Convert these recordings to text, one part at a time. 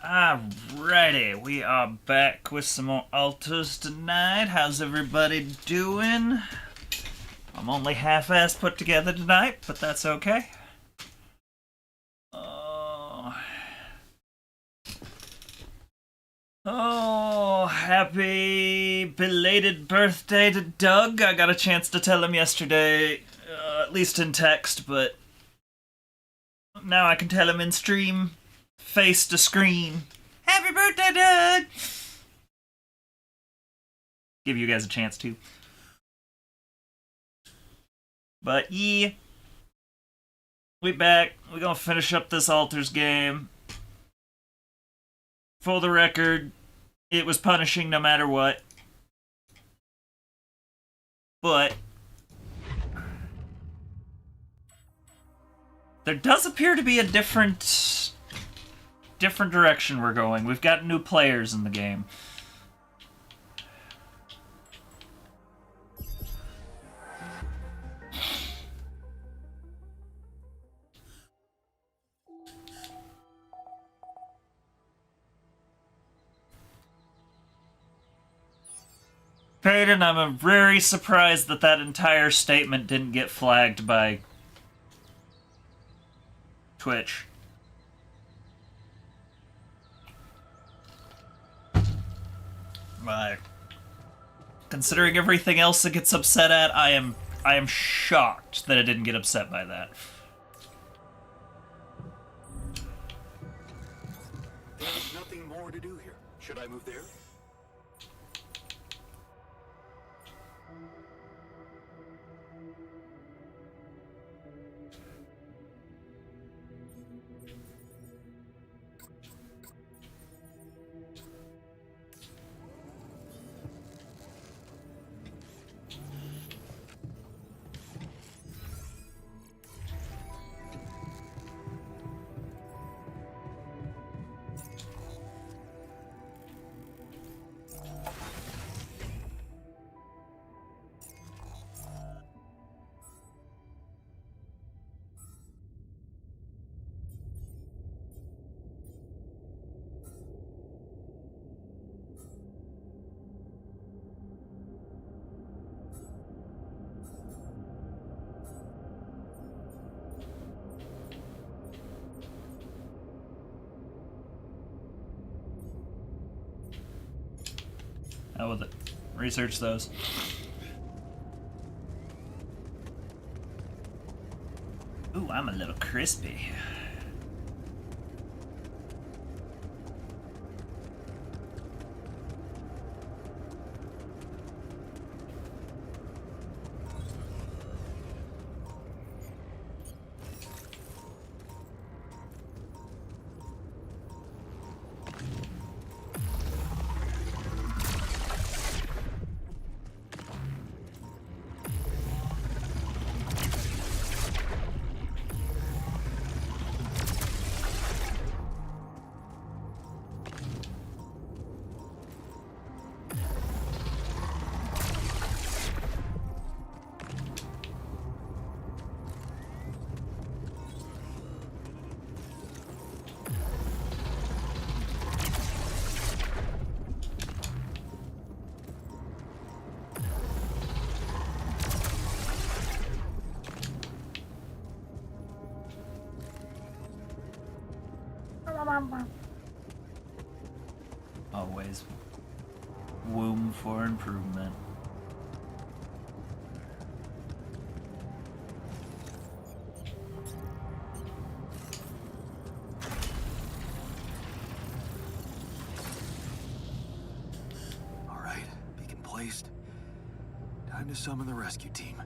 Alrighty, we are back with some more altars tonight. How's everybody doing? I'm only half-assed put together tonight, but that's okay. Oh, happy belated birthday to Doug. I got a chance to tell him yesterday, at least in text, but now I can tell him in stream, face to screen. Happy birthday, Doug! Give you guys a chance to. But yeah, we back. We gonna finish up this altars game. For the record, it was punishing no matter what. But there does appear to be a different direction we're going. We've got new players in the game. Peyton, I'm very surprised that that entire statement didn't get flagged by Twitch. Considering everything else it gets upset at, I am shocked that it didn't get upset by that. There's nothing more to do here. Should I move there? How with it? Research those. Ooh, I'm a little crispy. Always room for improvement. All right, beacon placed. Time to summon the rescue team.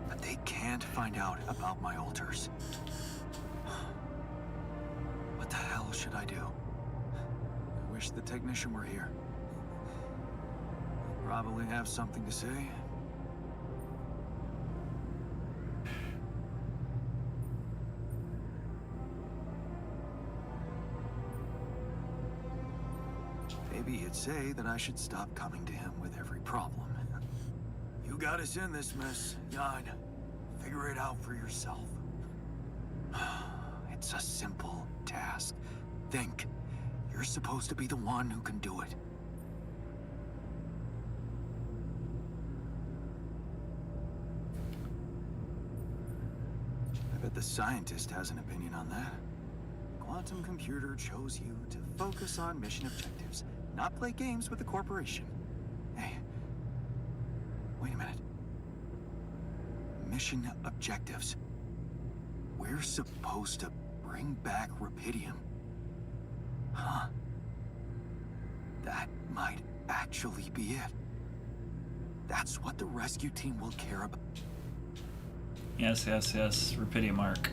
But they can't find out about my altars. What the hell should I do? I wish the technician were here. He'd probably have something to say. Maybe he'd say that I should stop coming to him with every problem. You got us in this mess, Jan. Figure it out for yourself. It's a simple task. think. You're supposed to be the one who can do it. I bet the scientist has an opinion on that. Quantum computer chose you to focus on mission objectives, not play games with the corporation. Hey, wait a minute. Mission objectives. We're supposed to bring back Rapidium. Huh. That might actually be it. That's what the rescue team will care about. Yes, yes, yes. Rapidium arc.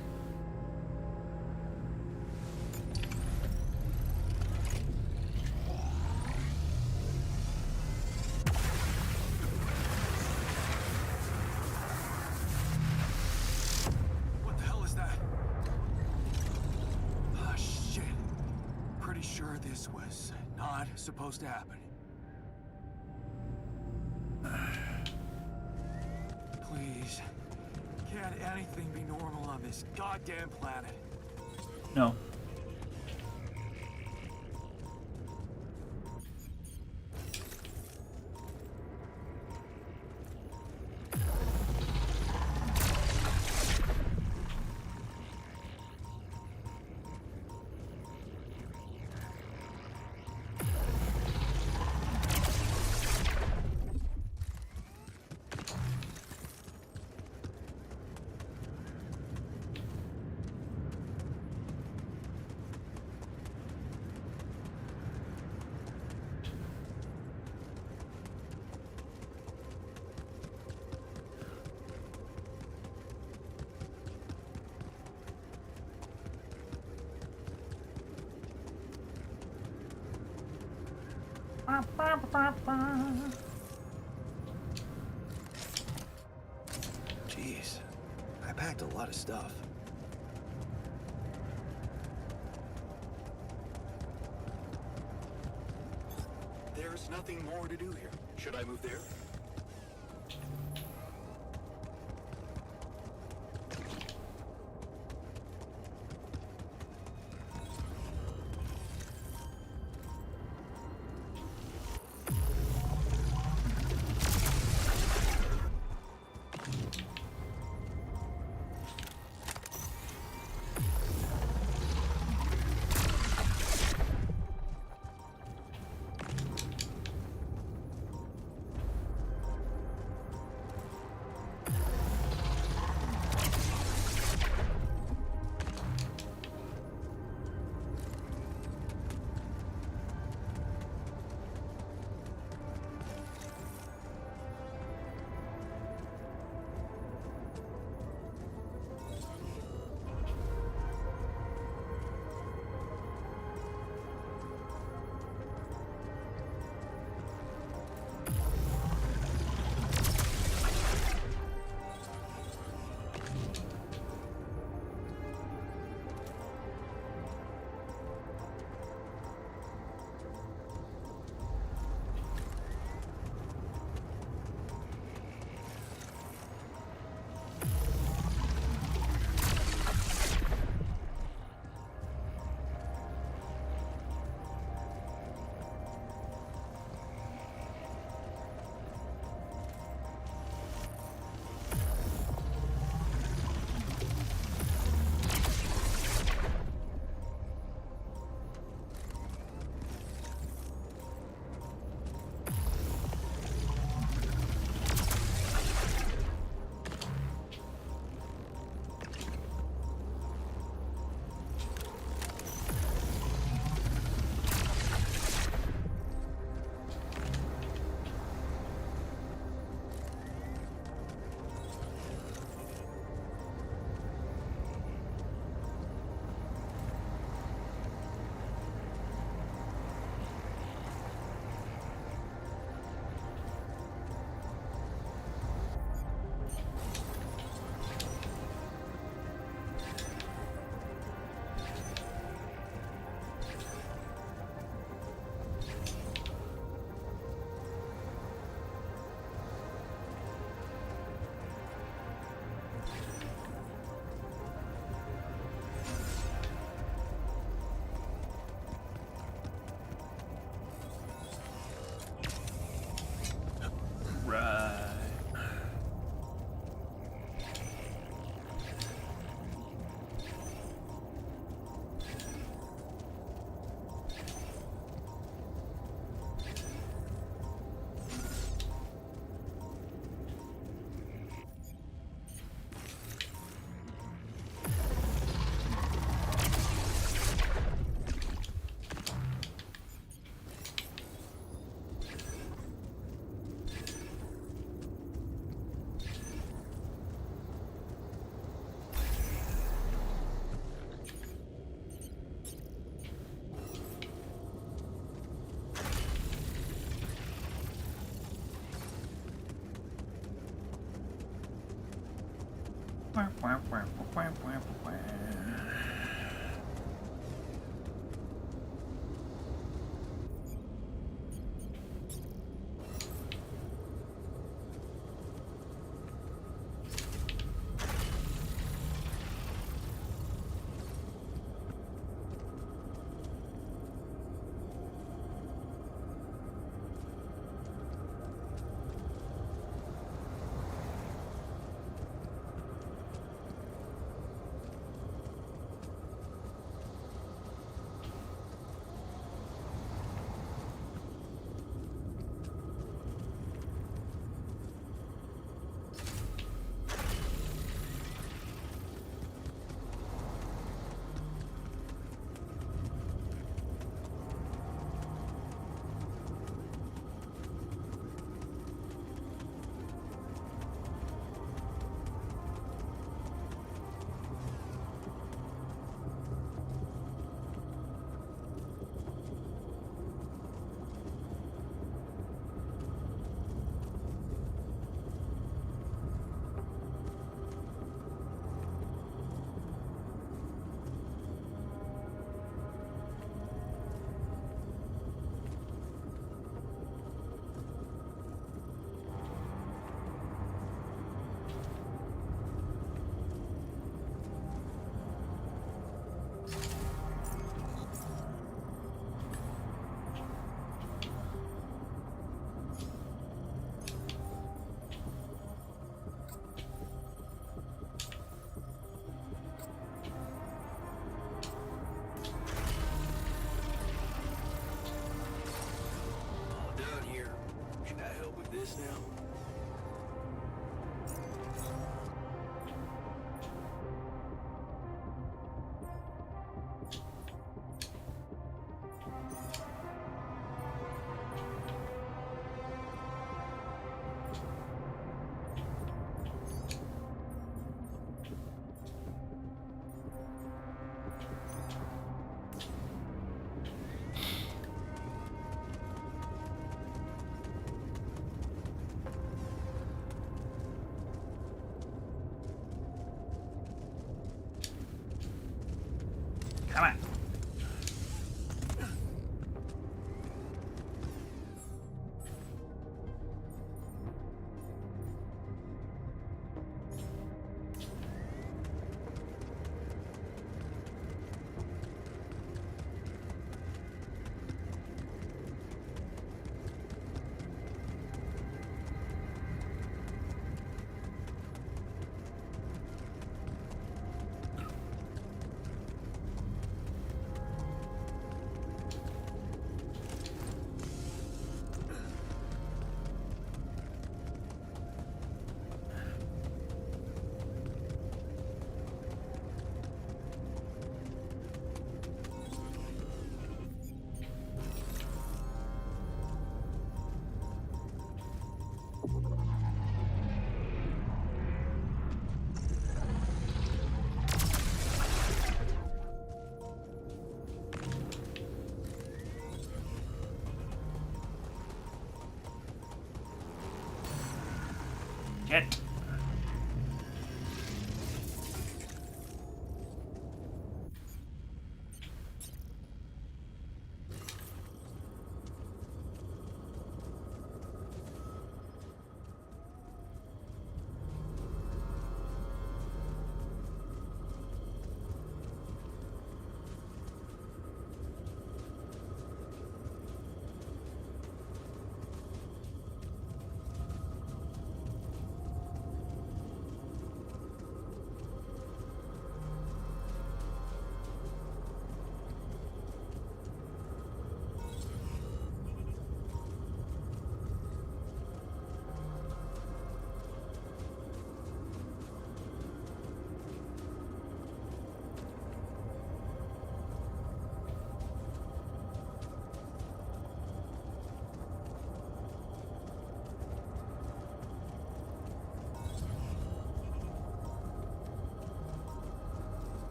What the hell is that? Ah, shit. Pretty sure this was not supposed to happen. Please. Can't anything be normal on this goddamn planet? No. Jeez, I packed a lot of stuff. There's nothing more to do here. Should I move there? All done here. Should I help with this now?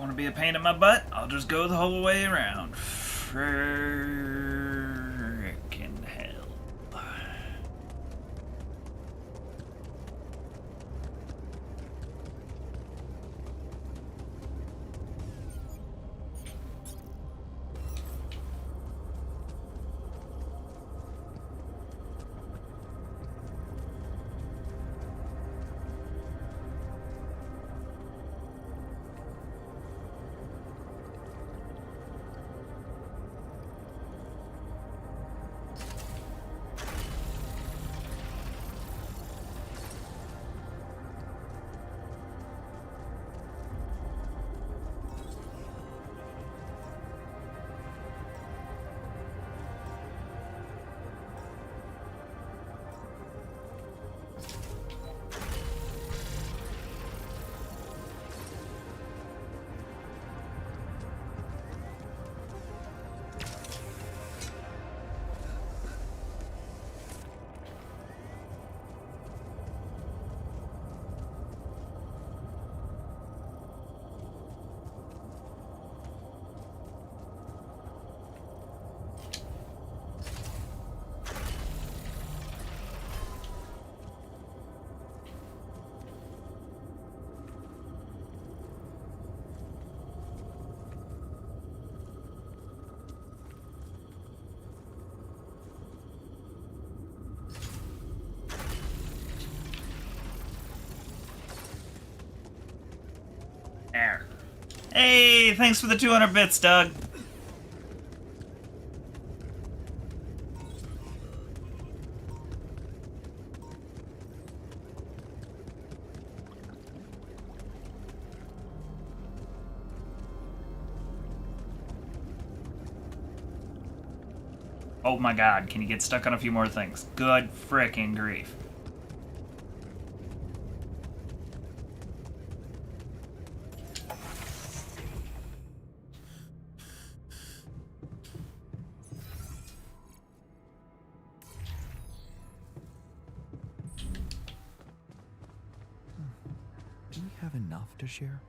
want to be a pain in my butt, I'll just go the whole way around. Frickin' hell. There. Hey, thanks for the 200 bits, Doug. Oh my god, can you get stuck on a few more things? Good frickin' grief. Do we have enough to share?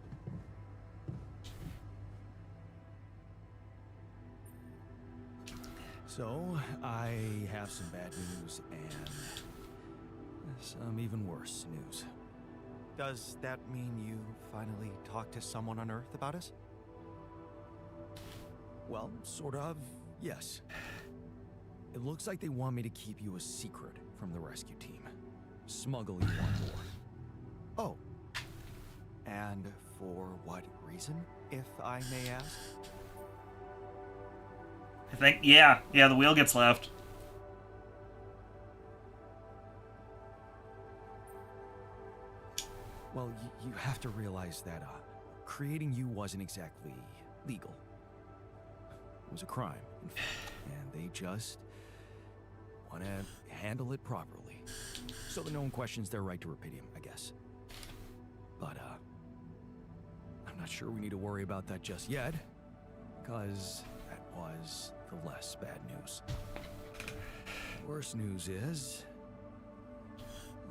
So, I have some bad news and some even worse news. Does that mean you finally talked to someone on Earth about us? Well, sort of, yes. It looks like they want me to keep you a secret from the rescue team. Smuggle you on board. Oh. And for what reason, if I may ask? I think, yeah, the wheel gets left. Well, you have to realize that creating you wasn't exactly legal. It was a crime, in fact, and they just want to handle it properly, so that no one questions their right to Rapidium, I guess. But, I'm not sure we need to worry about that just yet, because that was the less bad news. The worst news is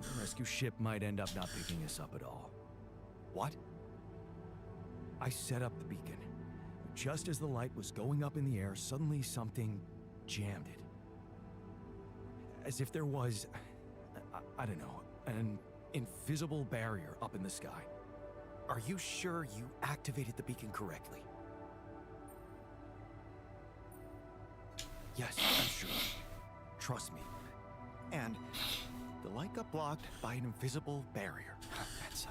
the rescue ship might end up not picking us up at all. What? I set up the beacon. Just as the light was going up in the air, suddenly something jammed it. As if there was, I don't know, an invisible barrier up in the sky. Are you sure you activated the beacon correctly? Yes, I'm sure. Trust me. And the light got blocked by an invisible barrier. That's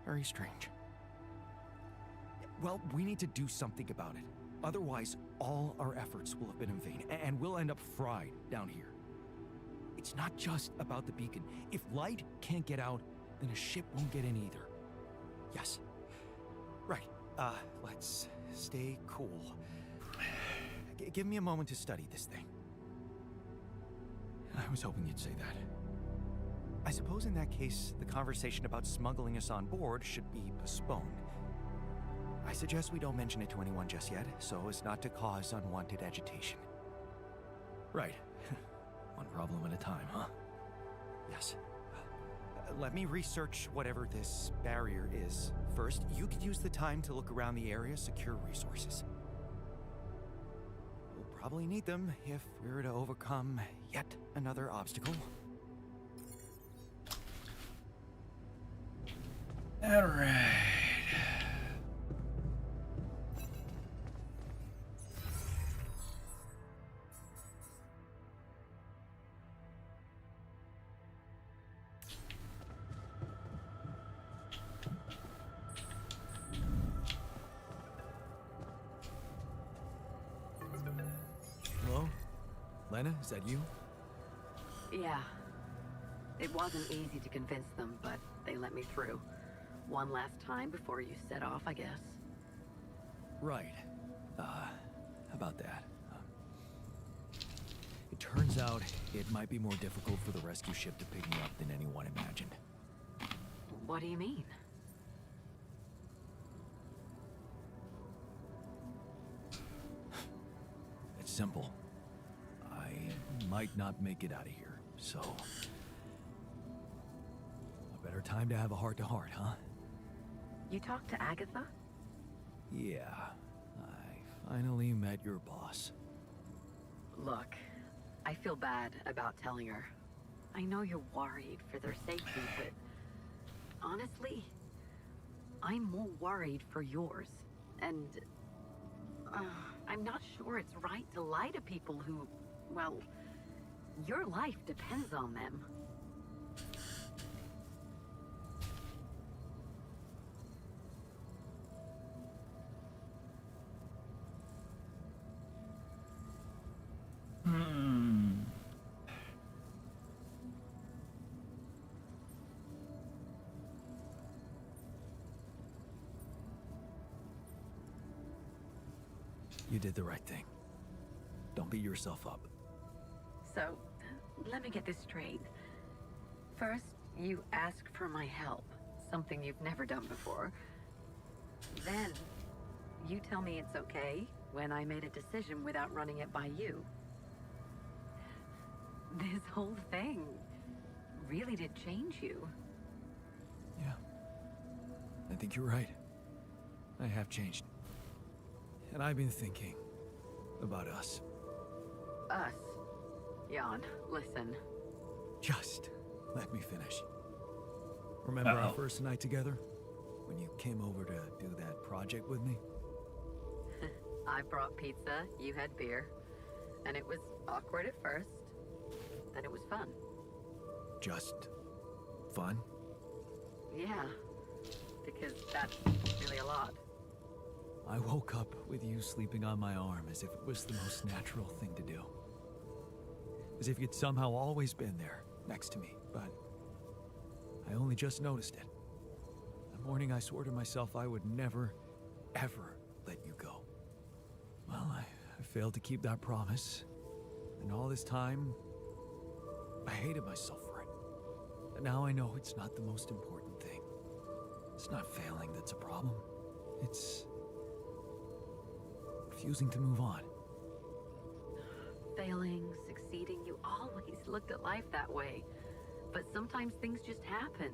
very strange. Well, we need to do something about it. Otherwise, all our efforts will have been in vain, and we'll end up fried down here. It's not just about the beacon. If light can't get out, then a ship won't get in either. Yes. Right. Let's stay cool. Give me a moment to study this thing. I was hoping you'd say that. I suppose in that case, the conversation about smuggling us on board should be postponed. I suggest we don't mention it to anyone just yet, so as not to cause unwanted agitation. Right. One problem at a time, huh? Yes. let me research whatever this barrier is. First, you could use the time to look around the area, secure resources. We'll probably need them if we're to overcome yet another obstacle. Alright. Hello? Lena, is that you? Yeah. It wasn't easy to convince them, but they let me through. One last time before you set off, I guess. Right. About that. It turns out it might be more difficult for the rescue ship to pick me up than anyone imagined. What do you mean? It's simple. I might not make it out of here, so... a better time to have a heart-to-heart, huh? You talked to Agatha? Yeah. I finally met your boss. Look, I feel bad about telling her. I know you're worried for their safety, but... honestly, I'm more worried for yours. And... I'm not sure it's right to lie to people who... well... your life depends on them. You did the right thing. Don't beat yourself up. So, let me get this straight. First, you ask for my help, something you've never done before. Then, you tell me it's okay when I made a decision without running it by you. This whole thing really did change you. Yeah. I think you're right. I have changed. And I've been thinking about us. Us. Jan, listen. Just let me finish. Remember our first night together? When you came over to do that project with me? I brought pizza, you had beer. And it was awkward at first. Then it was fun. Just fun? Yeah. Because that's really a lot. I woke up with you sleeping on my arm as if it was the most natural thing to do. As if you'd somehow always been there, next to me, but I only just noticed it. The morning I swore to myself I would never, ever let you go. Well, I failed to keep that promise, and all this time, I hated myself for it. But now I know it's not the most important thing. It's not failing that's a problem. It's refusing to move on. Failing, succeeding, you always looked at life that way. But sometimes things just happen,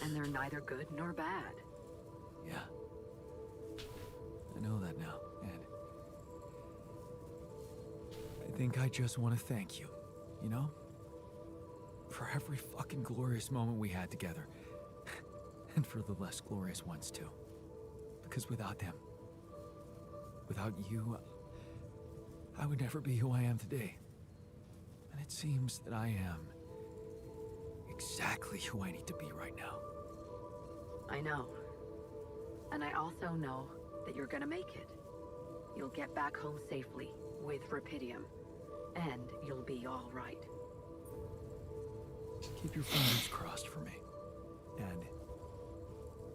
and they're neither good nor bad. Yeah. I know that now, and I think I just want to thank you, you know? For every fucking glorious moment we had together. And for the less glorious ones, too. Because without them, without you, I would never be who I am today. And it seems that I am exactly who I need to be right now. I know. And I also know that you're gonna make it. You'll get back home safely with Rapidium. And you'll be all right. Keep your fingers crossed for me. And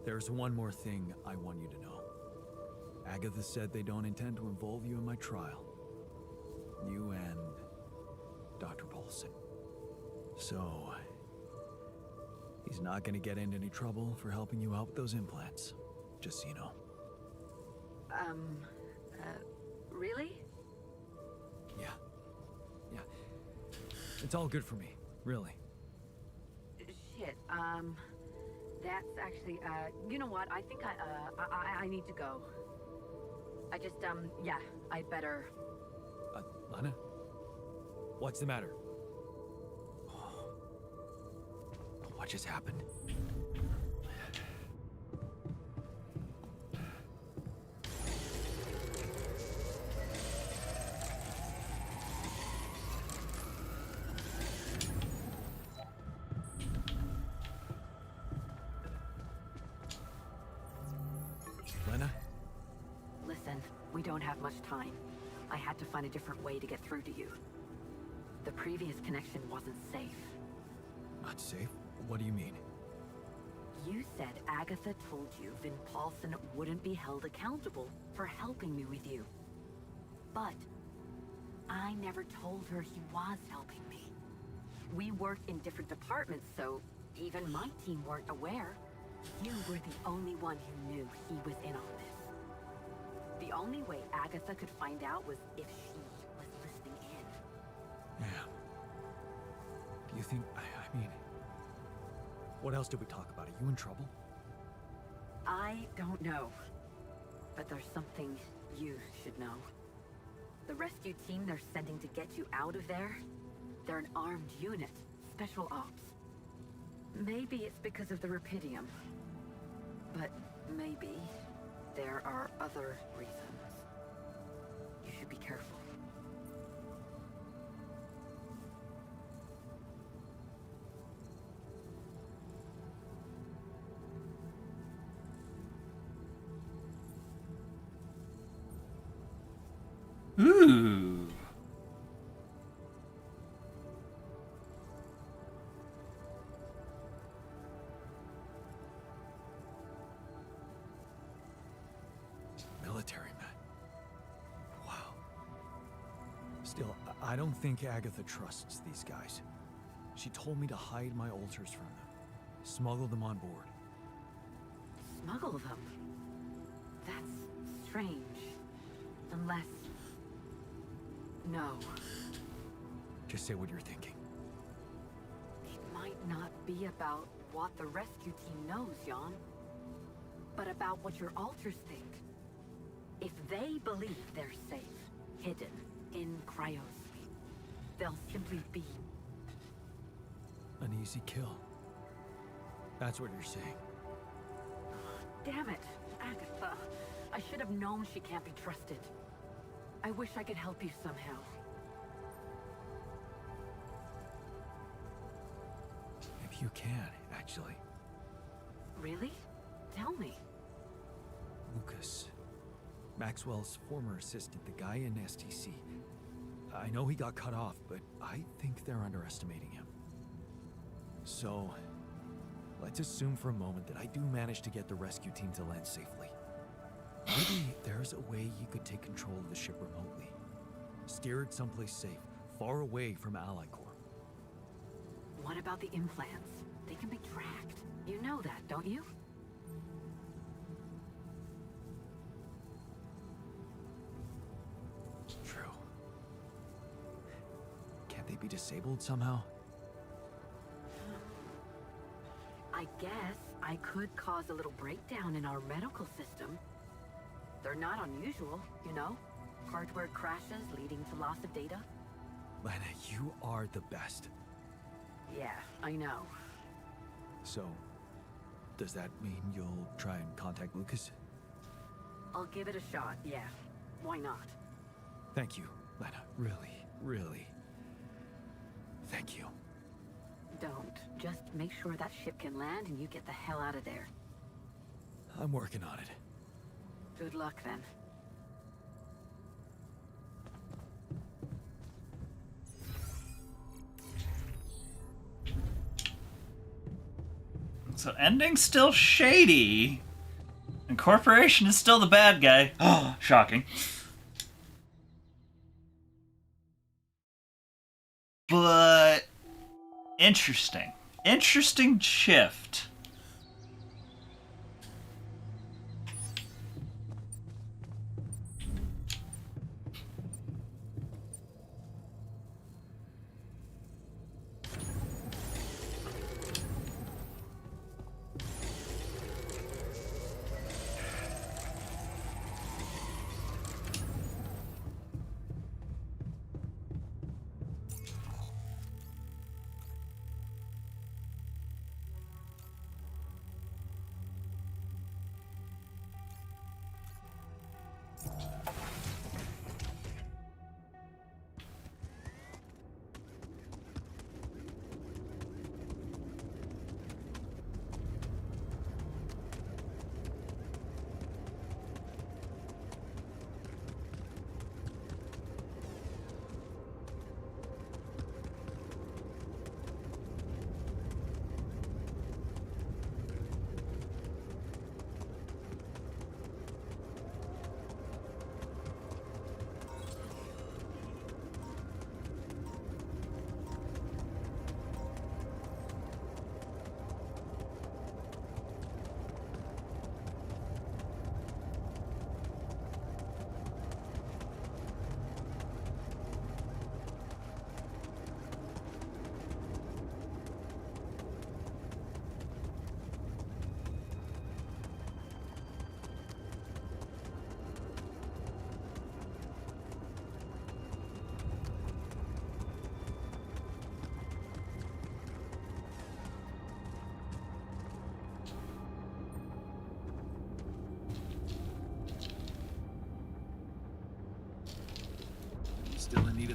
there's one more thing I want you to know. Agatha said they don't intend to involve you in my trial. You and Dr. Paulson. So, he's not gonna get into any trouble for helping you out with those implants. Just so you know. Really? Yeah. It's all good for me, really. Shit. it. That's actually, you know what? I think I need to go. I just, yeah, I'd better. Lana? What's the matter? What just happened? Lena? Listen, we don't have much time. I had to find a different way to get through to you. The previous connection wasn't safe. Not safe? What do you mean? You said Agatha told you Vin Paulson wouldn't be held accountable for helping me with you. But I never told her he was helping me. We worked in different departments, so even my team weren't aware. You were the only one who knew he was in on this. The only way Agatha could find out was if she was listening in. Yeah. Do you think... I mean... What else did we talk about? Are you in trouble? I don't know. But there's something you should know. The rescue team they're sending to get you out of there, they're an armed unit. Special ops. Maybe it's because of the Rapidium. But maybe there are other reasons. You should be careful. Ooh. Military man. Wow. Still, I don't think Agatha trusts these guys. She told me to hide my altars from them. Smuggle them on board. Smuggle them? That's strange. Unless... No. Just say what you're thinking. It might not be about what the rescue team knows, Jan. But about what your altars think. If they believe they're safe, hidden, in cryosleep, they'll simply be... An easy kill. That's what you're saying. Damn it, Agatha. I should have known she can't be trusted. I wish I could help you somehow. Maybe you can, actually. Really? Tell me. Lucas. Maxwell's former assistant, the guy in STC. I know he got cut off, but I think they're underestimating him. So, let's assume for a moment that I do manage to get the rescue team to land safely. Maybe there's a way you could take control of the ship remotely. Steer it someplace safe, far away from Ally Corps. What about the implants? They can be tracked. You know that, don't you? True. Can't they be disabled somehow? I guess I could cause a little breakdown in our medical system. They're not unusual, you know? Hardware crashes leading to loss of data. Lana, you are the best. Yeah, I know. So, does that mean you'll try and contact Lucas? I'll give it a shot, yeah. Why not? Thank you, Lana. Really, really. Thank you. Don't. Just make sure that ship can land and you get the hell out of there. I'm working on it. Good luck, then. So ending's still shady. And Corporation is still the bad guy. Oh, shocking. But interesting. Interesting shift.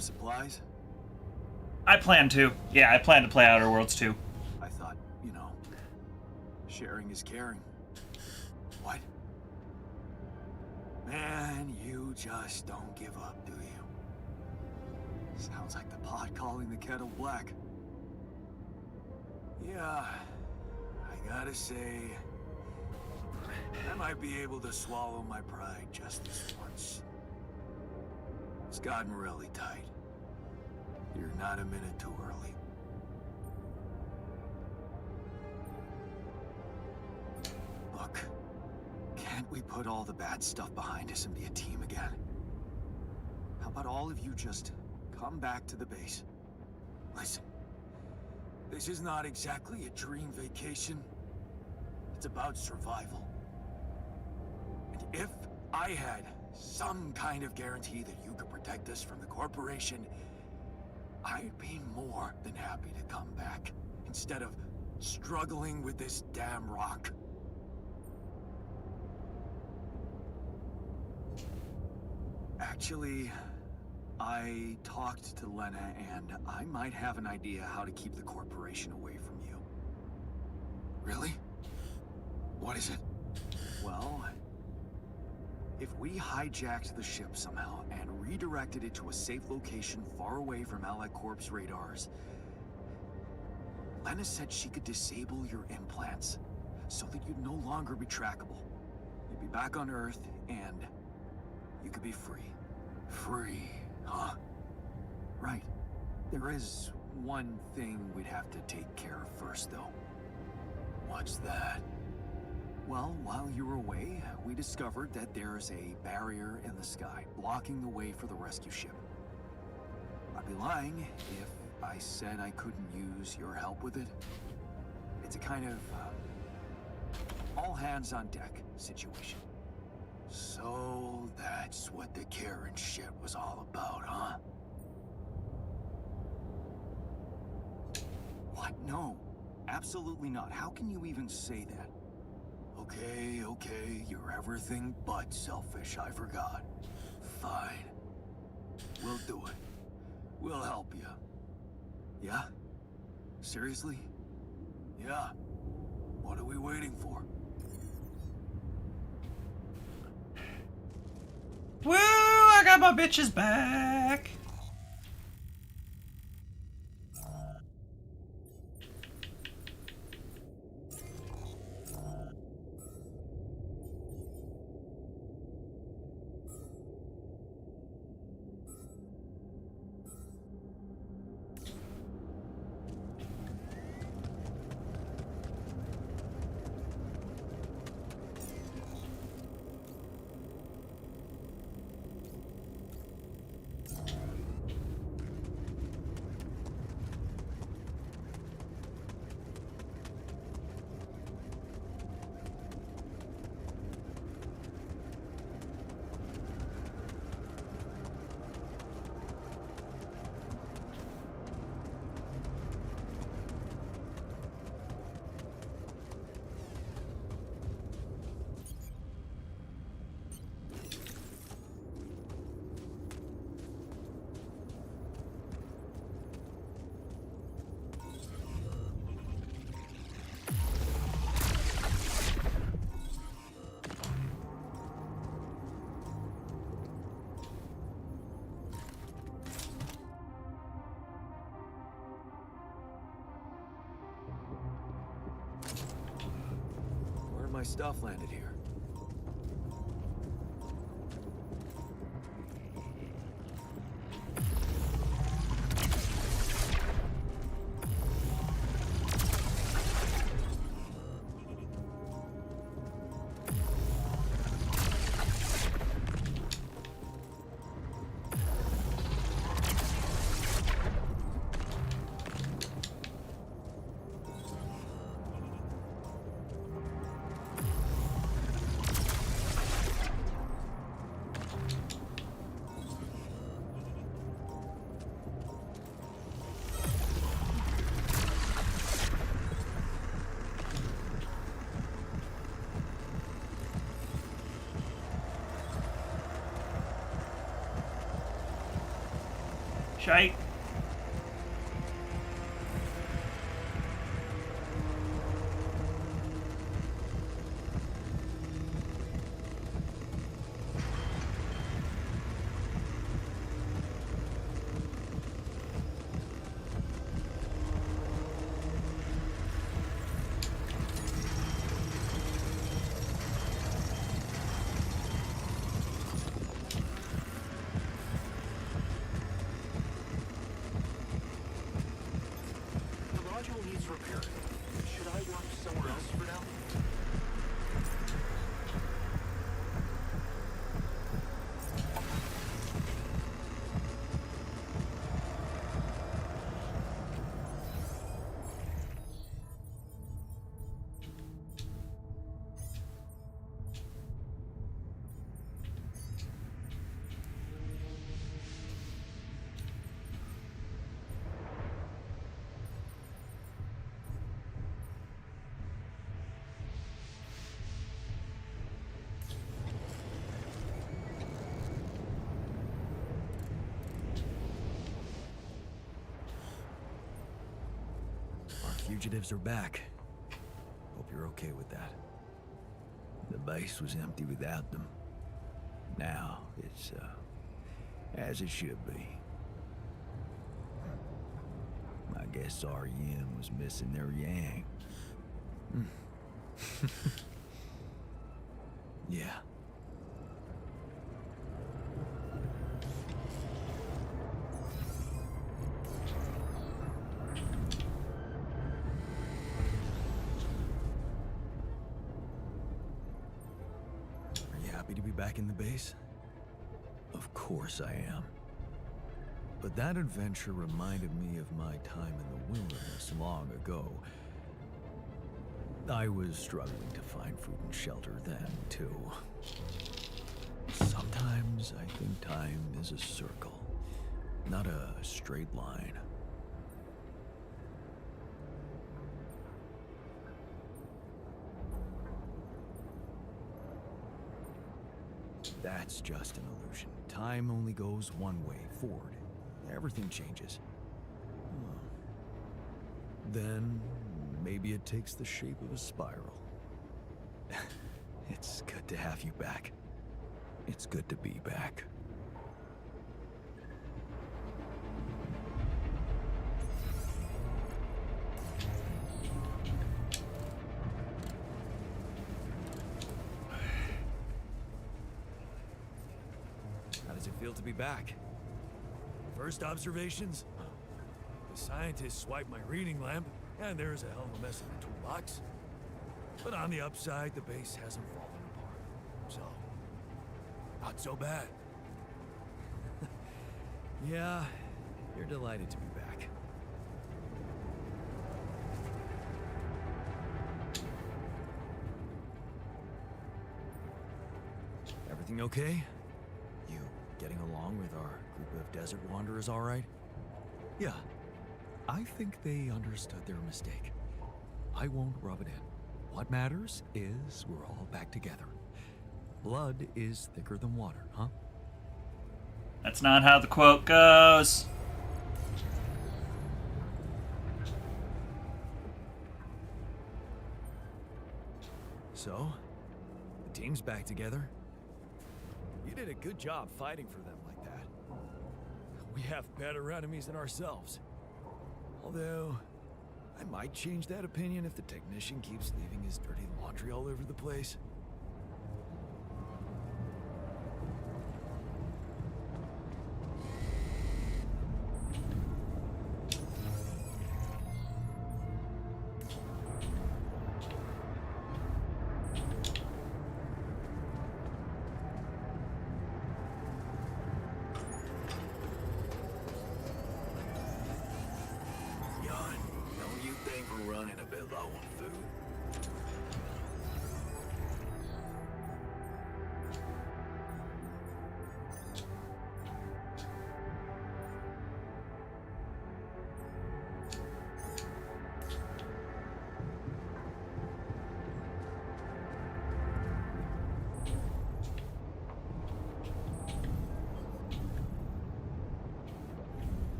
of supplies? I plan to. Yeah, I plan to play Outer Worlds too. I thought, you know, sharing is caring. What? Man, you just don't give up, do you? Sounds like the pot calling the kettle black. Yeah, I gotta say, I might be able to swallow my pride just this once. It's gotten really tight. You're not a minute too early. Look, can't we put all the bad stuff behind us and be a team again? How about all of you just come back to the base? Listen, this is not exactly a dream vacation. It's about survival. And if I had some kind of guarantee that you could protect us from the corporation, I'd be more than happy to come back, instead of struggling with this damn rock. Actually, I talked to Lena, and I might have an idea how to keep the corporation away from you. Really? What is it? Well, if we hijacked the ship somehow and redirected it to a safe location far away from Allied Corp's radars, Lena said she could disable your implants so that you'd no longer be trackable. You'd be back on Earth, and you could be free. Free, huh? Right. There is one thing we'd have to take care of first, though. What's that? Well, while you were away, we discovered that there's a barrier in the sky, blocking the way for the rescue ship. I'd be lying if I said I couldn't use your help with it. It's a kind of, all-hands-on-deck situation. So that's what the Karen shit was all about, huh? What? No, absolutely not. How can you even say that? Okay, you're everything but selfish, I forgot. Fine. We'll do it. We'll help you. Yeah? Seriously? Yeah. What are we waiting for? Woo! I got my bitches back! My stuff landed here. Shite. The module needs repair. Should I work somewhere else for now? Our fugitives are back. Hope you're okay with that. The base was empty without them. Now, it's, as it should be. I guess our yin was missing their yang. Yeah. Are you happy to be back in the base? Of course I am. But that adventure reminded me of my time in the wilderness long ago. I was struggling to find food and shelter then, too. Sometimes I think time is a circle, not a straight line. that's just an illusion. Time only goes one way, forward. Everything changes. Then, maybe it takes the shape of a spiral. It's good to have you back. It's good to be back. How does it feel to be back? First observations? The scientists swiped my reading lamp, and there's a hell of a mess in the toolbox. But on the upside, the base hasn't fallen apart. So, not so bad. Yeah, you're delighted to be back. Everything okay? You getting along with our group of desert wanderers all right? Yeah, I think they understood their mistake. I won't rub it in. What matters is we're all back together. Blood is thicker than water, huh? That's not how the quote goes. So, the team's back together. You did a good job fighting for them like that. We have better enemies than ourselves. Although, I might change that opinion if the technician keeps leaving his dirty laundry all over the place. Yon, don't you think we're running a bit low on food?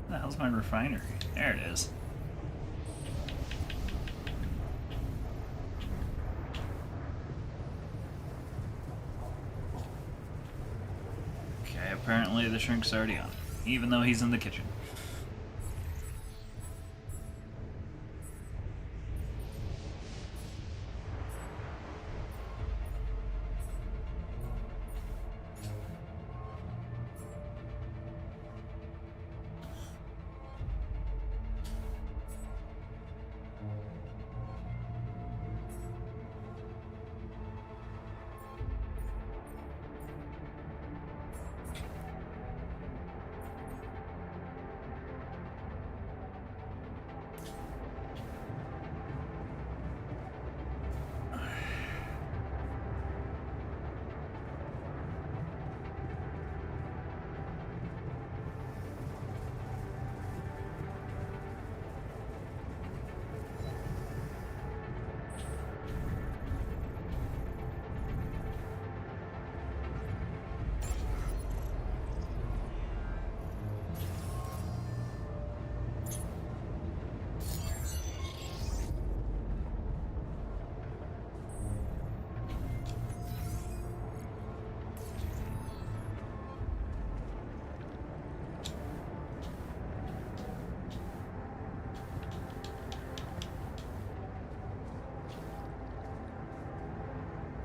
Where the hell's my refinery? There it is. Okay, apparently the shrink's already on, even though he's in the kitchen.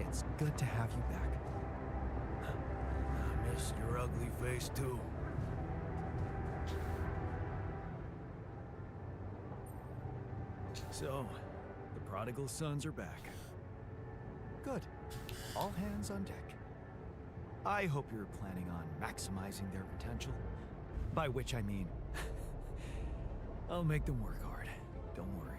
It's good to have you back. I miss your ugly face, too. So, the prodigal sons are back. Good. All hands on deck. I hope you're planning on maximizing their potential. By which I mean, I'll make them work hard. Don't worry.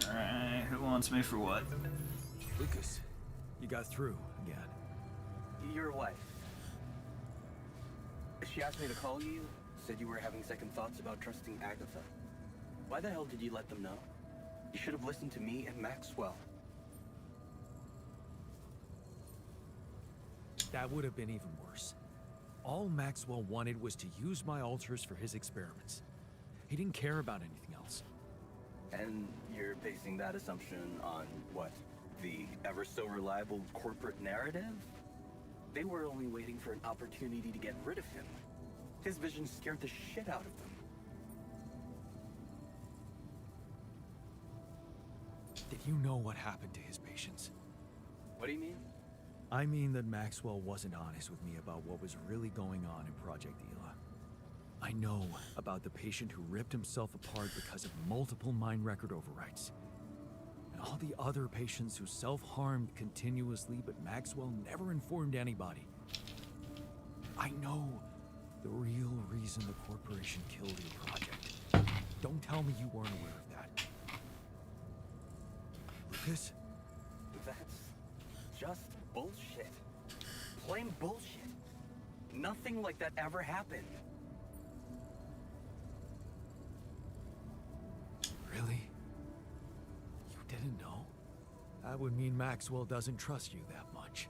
Alright, who wants me for what? Lucas, you got through again. Your wife. She asked me to call you, said you were having second thoughts about trusting Agatha. Why the hell did you let them know? You should have listened to me and Maxwell. That would have been even worse. All Maxwell wanted was to use my altars for his experiments. He didn't care about anything else. And you're basing that assumption on what? The ever so reliable corporate narrative? They were only waiting for an opportunity to get rid of him. His vision scared the shit out of them. Did you know what happened to his patients? What do you mean? I mean that Maxwell wasn't honest with me about what was really going on in Project Ela. I know about the patient who ripped himself apart because of multiple mind record overwrites. And all the other patients who self-harmed continuously, but Maxwell never informed anybody. I know the real reason the corporation killed your project. Don't tell me you weren't aware of that. Lucas? That's just bullshit. Plain bullshit. Nothing like that ever happened. Really? You didn't know? That would mean Maxwell doesn't trust you that much.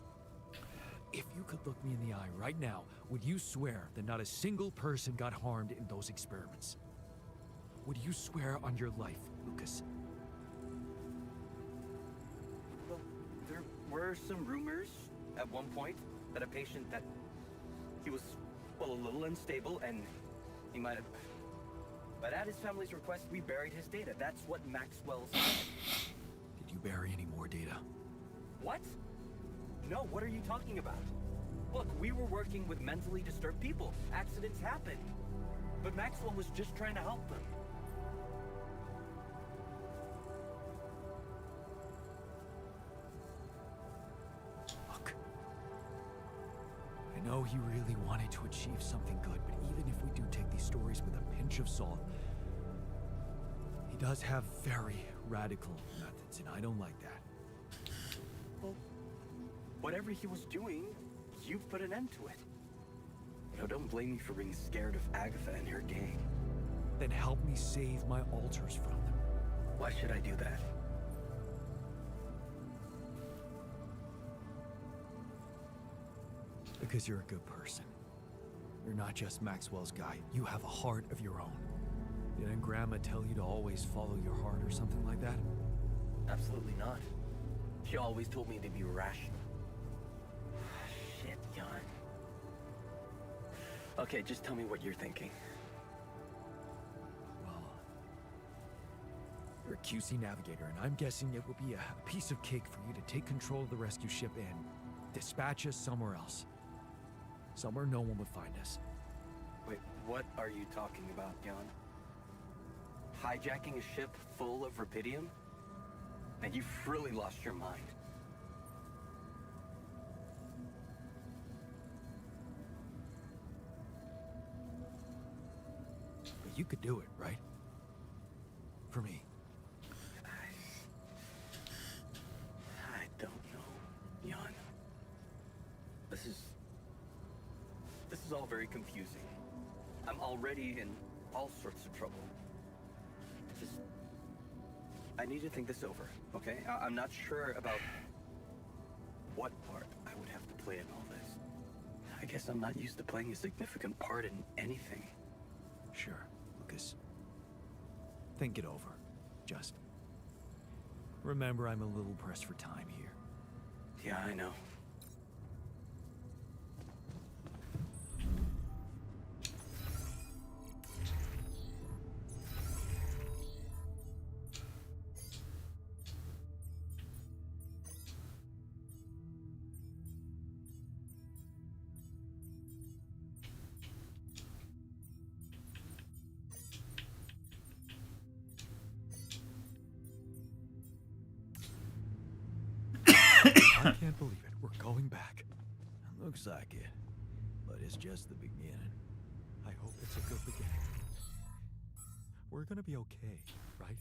If you could look me in the eye right now, would you swear that not a single person got harmed in those experiments? Would you swear on your life, Lucas? Well, there were some rumors at one point that a patient that he was, well, a little unstable and he might have... But at his family's request, we buried his data. That's what Maxwell said. Did you bury any more data? What? No, what are you talking about? Look, we were working with mentally disturbed people. Accidents happen. But Maxwell was just trying to help them. Look, I know he really wanted to achieve something good, but even if we do take these stories with a pinch of salt, he does have very radical methods, and I don't like that. Well, whatever he was doing, you put an end to it. You know, don't blame me for being scared of Agatha and her gang. Then help me save my altars from them. Why should I do that? Because you're a good person. You're not just Maxwell's guy. You have a heart of your own. Didn't Grandma tell you to always follow your heart or something like that? Absolutely not. She always told me to be rational. Shit, Jan. Okay, just tell me what you're thinking. Well, you're a QC navigator, and I'm guessing it would be a piece of cake for you to take control of the rescue ship and dispatch us somewhere else. Somewhere no one would find us. Wait, what are you talking about, Jan? Hijacking a ship full of rubidium? And you've really lost your mind. But you could do it, right? For me. I don't know, Jan. This is all very confusing. I'm already in all sorts of trouble. I need to think this over, okay? I'm not sure about what part I would have to play in all this. I guess I'm not used to playing a significant part in anything. Sure, Lucas. Think it over. Just remember, I'm a little pressed for time here. Yeah, I know. I can't believe it. We're going back. Looks like it, but it's just the beginning. I hope it's a good beginning. We're gonna be okay, right?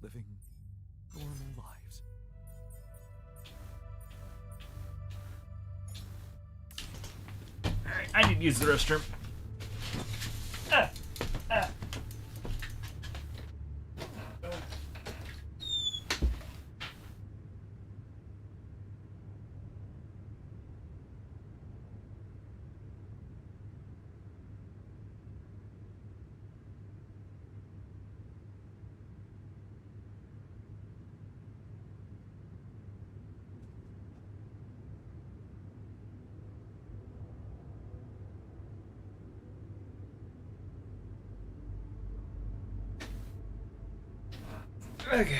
Living normal lives. Alright, I need to use the restroom. Okay.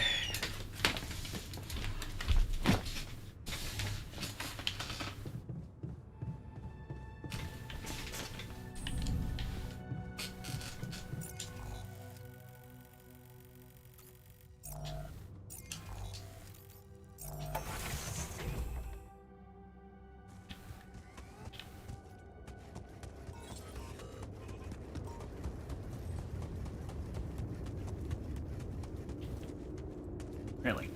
Really?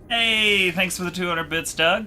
Hey, thanks for the 200 bits, Doug.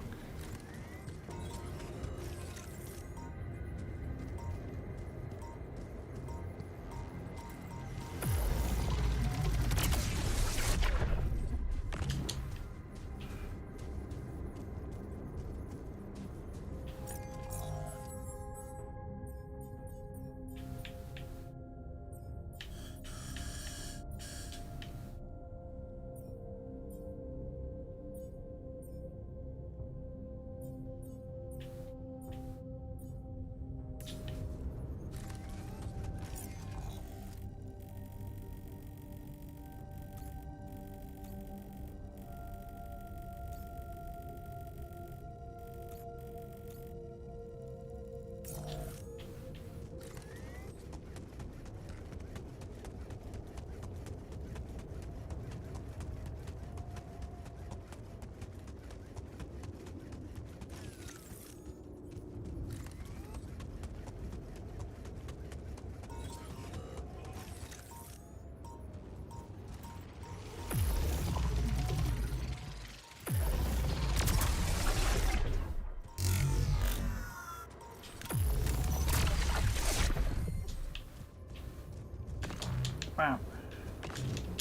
Wow.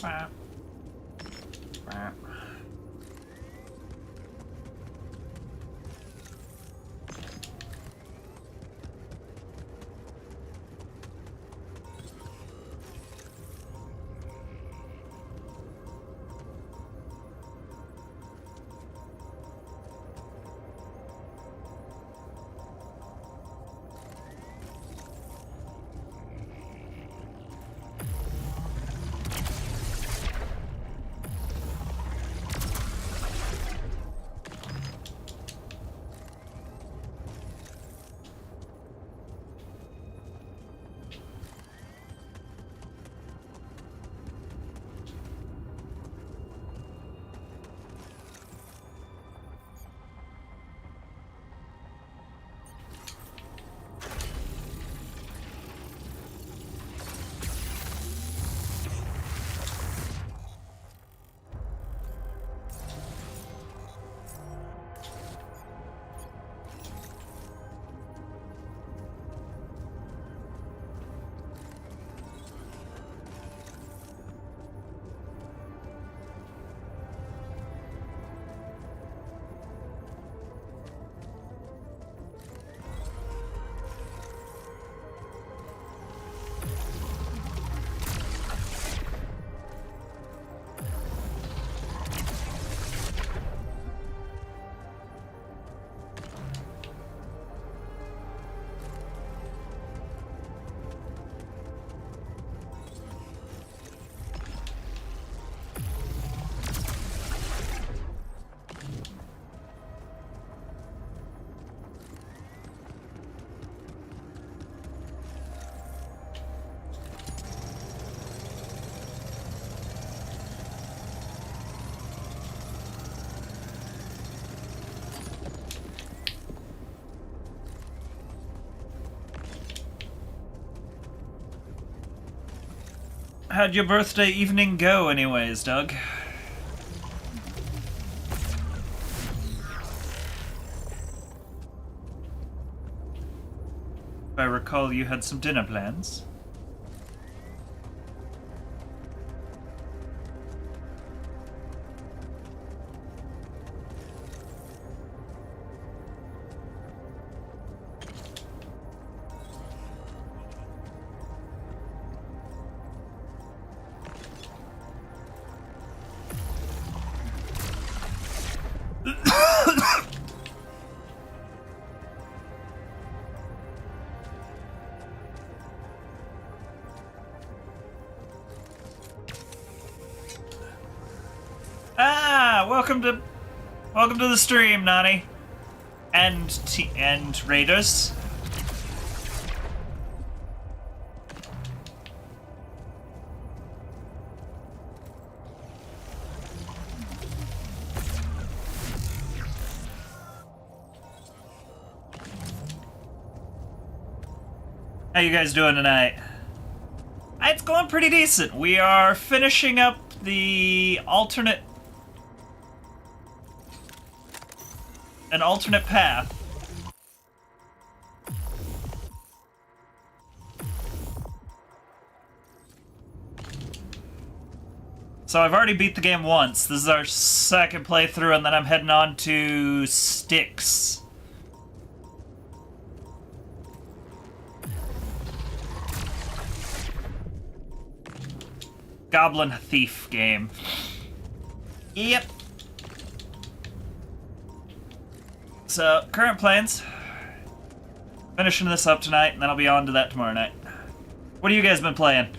Wow. Wow. how'd your birthday evening go anyways, Doug? If I recall, you had some dinner plans. Welcome to the stream, Nani, and Raiders. How you guys doing tonight? It's going pretty decent. We are finishing up the an alternate path. So I've already beat the game once. This is our second playthrough, and then I'm heading on to Styx. Goblin Thief game. Yep. So, current plans. Finishing this up tonight, and then I'll be on to that tomorrow night. What have you guys been playing?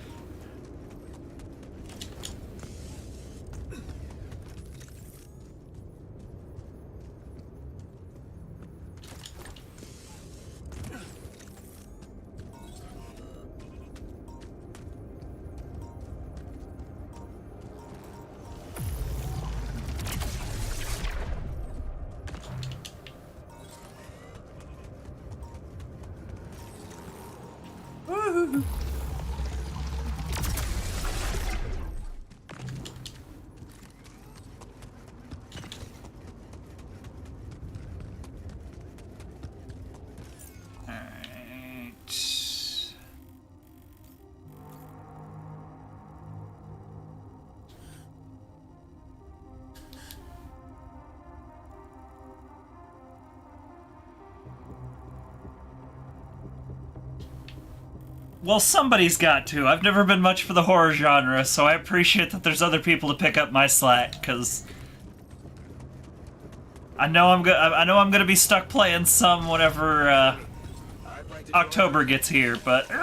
Woohoo! Well, somebody's got to. I've never been much for the horror genre, so I appreciate that there's other people to pick up my slack, because I know I'm gonna be stuck playing some whenever October gets here, but but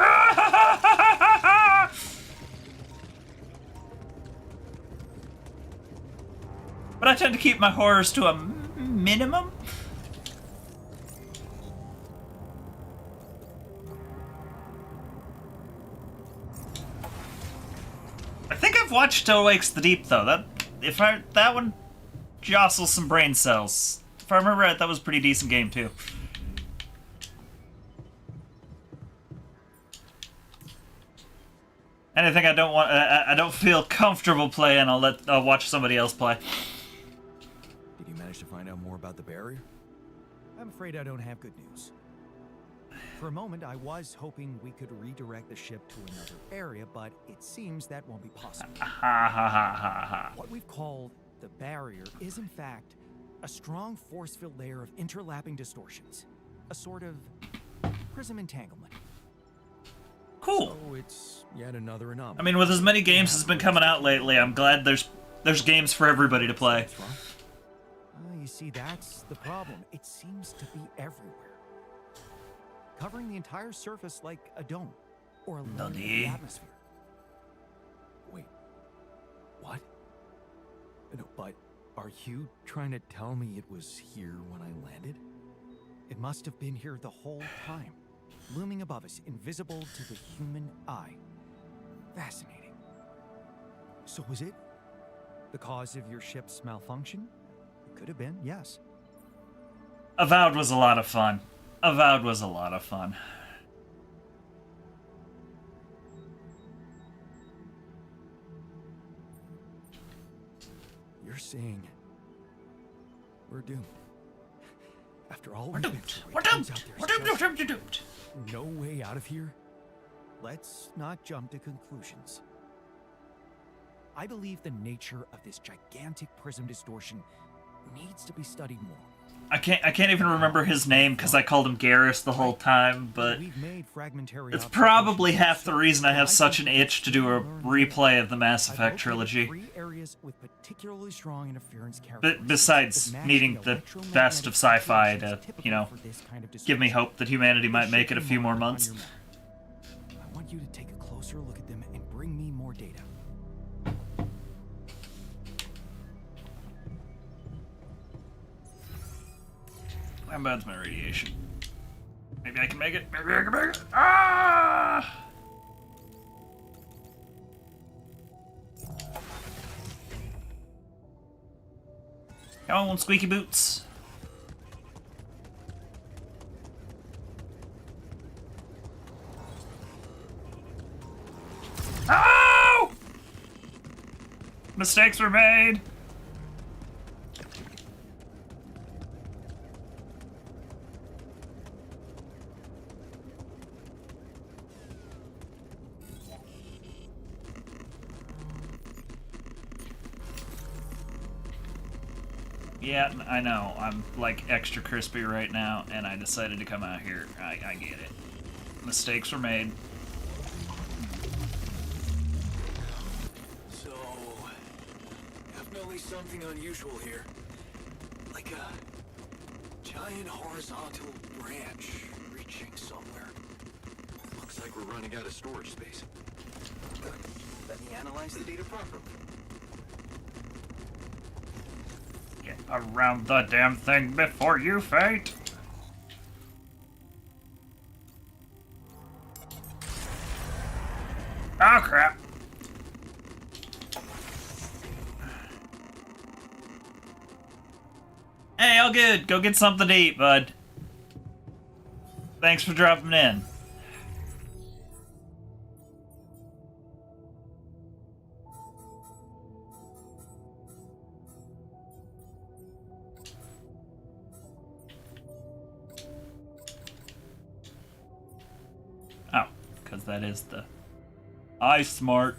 I tend to keep my horrors to a minimum. I think I've watched Still Wakes the Deep, though. That one jostles some brain cells. If I remember right, that was a pretty decent game, too. Anything I don't feel comfortable playing, I'll watch somebody else play. Did you manage to find out more about the barrier? I'm afraid I don't have good news. For a moment, I was hoping we could redirect the ship to another area, but it seems that won't be possible. What we've called the barrier is, in fact, a strong force-filled layer of interlapping distortions. A sort of prism entanglement. Cool. So it's yet another anomaly. I mean, with as many games as been coming out lately, I'm glad there's games for everybody to play. You see, that's the problem. It seems to be everywhere. Covering the entire surface like a dome, or a layer of the atmosphere. Wait, what? No, but are you trying to tell me it was here when I landed? It must have been here the whole time, looming above us, invisible to the human eye. Fascinating. So was it the cause of your ship's malfunction? It could have been, yes. Avowed was a lot of fun. Avowed was a lot of fun. you're saying we're doomed. After all We're we've been doomed. through, We're it turns doomed. out there's We're doomed. just We're doomed. We're doomed. no way out of here. Let's not jump to conclusions. I believe the nature of this gigantic prism distortion needs to be studied more. I can't even remember his name because I called him Garrus the whole time, but We've made fragmentary it's probably half the reason I have such an itch to do a Learn replay of the Mass I've Effect located trilogy. 3 areas with particularly strong interference But characteristics besides that match needing the electromagnetic best of sci-fi to, fluctuations you know, typical for this kind of give me distortion. hope that humanity might This make should it a be few more marked on months. your map. I want you to take a closer look at them and bring me more data. How bad's my radiation? Maybe I can make it. Maybe I can make it. Ah! Come on, squeaky boots. Oh! Mistakes were made. Yeah, I know. I'm like extra crispy right now, and I decided to come out here. I get it. Mistakes were made. So, definitely something unusual here. Like a giant horizontal branch reaching somewhere. Looks like we're running out of storage space. Good. Let me analyze the data properly. Get around the damn thing before you faint. Oh crap. Hey, all good. Go get something to eat, bud. Thanks for dropping in. Oh, because that is the iSmart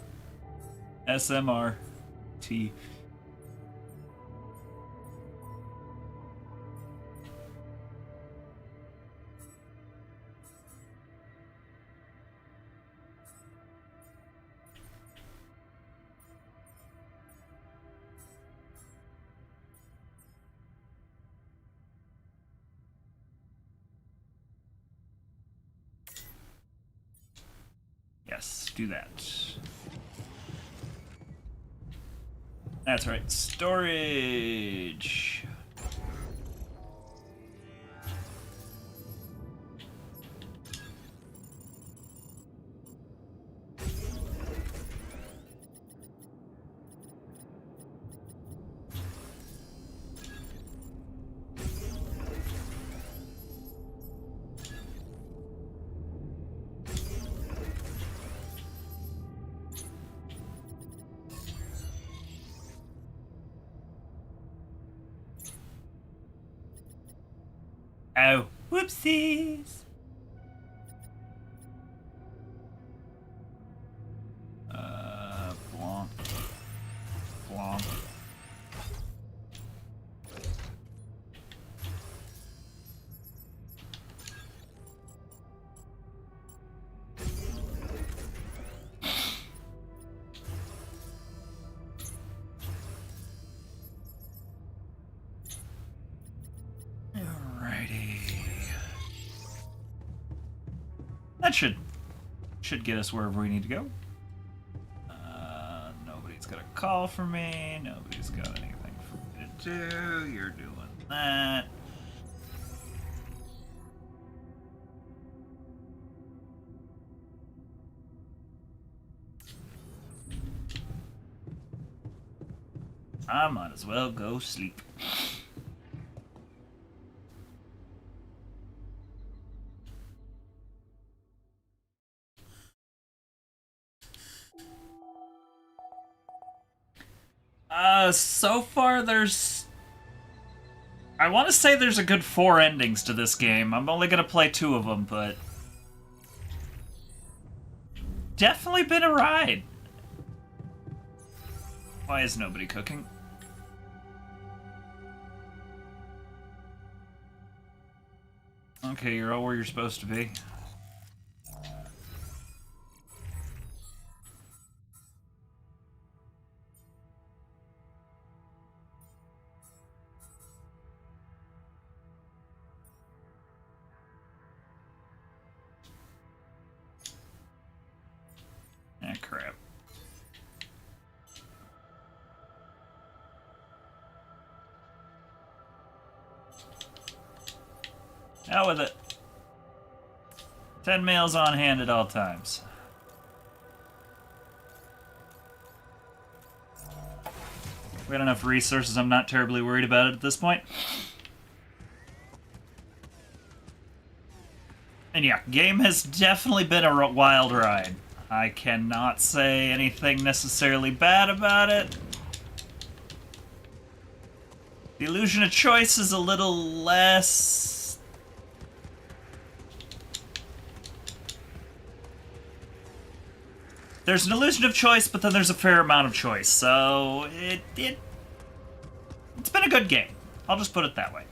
SMRT. Yes, do that. That's right, storage. Oh, whoopsies. Blonk. Blonk. Alrighty. That should get us wherever we need to go. Nobody's got a call for me. Nobody's got anything for me to do. You're doing that. I might as well go sleep. So far there's... I want to say there's a good 4 endings to this game. I'm only gonna play 2 of them, but... Definitely been a ride. Why is nobody cooking? Okay, you're all where you're supposed to be. Ah, crap. Out with it. 10 meals on hand at all times. We got enough resources, I'm not terribly worried about it at this point. And yeah, game has definitely been a wild ride. I cannot say anything necessarily bad about it. The illusion of choice is a little less... There's an illusion of choice, but then there's a fair amount of choice, so it's been a good game. I'll just put it that way.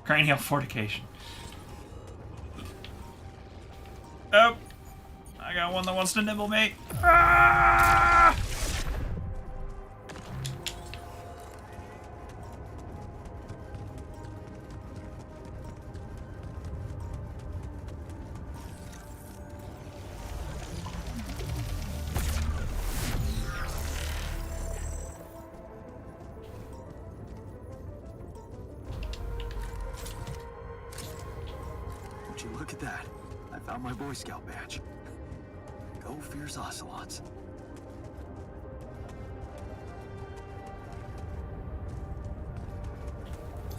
Cranial fortification. Oh! I got one that wants to nibble me. Ah! Would you look at that? I found my Boy Scout badge. Go fierce ocelots.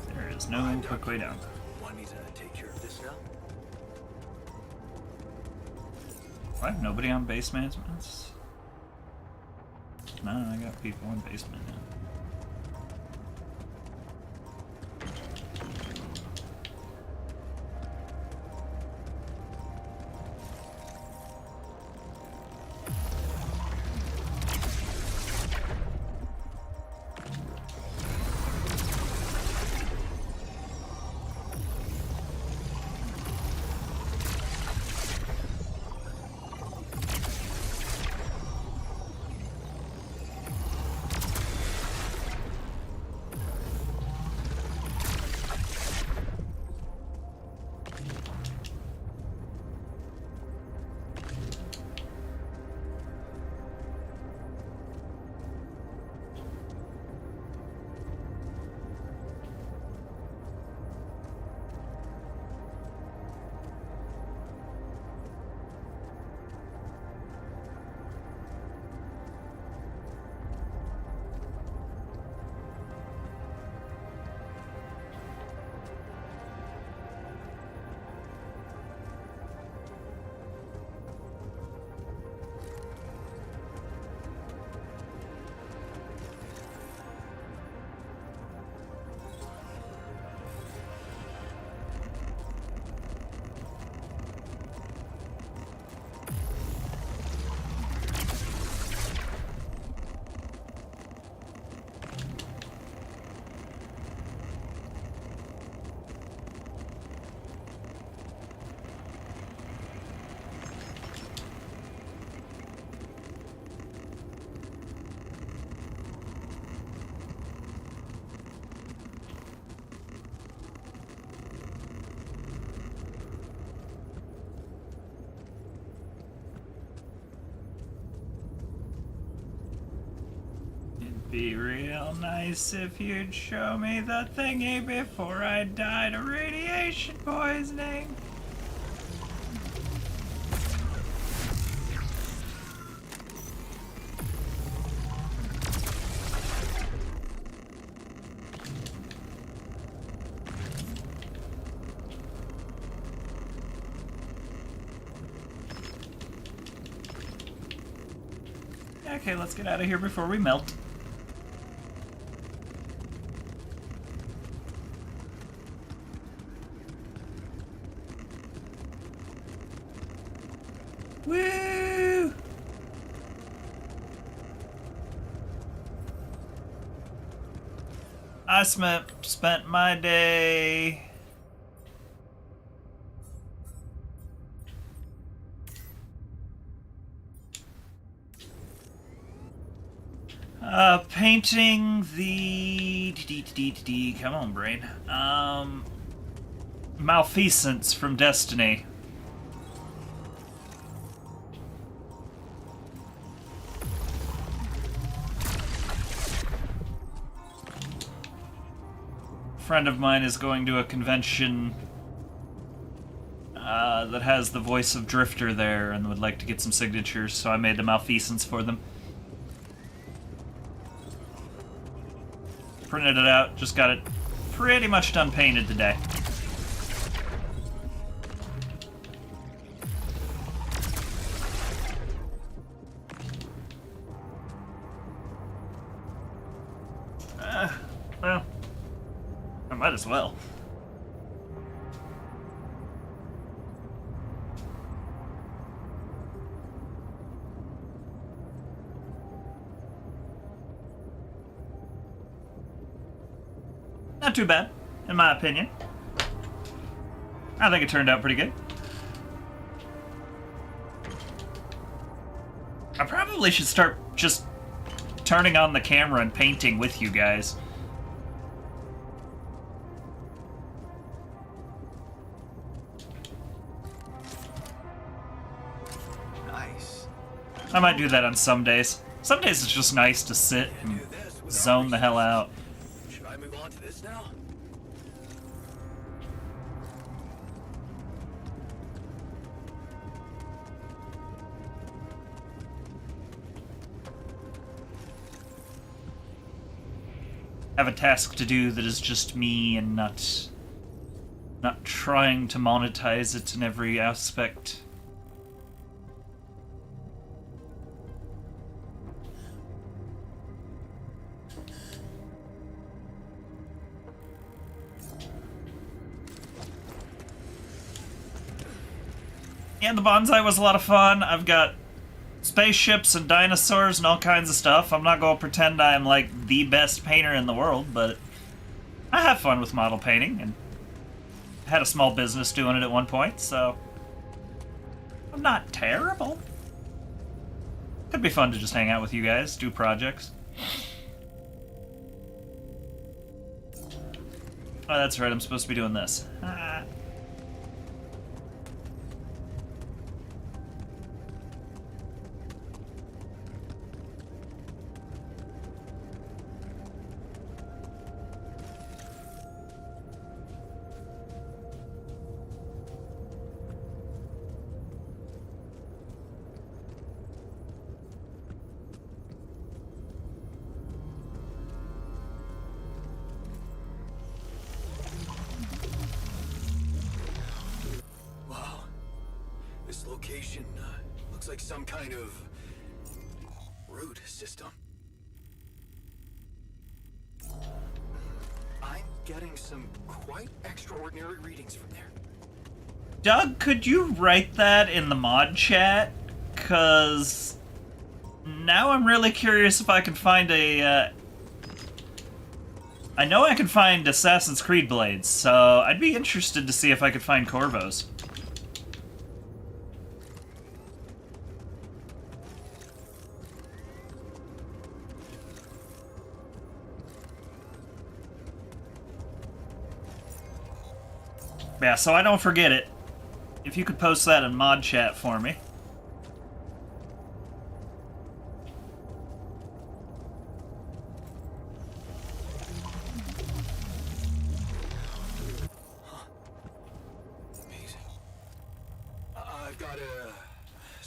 There is no quick way down. Want me to take care of this now? What? Nobody on base management? No, I got people on basement now. Be real nice if you'd show me the thingy before I died of radiation poisoning. Okay, let's get out of here before we melt. Woo! I spent my day painting the come on, brain. Malfeasance from Destiny. A friend of mine is going to a convention that has the voice of Drifter there and would like to get some signatures, so I made the Malfeasance for them. Printed it out, just got it pretty much done painted today. Well, I might as well. Not too bad, in my opinion. I think it turned out pretty good. I probably should start just turning on the camera and painting with you guys. Nice. I might do that on some days. Some days it's just nice to sit and zone the hell out. Should I move on to this now? Have a task to do that is just me and not trying to monetize it in every aspect. And the bonsai was a lot of fun. I've got spaceships and dinosaurs and all kinds of stuff. I'm not going to pretend I'm like the best painter in the world, but I have fun with model painting and had a small business doing it at one point, so I'm not terrible. Could be fun to just hang out with you guys, do projects. Oh, that's right, I'm supposed to be doing this. Wow. This location looks like some kind of root system. I'm getting some quite extraordinary readings from there. Doug, could you write that in the mod chat? 'Cause now I'm really curious if I can find a, I know I can find Assassin's Creed blades, so I'd be interested to see if I could find Corvos. Yeah, so I don't forget it. If you could post that in mod chat for me.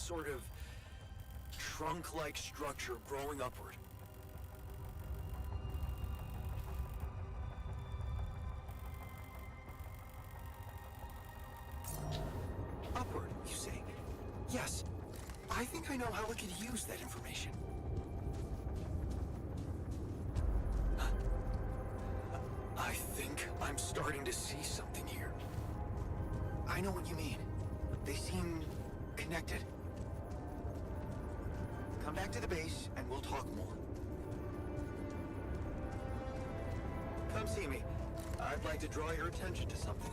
sort of trunk-like structure growing upward. Upward, you say? Yes. I think I know how we could use that information. I think I'm starting to see something here. I know what you mean. They seem connected. Come back to the base and we'll talk more. Come see me. I'd like to draw your attention to something.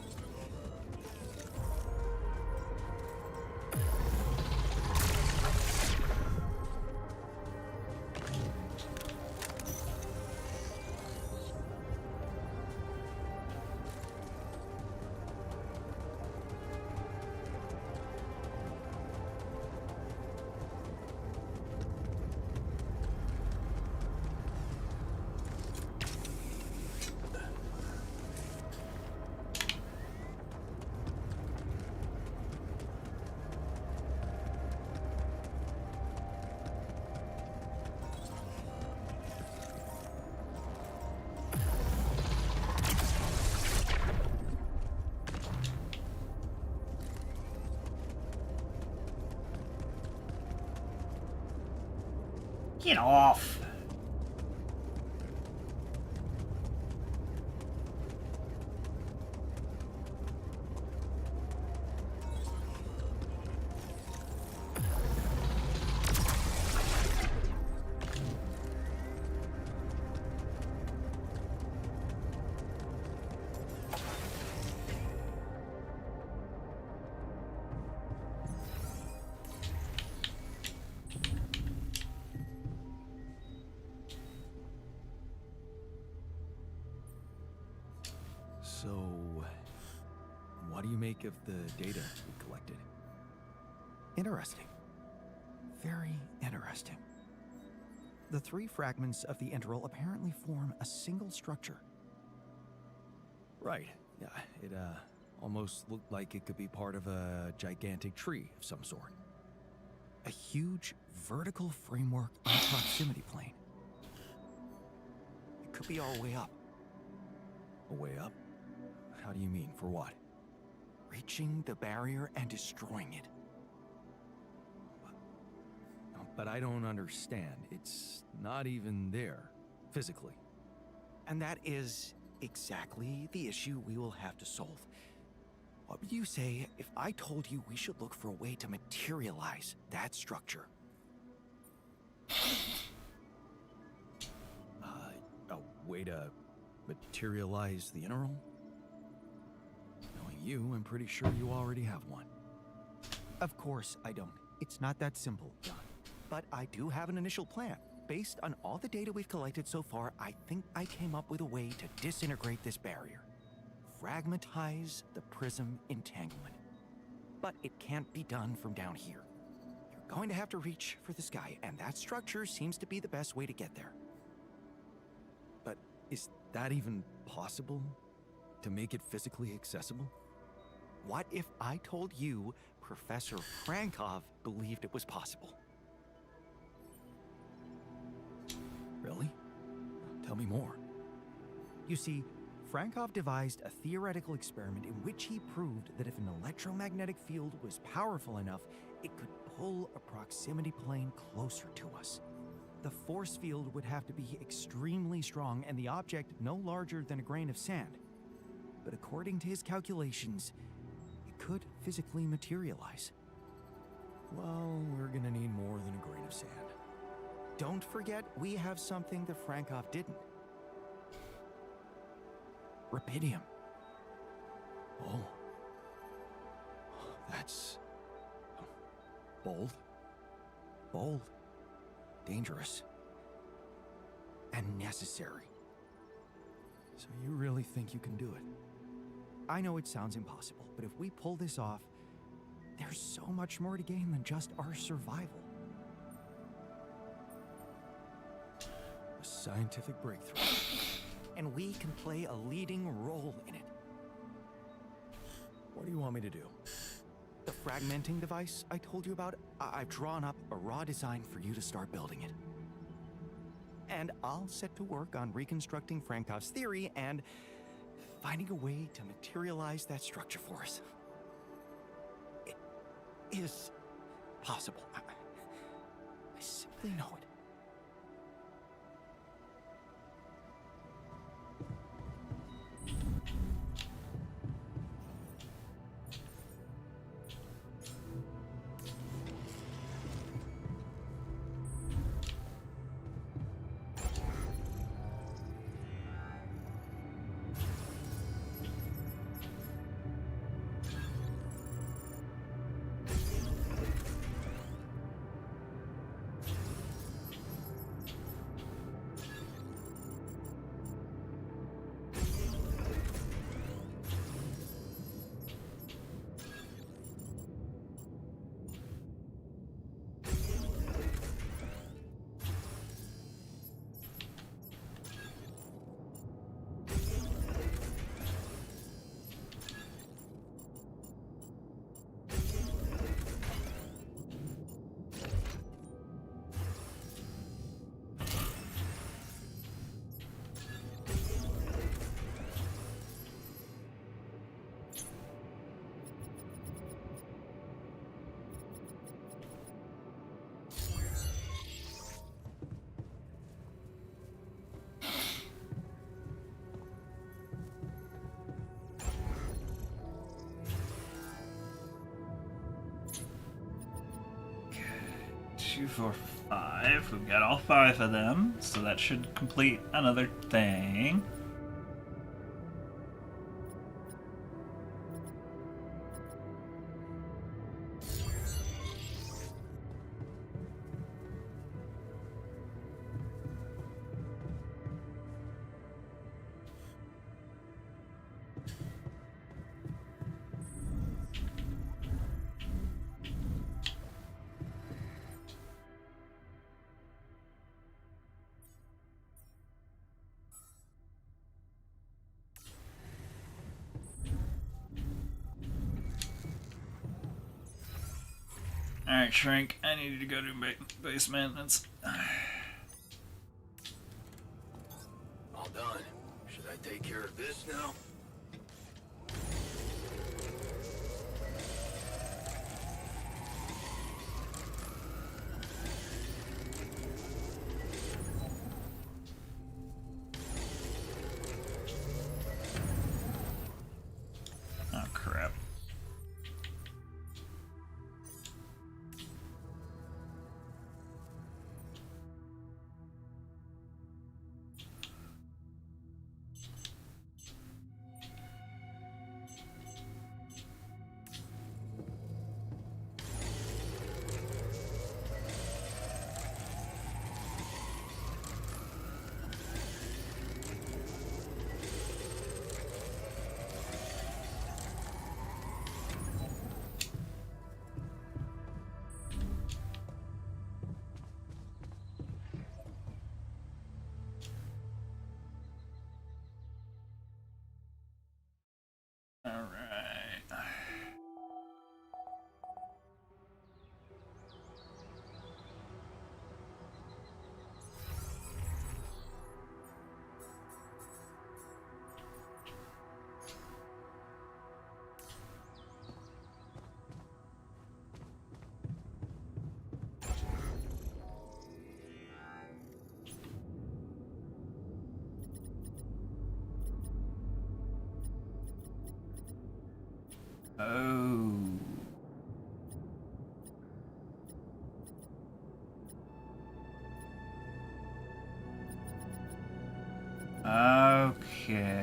Get off! So, what do you make of the data we collected? Interesting. Very interesting. The three fragments of the integral apparently form a single structure. Right. Yeah, it almost looked like it could be part of a gigantic tree of some sort. A huge vertical framework on a proximity plane. It could be our way up. A way up? How do you mean? For what? Reaching the barrier and destroying it. But I don't understand. It's not even there, physically. And that is exactly the issue we will have to solve. What would you say if I told you we should look for a way to materialize that structure? A way to materialize the integral? Knowing you, I'm pretty sure you already have one. Of course I don't. It's not that simple, John. But I do have an initial plan. Based on all the data we've collected so far, I think I came up with a way to disintegrate this barrier. Fragmentize the prism entanglement. But it can't be done from down here. You're going to have to reach for the sky, and that structure seems to be the best way to get there. But is that even possible? To make it physically accessible? What if I told you Professor Frankov believed it was possible? Really? Tell me more. You see, Frankov devised a theoretical experiment in which he proved that if an electromagnetic field was powerful enough, it could pull a proximity plane closer to us. The force field would have to be extremely strong and the object no larger than a grain of sand. But according to his calculations, it could physically materialize. Well, we're gonna need more than a grain of sand. Don't forget, we have something that Frankov didn't. Rubidium. Oh. That's... bold. Bold. Dangerous. And necessary. So you really think you can do it? I know it sounds impossible, but if we pull this off, there's so much more to gain than just our survival. A scientific breakthrough. And we can play a leading role in it. What do you want me to do? The fragmenting device I told you about, I've drawn up a raw design for you to start building it. And I'll set to work on reconstructing Frankov's theory and finding a way to materialize that structure for us. It is possible. I simply know it. Two, 4, 5. We've got all 5 of them, so that should complete another thing. Alright, Shrink, I need you to go to base maintenance. All done. Should I take care of this now? Oh, crap. Alright. Oh. Okay.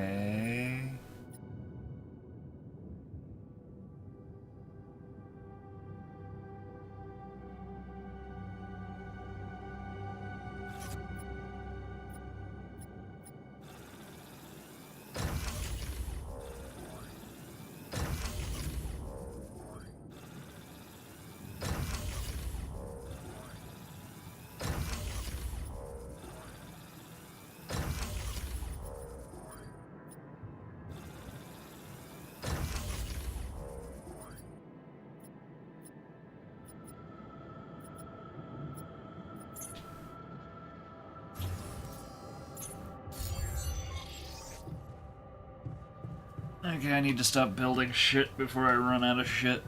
Okay, I need to stop building shit before I run out of shit.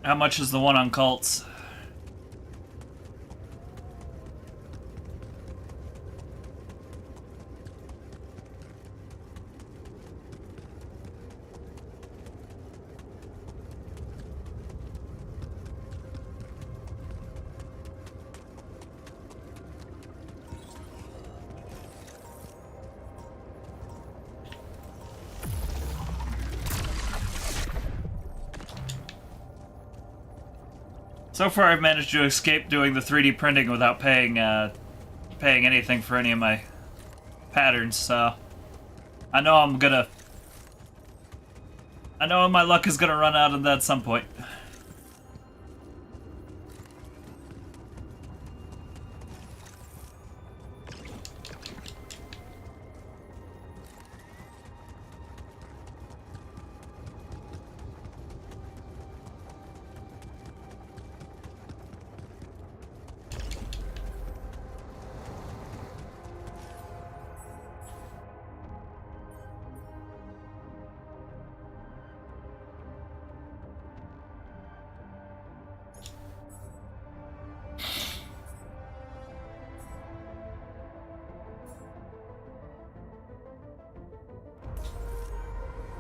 How much is the one on cults? So far, I've managed to escape doing the 3D printing without paying anything for any of my patterns. So I know my luck is gonna run out of that at some point.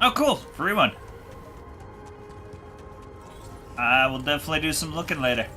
Oh, cool! Free one. I will definitely do some looking later.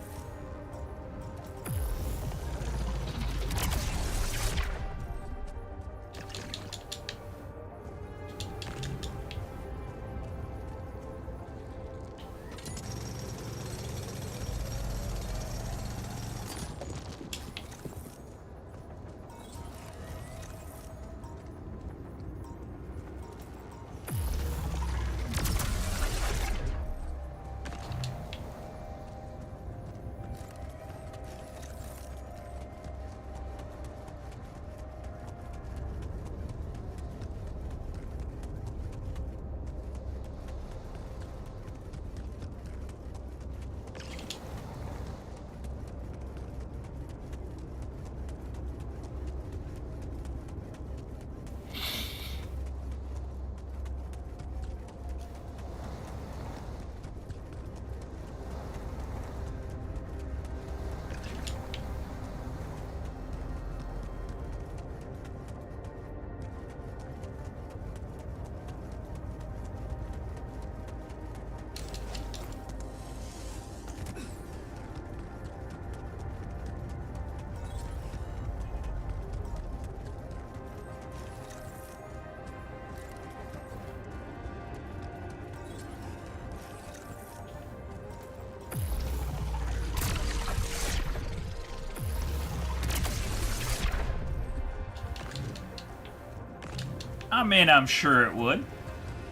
I mean, I'm sure it would.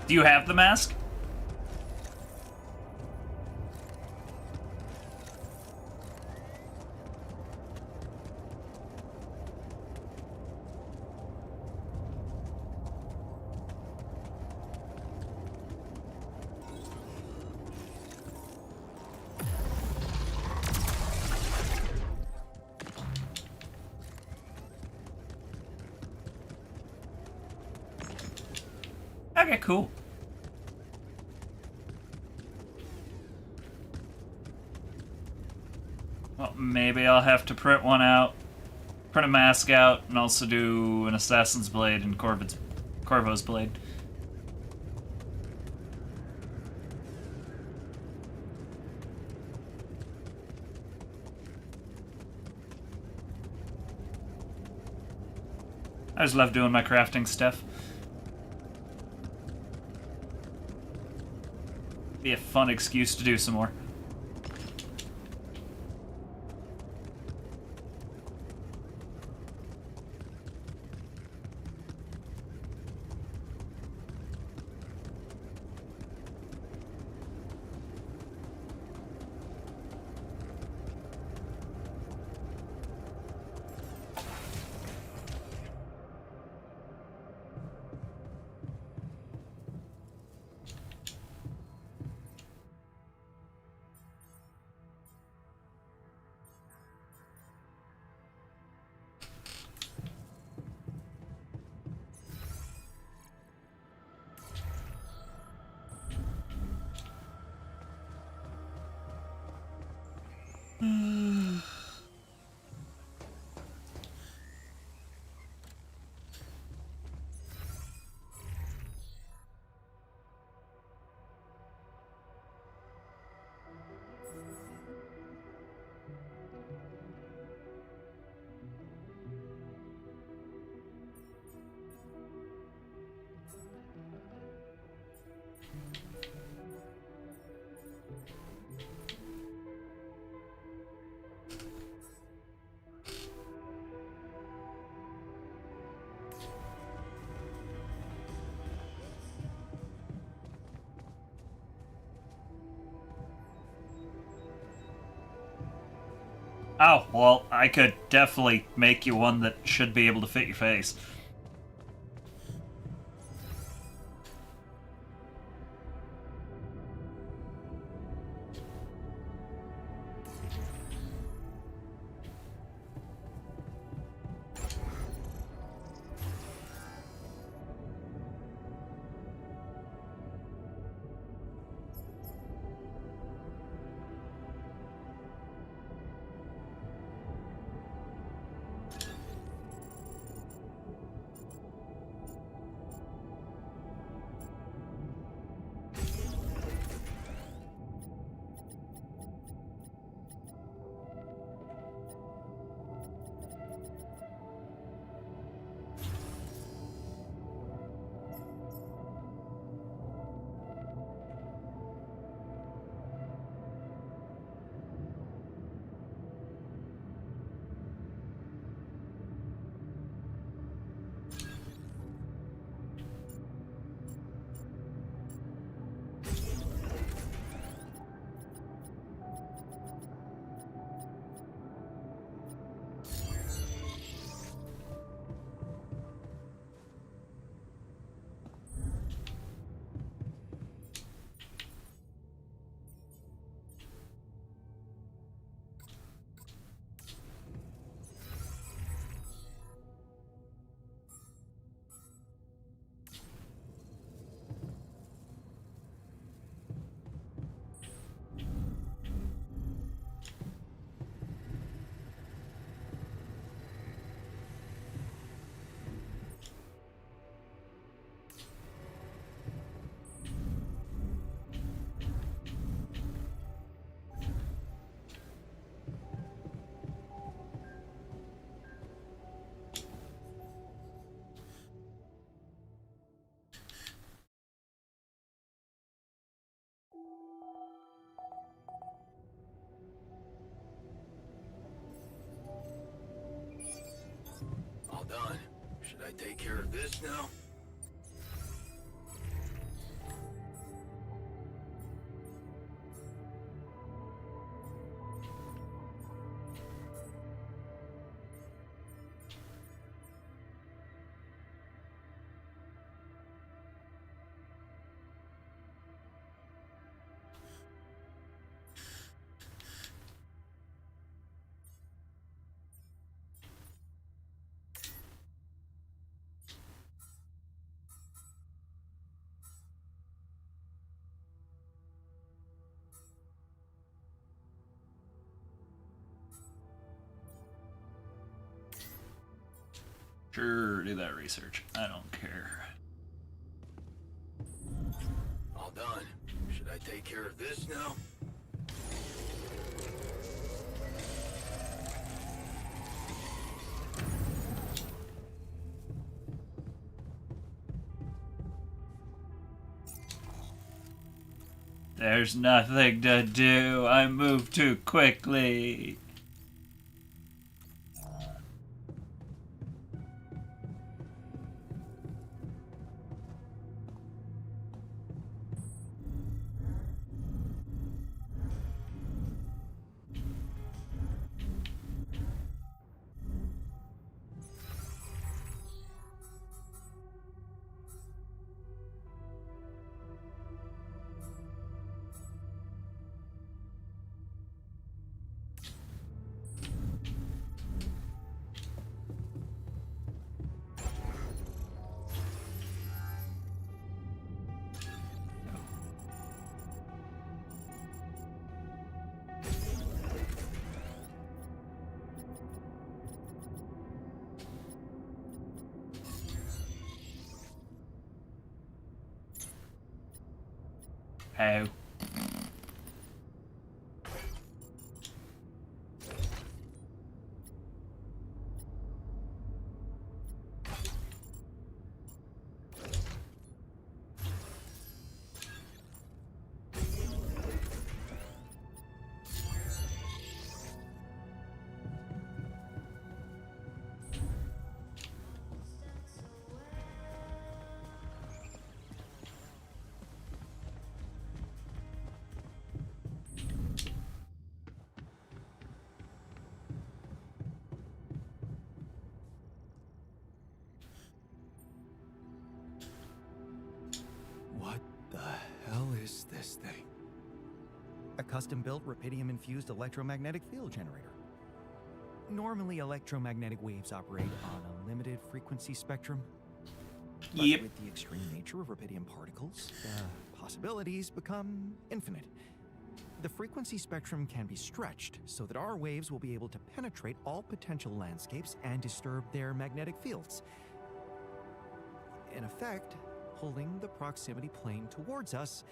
Do you have the mask? Okay, cool. Well, maybe I'll have to print one out, print a mask out, and also do an Assassin's Blade and Corvo's Blade. I just love doing my crafting stuff. Be a fun excuse to do some more. Oh, well, I could definitely make you one that should be able to fit your face. All done. Should I take care of this now? Sure, do that research. I don't care. All done. Should I take care of this now? There's nothing to do. I moved too quickly. Oh. What the hell is this thing? A custom-built rubidium-infused electromagnetic field generator. Normally, electromagnetic waves operate on a limited frequency spectrum. But Yep. with the extreme nature of rubidium particles, the possibilities become infinite. The frequency spectrum can be stretched so that our waves will be able to penetrate all potential landscapes and disturb their magnetic fields. In effect, pulling the proximity plane towards us,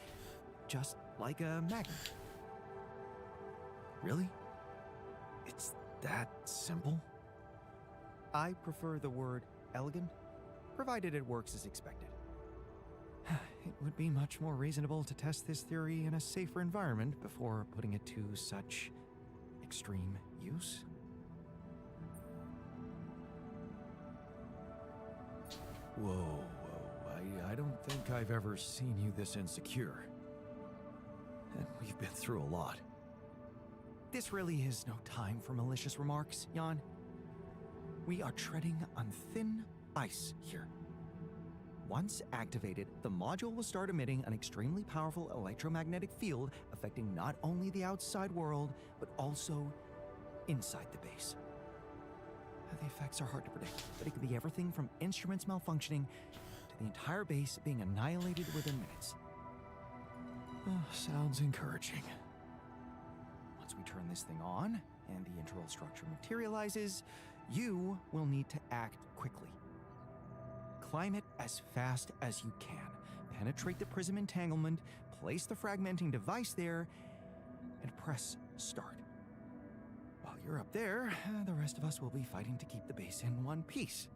just like a magnet. Really? It's that simple? I prefer the word elegant, provided it works as expected. It would be much more reasonable to test this theory in a safer environment before putting it to such extreme use. Whoa. I don't think I've ever seen you this insecure. And we've been through a lot. This really is no time for malicious remarks, Jan. We are treading on thin ice here. Once activated, the module will start emitting an extremely powerful electromagnetic field affecting not only the outside world, but also inside the base. The effects are hard to predict, but it could be everything from instruments malfunctioning to the entire base being annihilated within minutes. Sounds encouraging. Once we turn this thing on and the internal structure materializes, you will need to act quickly. Climb it as fast as you can. Penetrate the prism entanglement, place the fragmenting device there, and press start. While you're up there, the rest of us will be fighting to keep the base in one piece.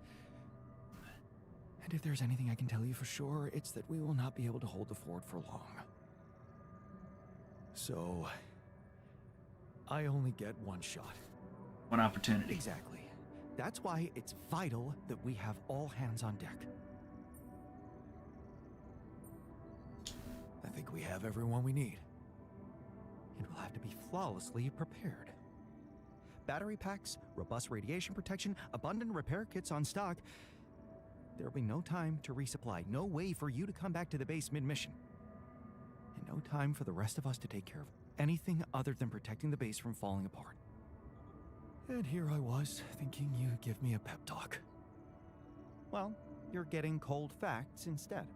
And if there's anything I can tell you for sure, it's that we will not be able to hold the fort for long. So, I only get one shot. One opportunity. Exactly. That's why it's vital that we have all hands on deck. I think we have everyone we need. It will have to be flawlessly prepared. Battery packs, robust radiation protection, abundant repair kits on stock. There will be no time to resupply, no way for you to come back to the base mid-mission. And no time for the rest of us to take care of anything other than protecting the base from falling apart. And here I was, thinking you'd give me a pep talk. Well, you're getting cold facts instead.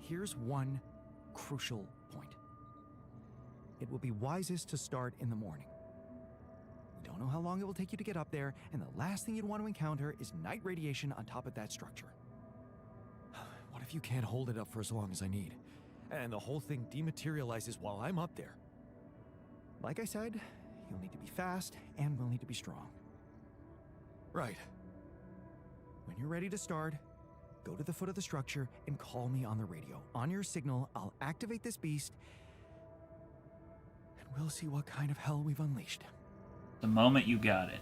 Here's one crucial point. It will be wisest to start in the morning. We don't know how long it will take you to get up there, and the last thing you'd want to encounter is night radiation on top of that structure. What if you can't hold it up for as long as I need, and the whole thing dematerializes while I'm up there? Like I said, you'll need to be fast, and we'll need to be strong. Right. When you're ready to start, go to the foot of the structure and call me on the radio. On your signal, I'll activate this beast, and we'll see what kind of hell we've unleashed. The moment you got it.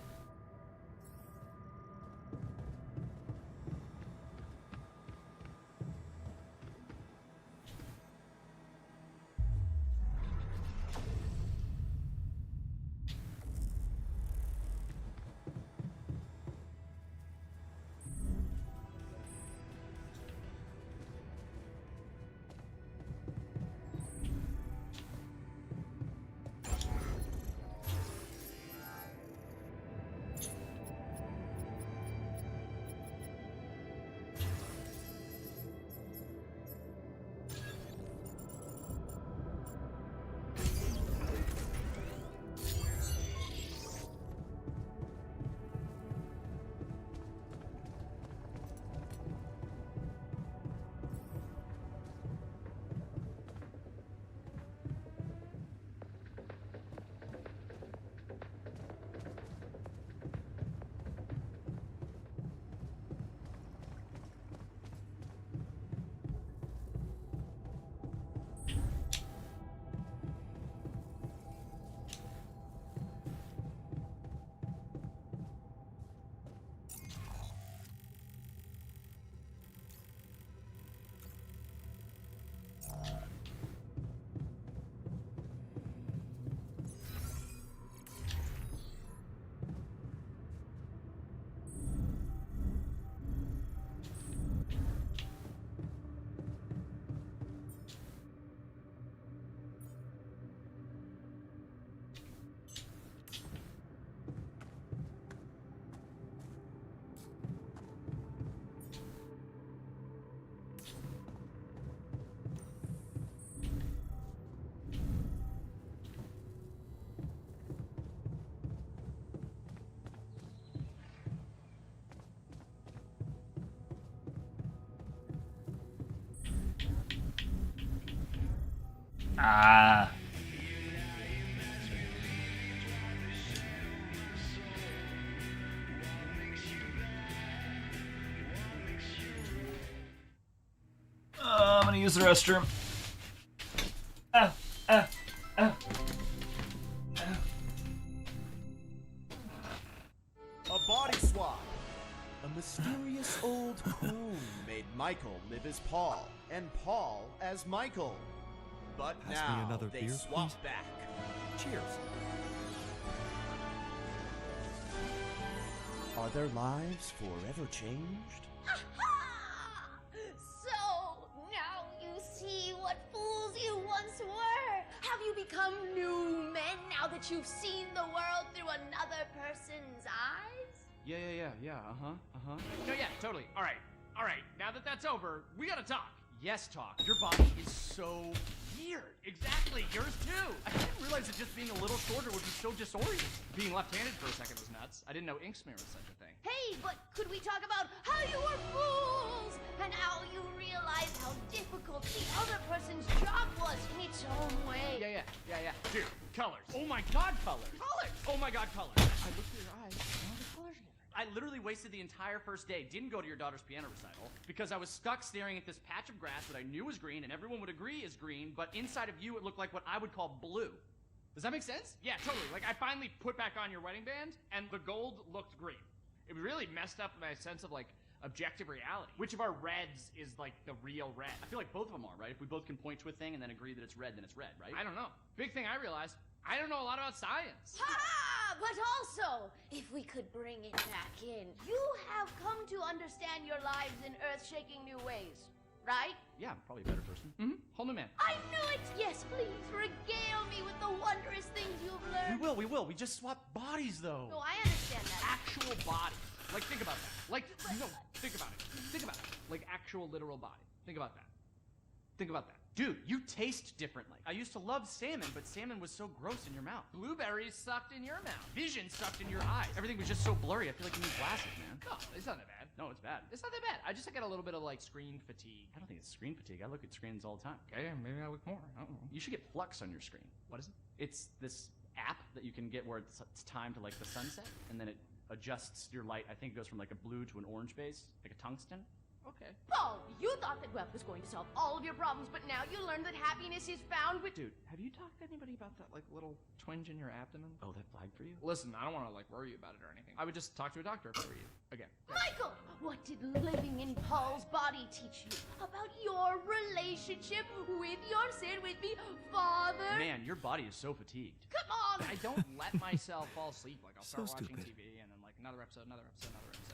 Ah. I'm gonna use the restroom. Ah, ah, ah. A body swap. A mysterious old coon made Michael live as Paul, and Paul as Michael. But Pass me now another they beer, swap please. back. Cheers. Are their lives forever changed? So, now you see what fools you once were. Have you become new men now that you've seen the world through another person's eyes? Yeah, No, yeah, totally. All right. Now that that's over, we gotta talk. Yes, talk. Your body is so weird. Exactly, yours too. I didn't realize that just being a little shorter would be so disorienting. Being left-handed for a second was nuts. I didn't know ink smear was such a thing. Hey, but could we talk about how you were fools and how you realized how difficult the other person's job was in its own way? Yeah. Dude, colors. Oh my god, colors. Colors! Oh my god, colors. I looked at your eyes. All the colors are different. I literally wasted the entire first day, didn't go to your daughter's piano recital, because I was stuck staring at this patch of grass that I knew was green and everyone would agree is green, but inside of you it looked like what I would call blue. Does that make sense? Yeah, totally. Like, I finally put back on your wedding band, and the gold looked green. It really messed up my sense of, like, objective reality. Which of our reds is, like, the real red? I feel like both of them are, right? If we both can point to a thing and then agree that it's red, then it's red, right? I don't know. Big thing I realized, I don't know a lot about science. Ha! But also, if we could bring it back in, you have come to understand your lives in earth-shaking new ways, right? Yeah, I'm probably a better person. Mm-hmm. Whole new man. I knew it! Yes, please, regale me with the wondrous things you've learned. We will. We just swap bodies, though. No, I understand that. Actual body. Like, think about that. Like, no, think about it. Think about it. Like, actual literal body. Think about that. Think about that. Dude, you taste differently. I used to love salmon, but salmon was so gross in your mouth. Blueberries sucked in your mouth. Vision sucked in your eyes. Everything was just so blurry. I feel like you need glasses, man. No, it's not that bad. No, it's bad. It's not that bad. I just got a little bit of, like, screen fatigue. I don't think it's screen fatigue. I look at screens all the time. Okay, maybe I look more. I don't know. You should get Flux on your screen. What is it? It's this app that you can get where it's timed to, like, the sunset, and then it adjusts your light. I think it goes from, like, a blue to an orange base, like a tungsten. Okay. Paul, you thought that wealth was going to solve all of your problems, but now you learned that happiness is found with— Dude, have you talked to anybody about that, like, little twinge in your abdomen? Oh, that flagged for you? Listen, I don't want to, like, worry you about it or anything. I would just talk to a doctor if I were you. Again. Michael, what did living in Paul's body teach you about your relationship with your, say it with me, father? Man, your body is so fatigued. Come on! I don't let myself fall asleep. Like, I'll So start watching stupid. TV and then, like, another episode.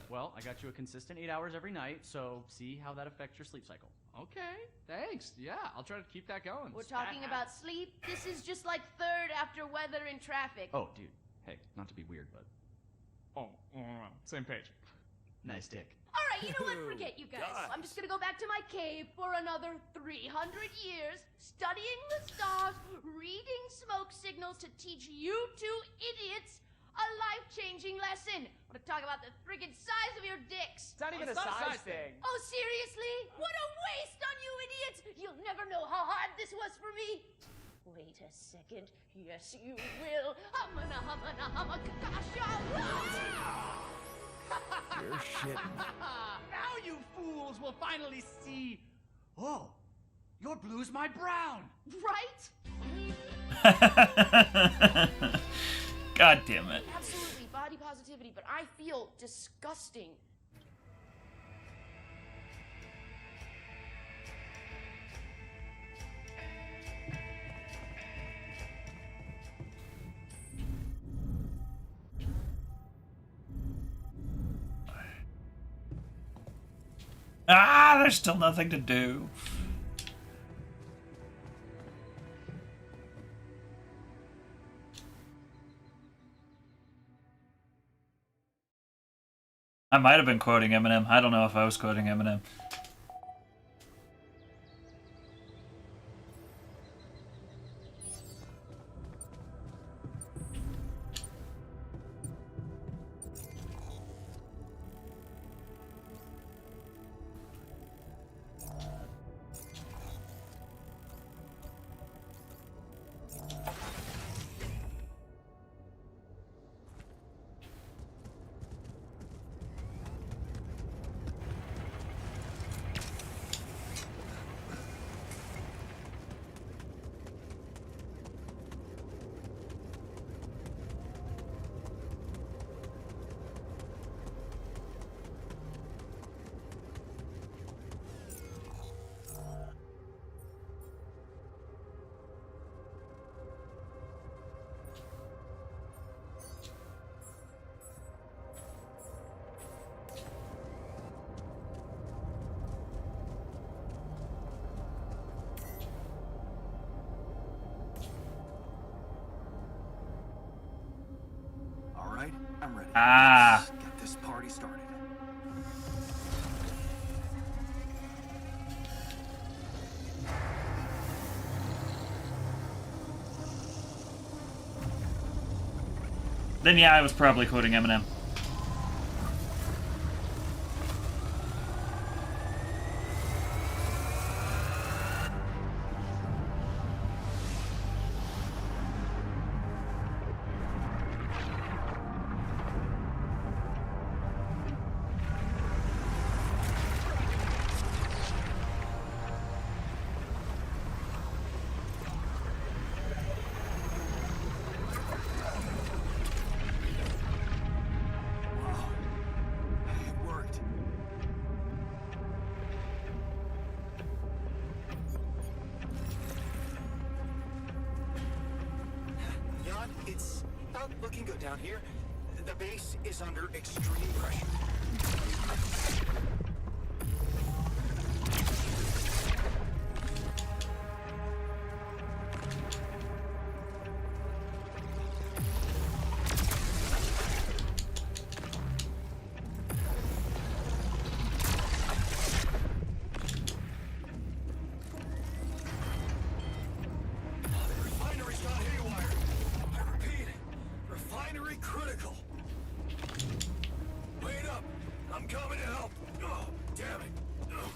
Well, I got you a consistent 8 hours every night, so see how that affects your sleep cycle. Okay, thanks. Yeah, I'll try to keep that going. We're talking about sleep. This is just like third after weather in traffic. Oh, dude. Hey, not to be weird, but... Oh, same page. Nice dick. All right, you know what? Forget you guys. I'm just gonna go back to my cave for another 300 years, studying the stars, reading smoke signals to teach you two idiots a life-changing lesson. I want to talk about the friggin' size of your dicks. It's not even a size thing. Oh, seriously? What a waste on you idiots! You'll never know how hard this was for me. Wait a second. Yes, you will. Humana, You're shitting. Now you fools will finally see. Oh, your blue's my brown. Right? God damn it. Absolutely, body positivity, but I feel disgusting. Ah, there's still nothing to do. I might have been quoting Eminem. I don't know if I was quoting Eminem. Ah. Let's get this party started. Then yeah, I was probably quoting Eminem. It worked. Jan, it's not looking good down here. The base is under extreme pressure. The refinery's gone haywire. I repeat, refinery critical. Wait up! I'm coming to help! Oh, damn it! Oh.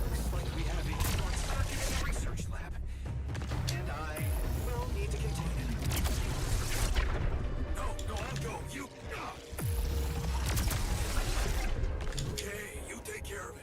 Looks like we have a short circuit in the research lab. And I will need to contain it. No, I'll go. You. Okay, you take care of it.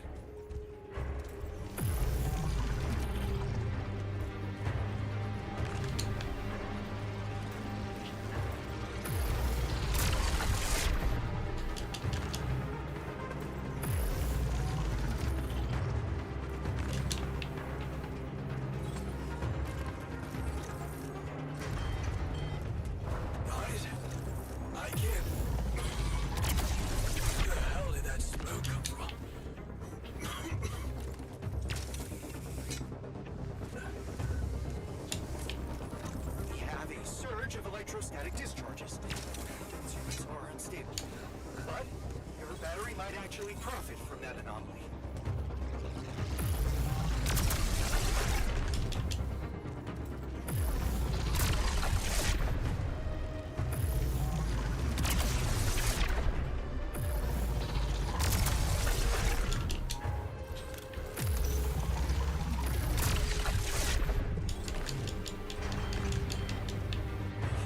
Guys, I can't. Where the hell did that smoke come from? We have a surge of electrostatic discharges. Instruments are unstable. But your battery might actually profit from that anomaly.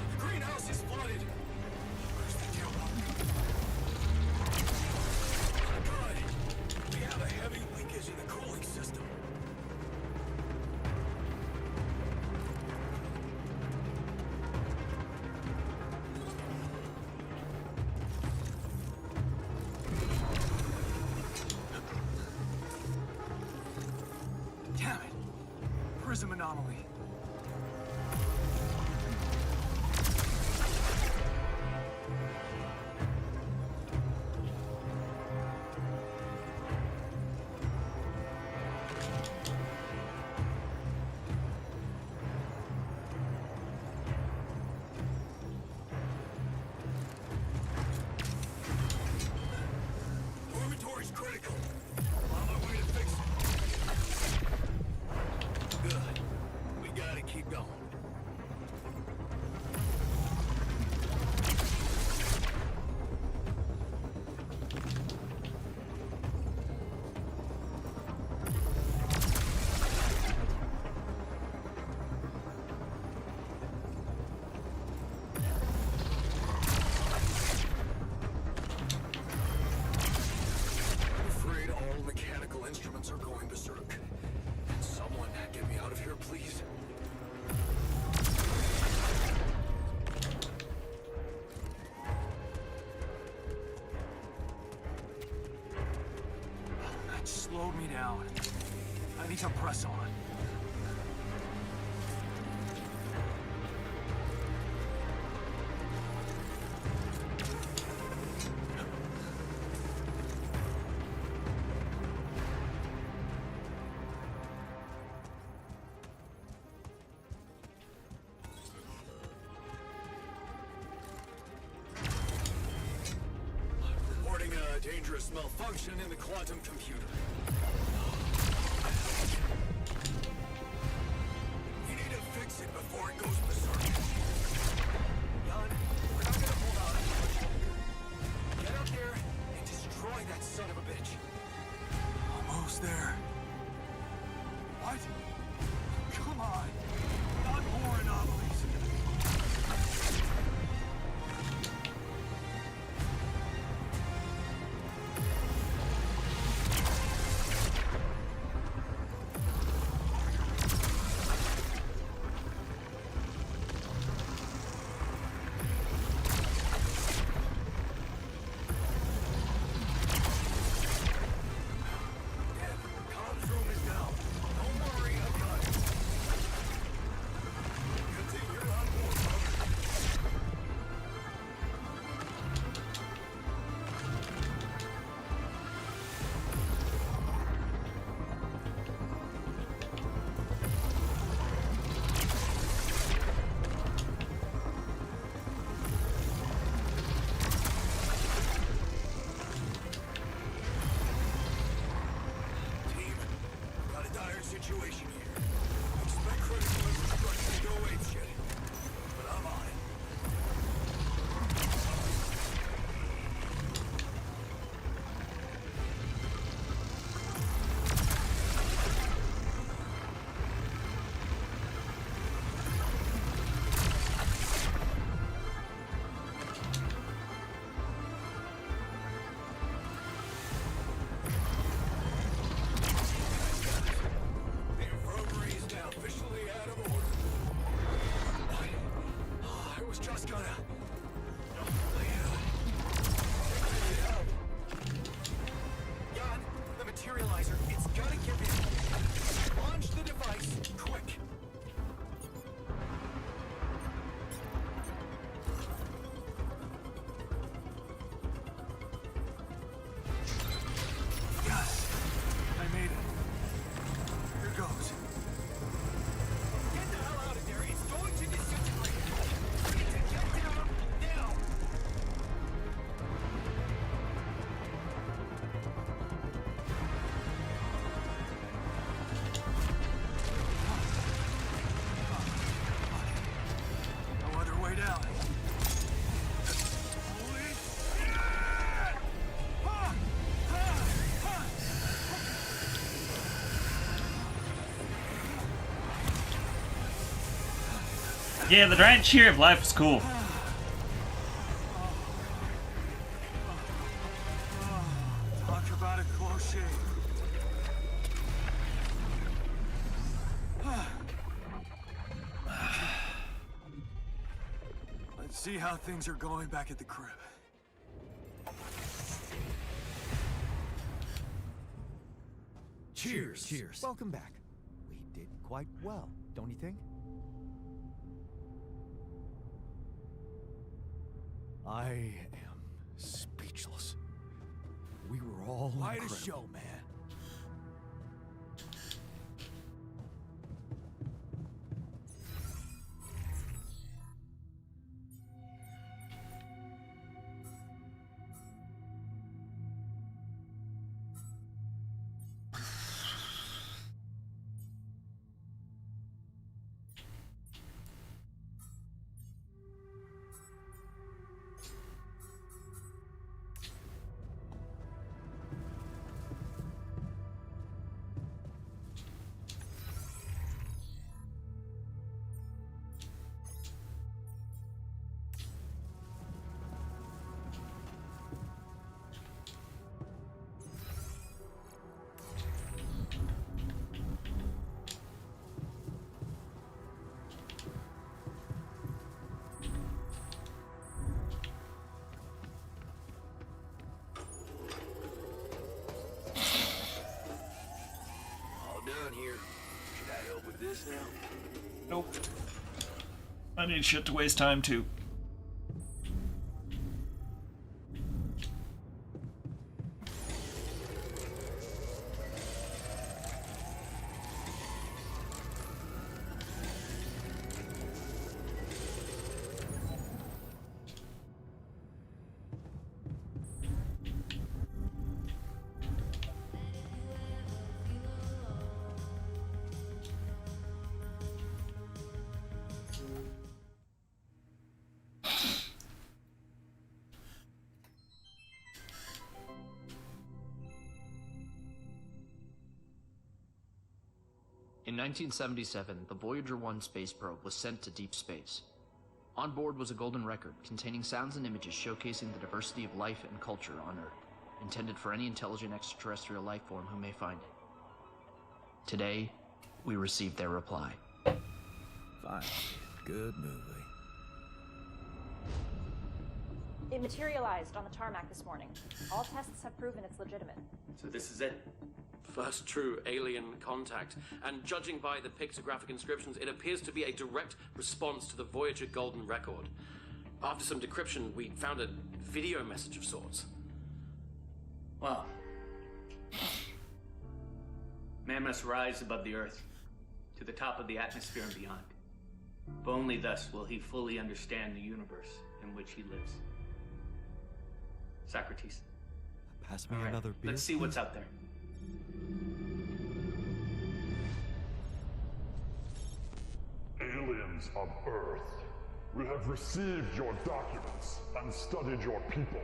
The greenhouse is flooded. Where's the deal? Good. We have a heavy leakage in the cooling system. Damn it. Prism anomaly. Dormitory's critical. On my way to fix it. Good. We gotta keep going. I'm afraid all mechanical instruments are going berserk. Can someone get me out of here, please? That slowed me down. I need to press on. Reporting a dangerous malfunction in the quantum computer. We need to fix it before it goes berserk. Jan, we're not gonna hold out much longer. Get out there and destroy that son of a bitch. Almost there. What? Come on. Not more anomalies. Comms room is down. Don't worry, I've got it. Good thing you're on board, brother. Team, we've got a dire situation here. Expect critical infrastructure to go apeshit. But I'm on it. The infirmary is now officially out of order. I was just gonna... Jan, the materializer, it's gotta give in. Launch the device, quick. Yes, I made it. Here goes. Get the hell out of there. It's going to disintegrate. We need to get down now. No other way down. Holy shit! Ah! Ah! Ah! Yeah, the giant cheer of life was cool. Talk about a close shave. Let's see how things are going back at the crib. Cheers. Cheers. Welcome back. We did quite well, don't you think? I am speechless. We were all Quite a incredible. show, man. down here. Should I help with this now? Nope. I need shit to waste time too. In 1977, the Voyager 1 space probe was sent to deep space. On board was a golden record containing sounds and images showcasing the diversity of life and culture on Earth, intended for any intelligent extraterrestrial life form who may find it. Today, we received their reply. Fine. Good movie. It materialized on the tarmac this morning. All tests have proven it's legitimate. So this is it? First true alien contact. And judging by the pictographic inscriptions, it appears to be a direct response to the Voyager Golden Record. After some decryption, we found a video message of sorts. Well, man must rise above the Earth, to the top of the atmosphere and beyond. For only thus will he fully understand the universe in which he lives. Socrates. Pass me All right, another beer. let's see what's out there. Aliens of Earth, we have received your documents and studied your people.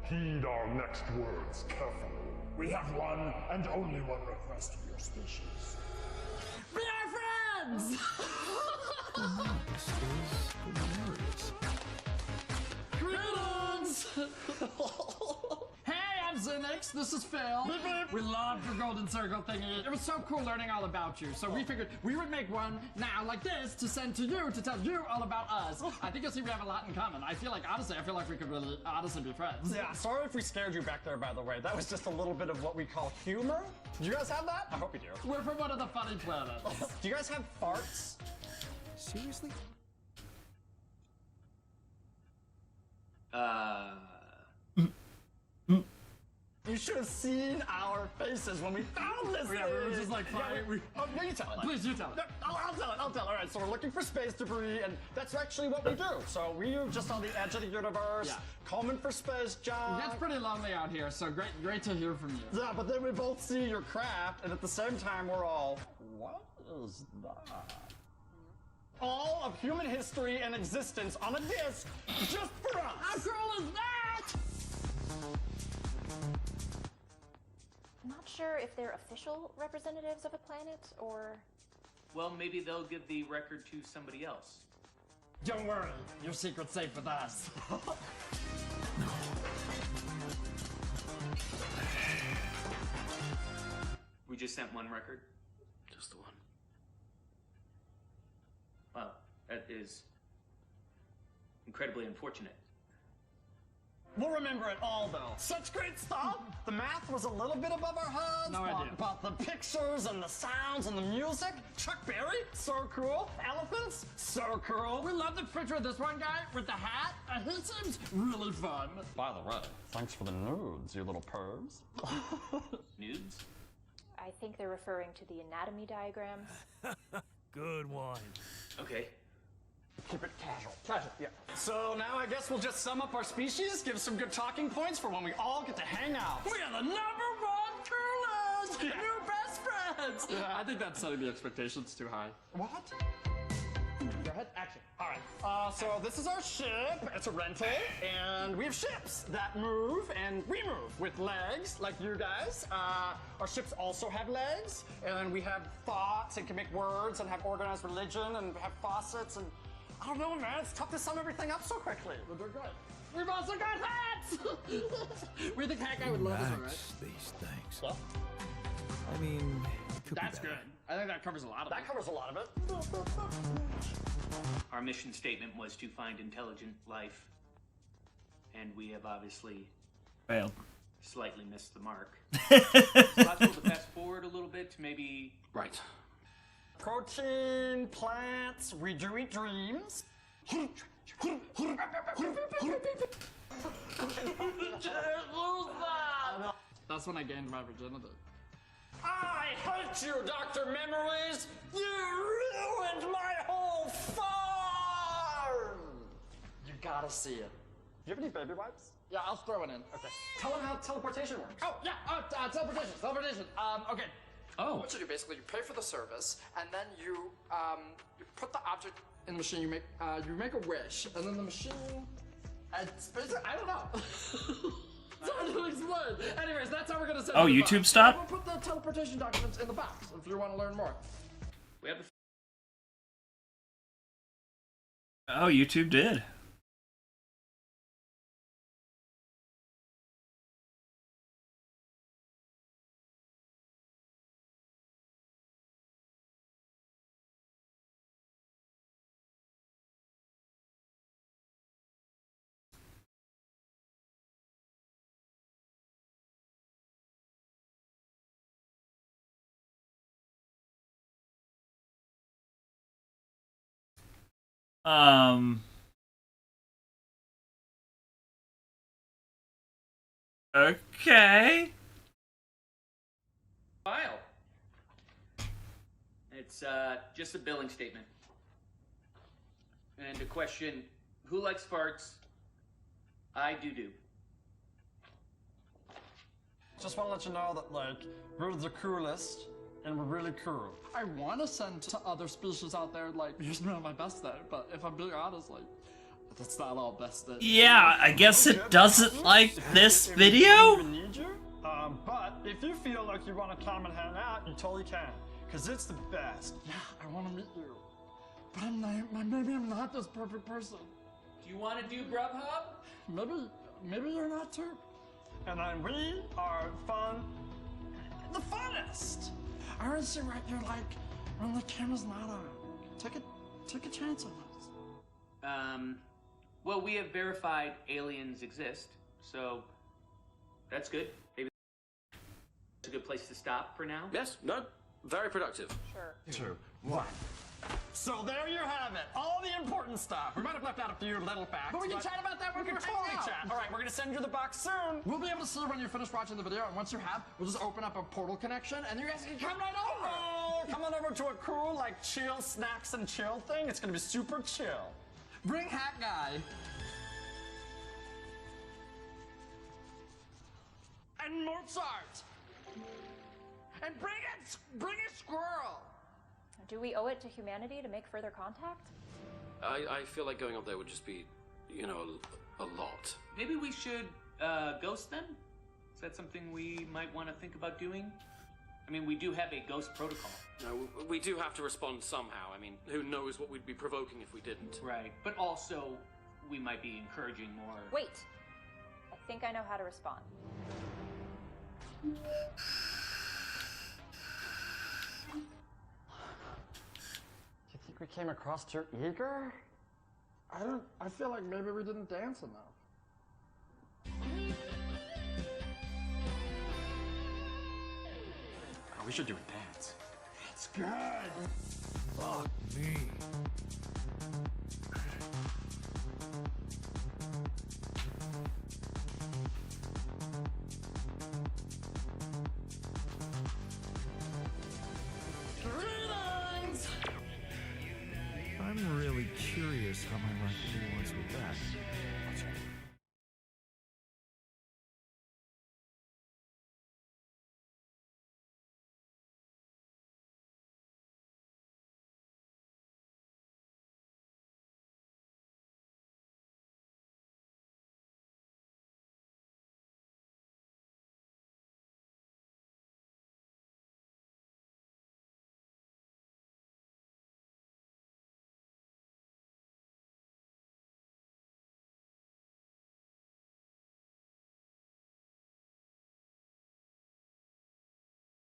Heed our next words carefully. We have one and only one request of your species. We are friends! Greetings! Hey, I'm Zinix. This is Phil. Beep, beep. We loved your golden circle thingy. It was so cool learning all about you. So we figured we would make one now like this to send to you to tell you all about us. I think you'll see we have a lot in common. I feel like we could really honestly be friends. Yeah, sorry if we scared you back there, by the way. That was just a little bit of what we call humor. Do you guys have that? I hope you do. We're from one of the funny planets. Do you guys have farts? Seriously? You should have seen our faces when we found this Yeah, thing. we were just like, fine. Yeah, oh, no, you tell it. Please, you tell it. No, I'll tell it. All right, so we're looking for space debris, and that's actually what we do. So we are just on the edge of the universe, Yeah. combing for space junk. It's pretty lonely out here, so great to hear from you. Yeah, but then we both see your craft, and at the same time, we're all, what is that? All of human history and existence on a disc, just for us. How cool is that? I'm not sure if they're official representatives of a planet or... Well, maybe they'll give the record to somebody else. Don't worry, your secret's safe with us. We just sent one record? Just the one. Well, that is incredibly unfortunate. We'll remember it all, though. Such great stuff! The math was a little bit above our heads. No idea. But the pictures and the sounds and the music. Chuck Berry, so cool. Elephants, so cool. We love the picture of this one guy with the hat. He seems really fun. By the way, thanks for the nudes, you little pervs. Nudes? I think they're referring to the anatomy diagrams. Good one. Okay. Keep it casual. Casual, yeah. So now I guess we'll just sum up our species, give some good talking points for when we all get to hang out. We are the #1 coolest! New best friends! Yeah. I think that's setting the expectations too high. What? Go ahead, action. All right, so this is our ship. It's a rental, and we have ships that move, and we move with legs, like you guys. Our ships also have legs, and we have thoughts, and can make words, and have organized religion, and have faucets, and I don't know, man. It's tough to sum everything up so quickly. But they're good. We've also got hats! We think that guy would love us, all right? Nice, these things. Yeah. I mean, it could That's be good. better. I think that covers a lot of it. That covers a lot of it. Our mission statement was to find intelligent life, and we have obviously Failed. slightly missed the mark. It's possible to fast forward a little bit to maybe we... Right. Protein, plants, we do eat dreams. That's when I gained my virginity. I hate you, Dr. Memories! You ruined my whole farm! You gotta see it. Do you have any baby wipes? Yeah, I'll throw it in. Okay. Tell them how teleportation works. Oh, yeah, teleportation. Okay. Oh. What you do, basically, you pay for the service, and then you put the object in the machine, you make a wish, and then the machine, it's basically, I don't know. It's hard to explain. Anyways, that's how we're gonna send Oh, you the YouTube box. stop? We'll put the teleportation documents in the box if you want to learn more. We have the... Oh, YouTube did. Okay. File. It's just a billing statement. And a question, who likes farts? I do. Just want to let you know that, like, we're the coolest, and we're really cool. I want to send to other species out there, like, here's me on my best day, but if I'm being honest, like, that's not all best day. Yeah, I guess it doesn't like this video? We don't even need you. But if you feel like you want to come and hang out, you totally can. Because it's the best. Yeah, I want to meet you. But maybe I'm not this perfect person. Do you want to do Grubhub? Maybe you're not too. And then we are fun. The funnest! I want to see what you're like when the camera's not on. Take a chance on us. Well, we have verified aliens exist, so that's good. Maybe it's a good place to stop for now. Yes, no, very productive. Sure. 2, 1. So there you have it. All the important stuff. We might have left out a few little facts. But we can chat about that when we can we're totally hanging out. chat. All right, we're going to send you the box soon. We'll be able to see when you finish watching the video, and once you have, we'll just open up a portal connection, and you guys can come right over. Oh, come on over to a cool, like, chill snacks and chill thing. It's going to be super chill. Bring Hat Guy. And Mozart. And bring a squirrel. Do we owe it to humanity to make further contact? I feel like going up there would just be, you know, a lot. Maybe we should ghost them? Is that something we might want to think about doing? I mean, we do have a ghost protocol. No, we do have to respond somehow. I mean, who knows what we'd be provoking if we didn't. Right. But also, we might be encouraging more... Wait. I think I know how to respond. You think we came across too eager? I feel like maybe we didn't dance enough. Oh, we should do a dance. That's good. Fuck me. Greetings! I'm really curious how my life really was with that.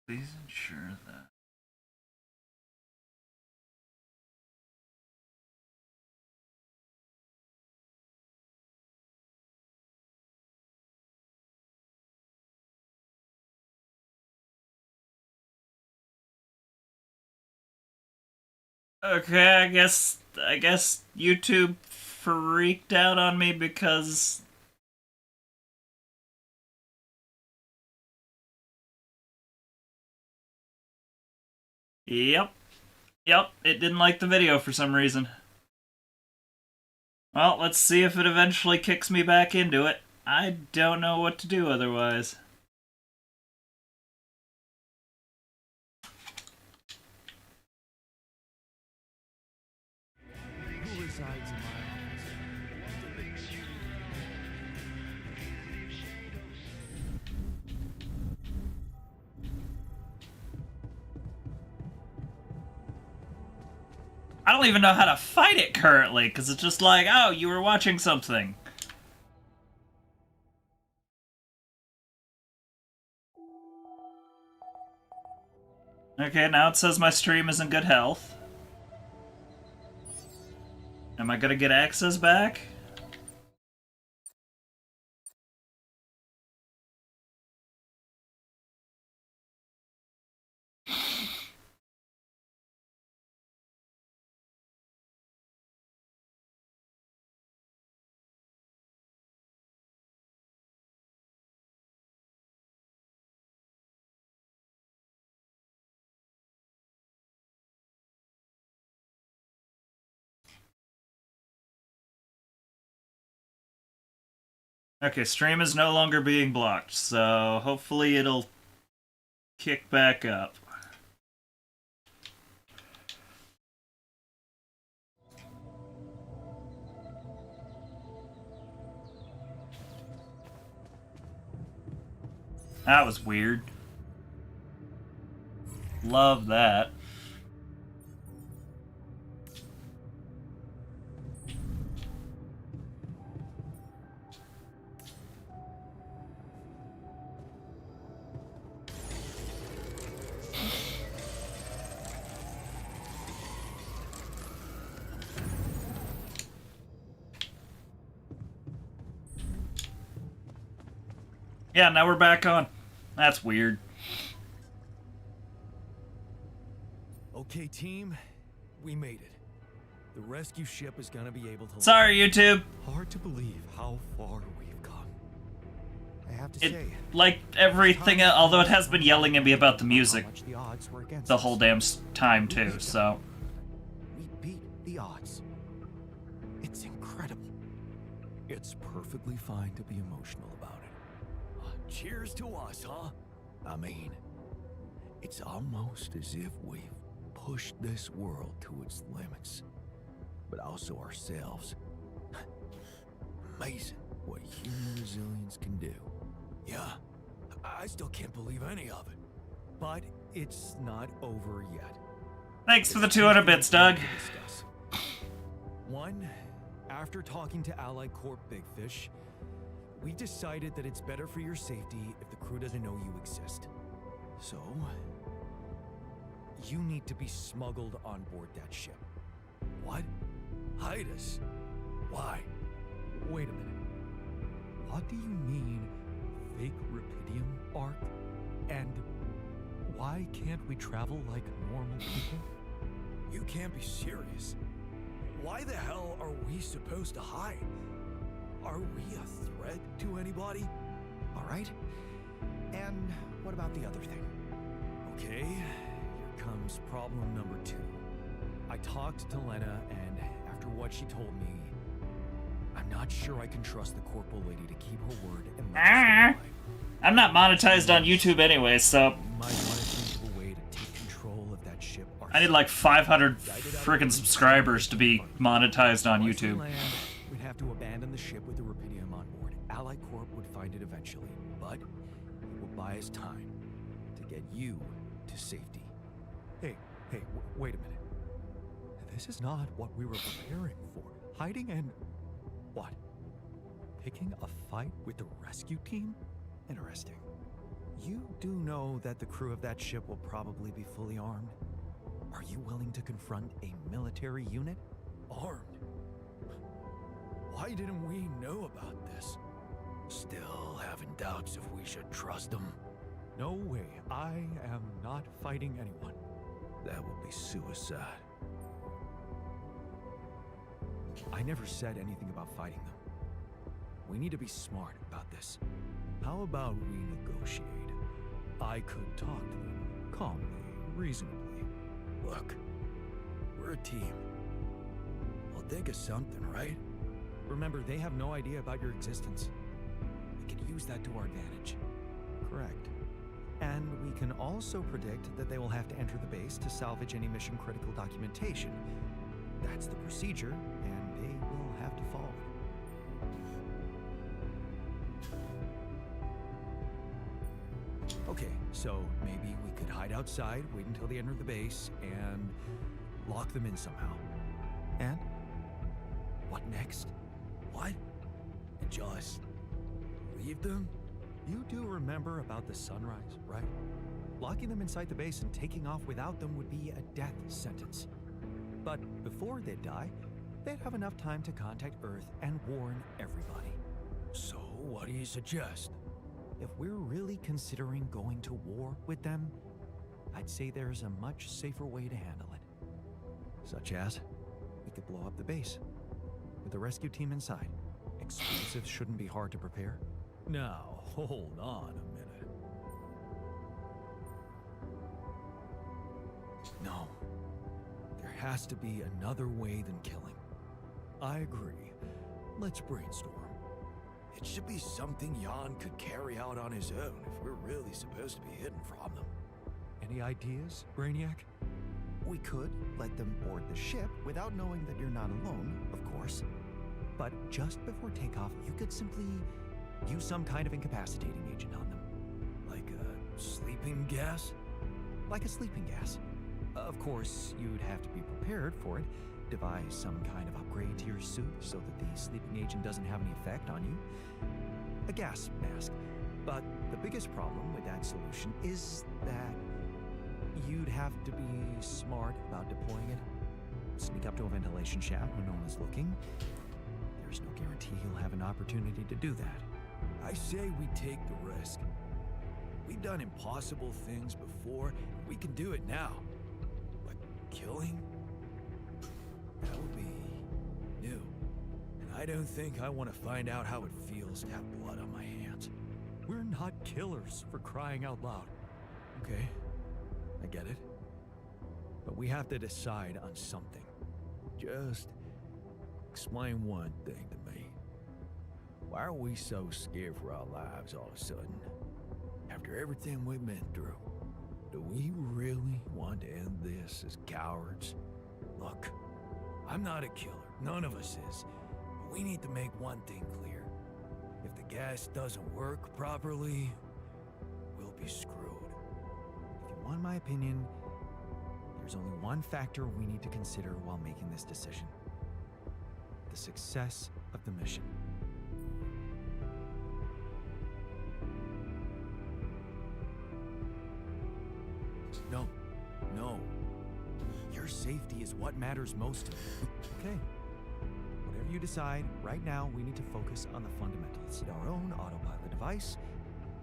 Please ensure that Okay, I guess YouTube freaked out on me because Yep. Yep, it didn't like the video for some reason. Well, let's see if it eventually kicks me back into it. I don't know what to do otherwise. Who resides in my office? I don't even know how to fight it currently, because it's just like, oh, you were watching something. Okay, now it says my stream is in good health. Am I gonna get access back? Okay, stream is no longer being blocked, so hopefully it'll kick back up. That was weird. Love that. Yeah, now we're back on. That's weird. Okay, team, we made it. The rescue ship is gonna be able to. Sorry, YouTube. Hard to believe how far we've come. I have to say, Like everything, although it has been yelling at me about the music the odds were against the whole damn time too. So We beat the odds. It's incredible. it's perfectly fine to be emotional about it. Cheers to us, huh? I mean, it's almost as if we've pushed this world to its limits, but also ourselves. Amazing what human resilience can do. Yeah, I still can't believe any of it. But it's not over yet. thanks for the 200 bits, Doug. One, after talking to Allied Corp Big Fish, we decided that it's better for your safety if the crew doesn't know you exist. So, you need to be smuggled on board that ship. What? Hide us? Why? Wait a minute. What do you mean, fake Rapidium arc? And why can't we travel like normal people? You can't be serious. Why the hell are we supposed to hide? Are we a threat to anybody? All right. And what about the other thing? Okay, here comes problem number 2. I talked to Lena, and after what she told me, I'm not sure I can trust the corporal lady to keep her word and let us stay alive. I'm not monetized on YouTube anyway, so You might want to think of a way to take control of that ship. I need like 500 freaking subscribers to be monetized on Once we YouTube. land, we'd have to abandon the ship with the Rapidium on board. Allied Corp would find it eventually, but it will buy us time to get you to safety. Hey, wait a minute. This is not what we were preparing for. Hiding and... what? Picking a fight with the rescue team? Interesting. You do know that the crew of that ship will probably be fully armed? Are you willing to confront a military unit? Armed? Why didn't we know about this? Still having doubts if we should trust them. No way. I am not fighting anyone. That would be suicide. I never said anything about fighting them. We need to be smart about this. How about we negotiate? I could talk to them calmly, reasonably. Look, we're a team. We'll think of something, right? Remember, they have no idea about your existence. We could use that to our advantage. Correct. And we can also predict that they will have to enter the base to salvage any mission-critical documentation. That's the procedure, and they will have to follow it. Okay, so maybe we could hide outside, wait until they enter the base, and lock them in somehow. And? What next? What? Just leave them? You do remember about the sunrise, right? Locking them inside the base and taking off without them would be a death sentence. But before they die, they'd have enough time to contact Earth and warn everybody. So, what do you suggest? If we're really considering going to war with them, I'd say there's a much safer way to handle it. Such as, we could blow up the base with the rescue team inside. Explosives shouldn't be hard to prepare. Now, hold on a minute. No. There has to be another way than killing. I agree. Let's brainstorm. It should be something Jan could carry out on his own if we're really supposed to be hidden from them. Any ideas, Brainiac? We could let them board the ship without knowing that you're not alone, of course. But just before takeoff, you could simply use some kind of incapacitating agent on them. Like a sleeping gas? Like a sleeping gas. Of course, you'd have to be prepared for it. Devise some kind of upgrade to your suit so that the sleeping agent doesn't have any effect on you. A gas mask. But the biggest problem with that solution is that you'd have to be smart about deploying it. Sneak up to a ventilation shaft when no one is looking. There's no guarantee you'll have an opportunity to do that. I say we take the risk. We've done impossible things before, and we can do it now. But killing? That would be new. And I don't think I want to find out how it feels to have blood on my hands. We're not killers, for crying out loud. Okay, I get it. But we have to decide on something. Just explain one thing to me. Why are we so scared for our lives all of a sudden? After everything we've been through, do we really want to end this as cowards? Look, I'm not a killer, none of us is. But we need to make one thing clear. If the gas doesn't work properly, we'll be screwed. If you want my opinion, there's only one factor we need to consider while making this decision. The success of the mission. No. Your safety is what matters most to me. Okay. Whatever you decide, right now we need to focus on the fundamentals. Our own autopilot device,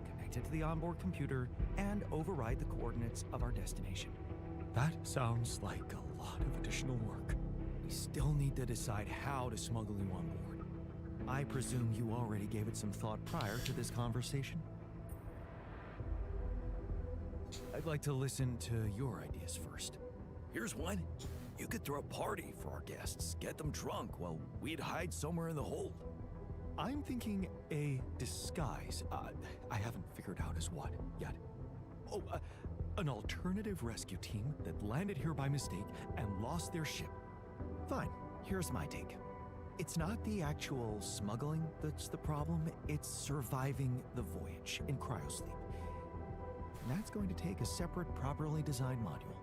connect it to the onboard computer, and override the coordinates of our destination. That sounds like a lot of additional work. We still need to decide how to smuggle you on board. I presume you already gave it some thought prior to this conversation? I'd like to listen to your ideas first. Here's one. You could throw a party for our guests, get them drunk while we'd hide somewhere in the hold. I'm thinking a disguise. I haven't figured out as what yet. Oh, an alternative rescue team that landed here by mistake and lost their ship. Fine, here's my take. It's not the actual smuggling that's the problem, it's surviving the voyage in cryosleep. And that's going to take a separate, properly designed module.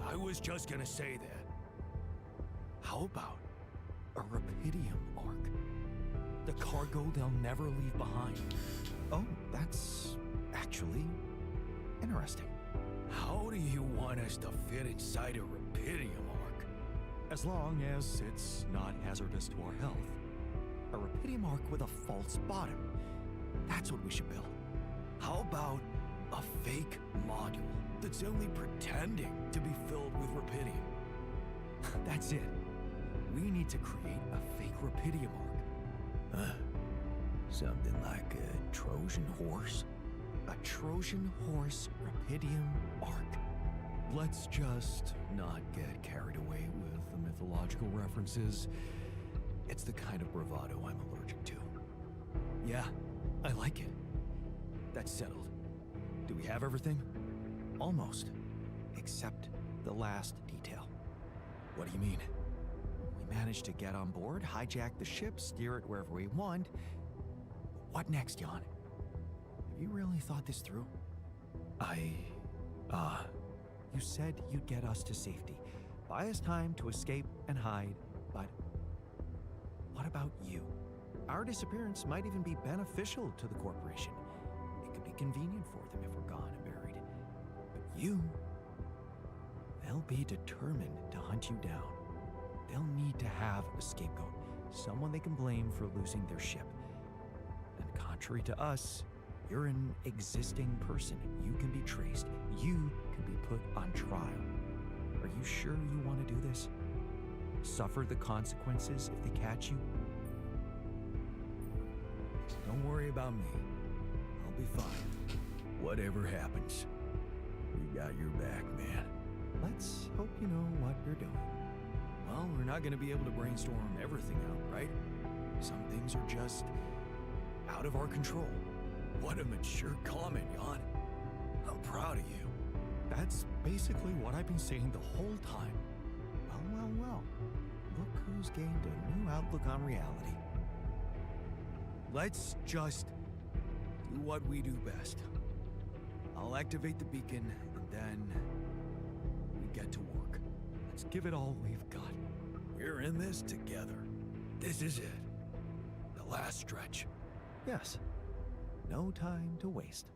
I was just gonna say that. How about a Rapidium arc? The cargo they'll never leave behind. Oh, that's actually interesting. How do you want us to fit inside a Rapidium arc? As long as it's not hazardous to our health. A Rapidium arc with a false bottom. That's what we should build. How about a fake module that's only pretending to be filled with Rapidium? That's it. We need to create a fake Rapidium arc. Huh? Something like a Trojan horse? A Trojan horse Rapidium arc. Let's just not get carried away with the mythological references. It's the kind of bravado I'm allergic to. Yeah, I like it. That's settled. Do we have everything? Almost. Except the last detail. What do you mean? We managed to get on board, hijack the ship, steer it wherever we want. What next, Jan? Have you really thought this through? You said you'd get us to safety, buy us time to escape and hide, but what about you? Our disappearance might even be beneficial to the corporation. It could be convenient for them if we're gone and buried. But you, they'll be determined to hunt you down. They'll need to have a scapegoat, someone they can blame for losing their ship. And contrary to us, you're an existing person. You can be traced. You can be put on trial. Are you sure you want to do this? Suffer the consequences if they catch you? Don't worry about me. I'll be fine. Whatever happens, we got your back, man. Let's hope you know what you're doing. Well, we're not going to be able to brainstorm everything out, right? Some things are just out of our control. What a mature comment, Jan. I'm proud of you. That's basically what I've been saying the whole time. Well. Look who's gained a new outlook on reality. Let's just do what we do best. I'll activate the beacon, and then we get to work. Let's give it all we've got. We're in this together. This is it. The last stretch. Yes. No time to waste.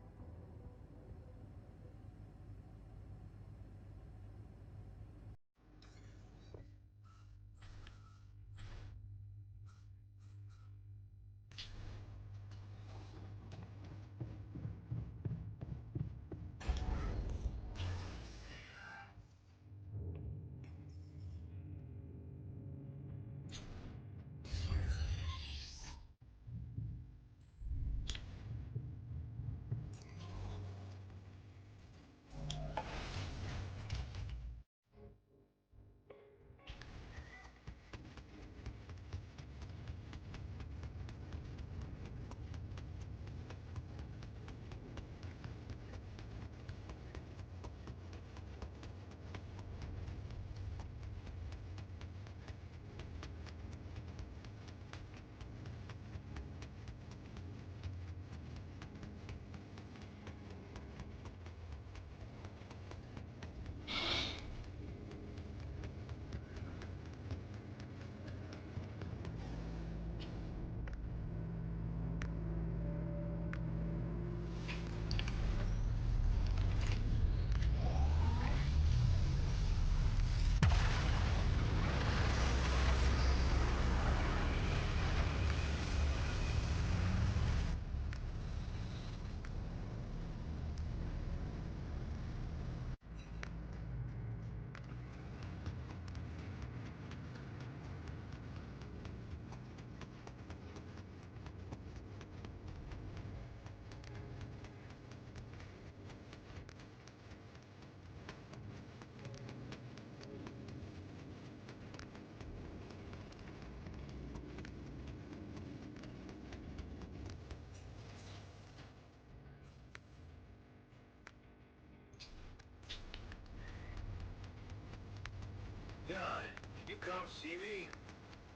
God, can you come see me?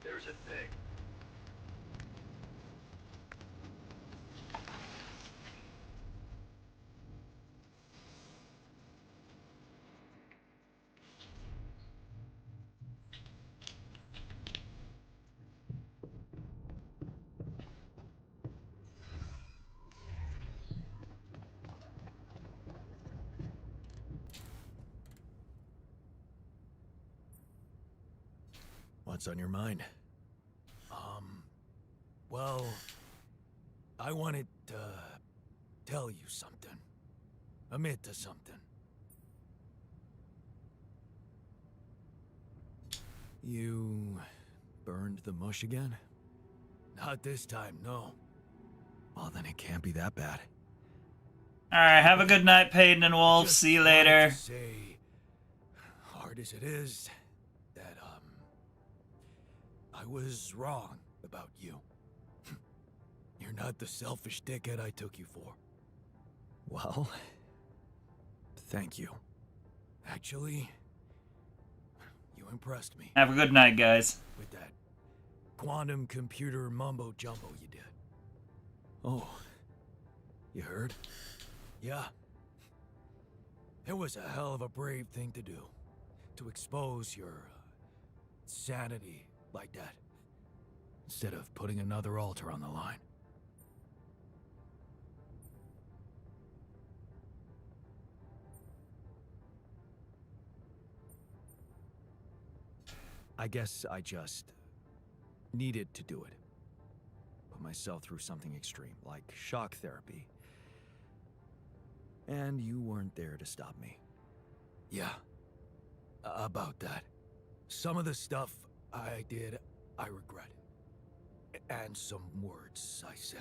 There's a thing. What's on your mind? Well, I wanted to tell you something. Admit to something. You burned the mush again? Not this time, no. Well, then it can't be that bad. Alright, have a good night, Peyton and Wolf. Just See you wanted later. to say, hard as it is, that, I was wrong about you. You're not the selfish dickhead I took you for. Well, thank you. Actually, you impressed me Have a good night, guys. with that quantum computer mumbo jumbo you did. Oh, you heard? Yeah. It was a hell of a brave thing to do. To expose your sanity like that. Instead of putting another altar on the line. I guess I just needed to do it. Put myself through something extreme, like shock therapy. And you weren't there to stop me. Yeah. About that. Some of the stuff I did, I regret. And some words I said.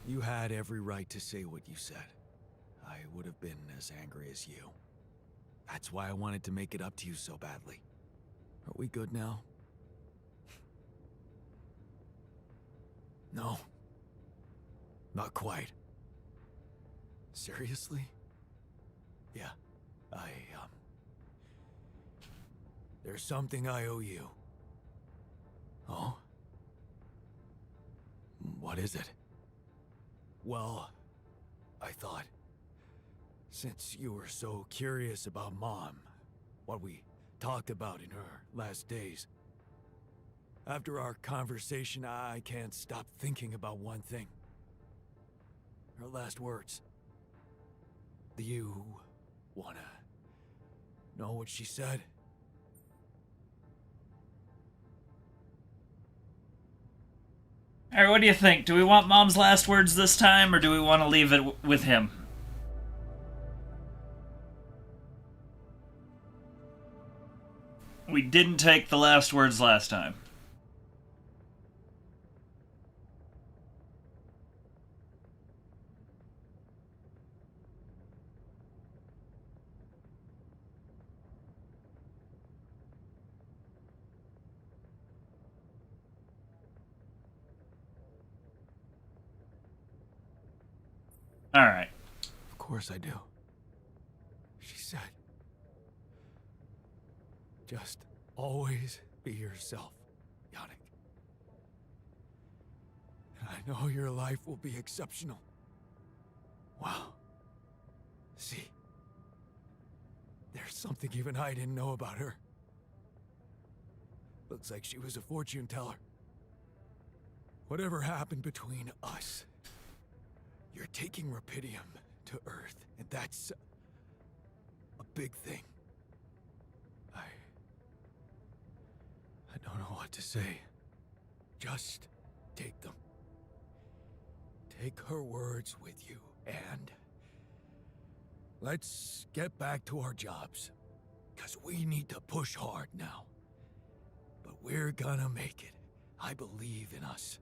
You had every right to say what you said. I would have been as angry as you. That's why I wanted to make it up to you so badly. Are we good now? No. Not quite. Seriously? Yeah. There's something I owe you. Oh? What is it? Well, I thought, since you were so curious about Mom, what we talked about in her last days, after our conversation, I can't stop thinking about one thing. Her last words. Do you wanna know what she said? Alright, what do you think? Do we want Mom's last words this time, or do we want to leave it with him? We didn't take the last words last time. Alright. Of course I do. She said, just always be yourself, Yannick. And I know your life will be exceptional. Wow. See, there's something even I didn't know about her. Looks like she was a fortune teller. Whatever happened between us, you're taking Rapidium to Earth, and that's a big thing. I don't know what to say. Just take them. Take her words with you, and let's get back to our jobs. 'Cause we need to push hard now. But we're gonna make it. I believe in us,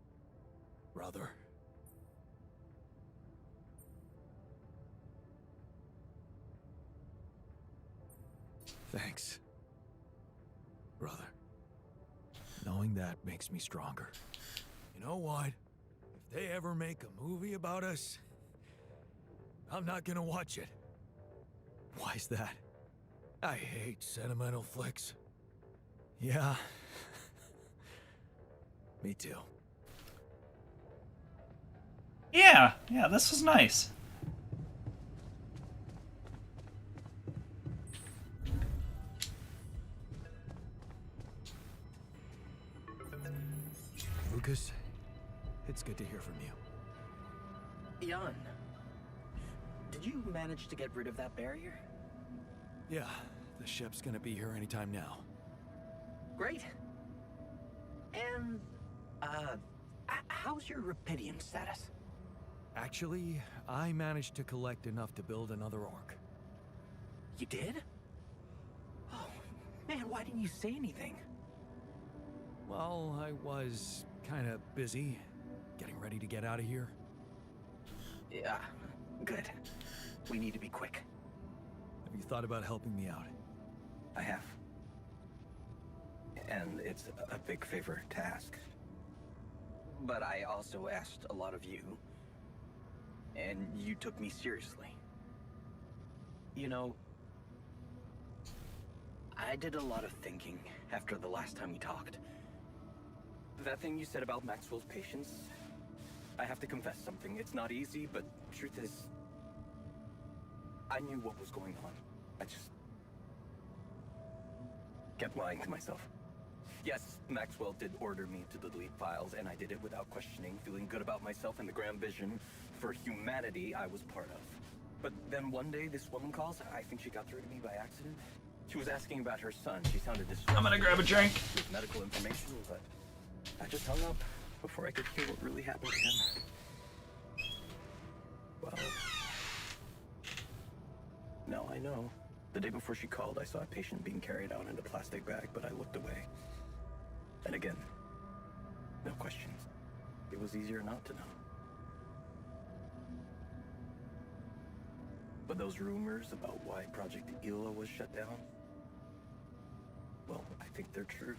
brother. Thanks, brother. Knowing that makes me stronger. You know what? If they ever make a movie about us, I'm not gonna watch it. Why's that? I hate sentimental flicks. Yeah. Me too. Yeah, this was nice. Lucas, it's good to hear from you. Jan, did you manage to get rid of that barrier? Yeah, the ship's gonna be here anytime now. Great. And, how's your Rapidium status? Actually, I managed to collect enough to build another Orc. You did? Man, why didn't you say anything? Well, I was kind of busy getting ready to get out of here. Yeah, good. We need to be quick. Have you thought about helping me out? I have. And it's a big favor to ask. But I also asked a lot of you, and you took me seriously. You know, I did a lot of thinking after the last time we talked. That thing you said about Maxwell's patience, I have to confess something. It's not easy, but truth is, I knew what was going on. I just kept lying to myself. Yes, Maxwell did order me to delete files, and I did it without questioning, feeling good about myself and the grand vision for humanity I was part of. But then one day, this woman calls. I think she got through to me by accident. She was asking about her son. She sounded distressed. I'm gonna grab a drink. With medical information, but I just hung up before I could hear what really happened to him. Well, no, I know. The day before she called, I saw a patient being carried out in a plastic bag, but I looked away. And again, no questions. It was easier not to know. But those rumors about why Project Ela was shut down, well, I think they're true.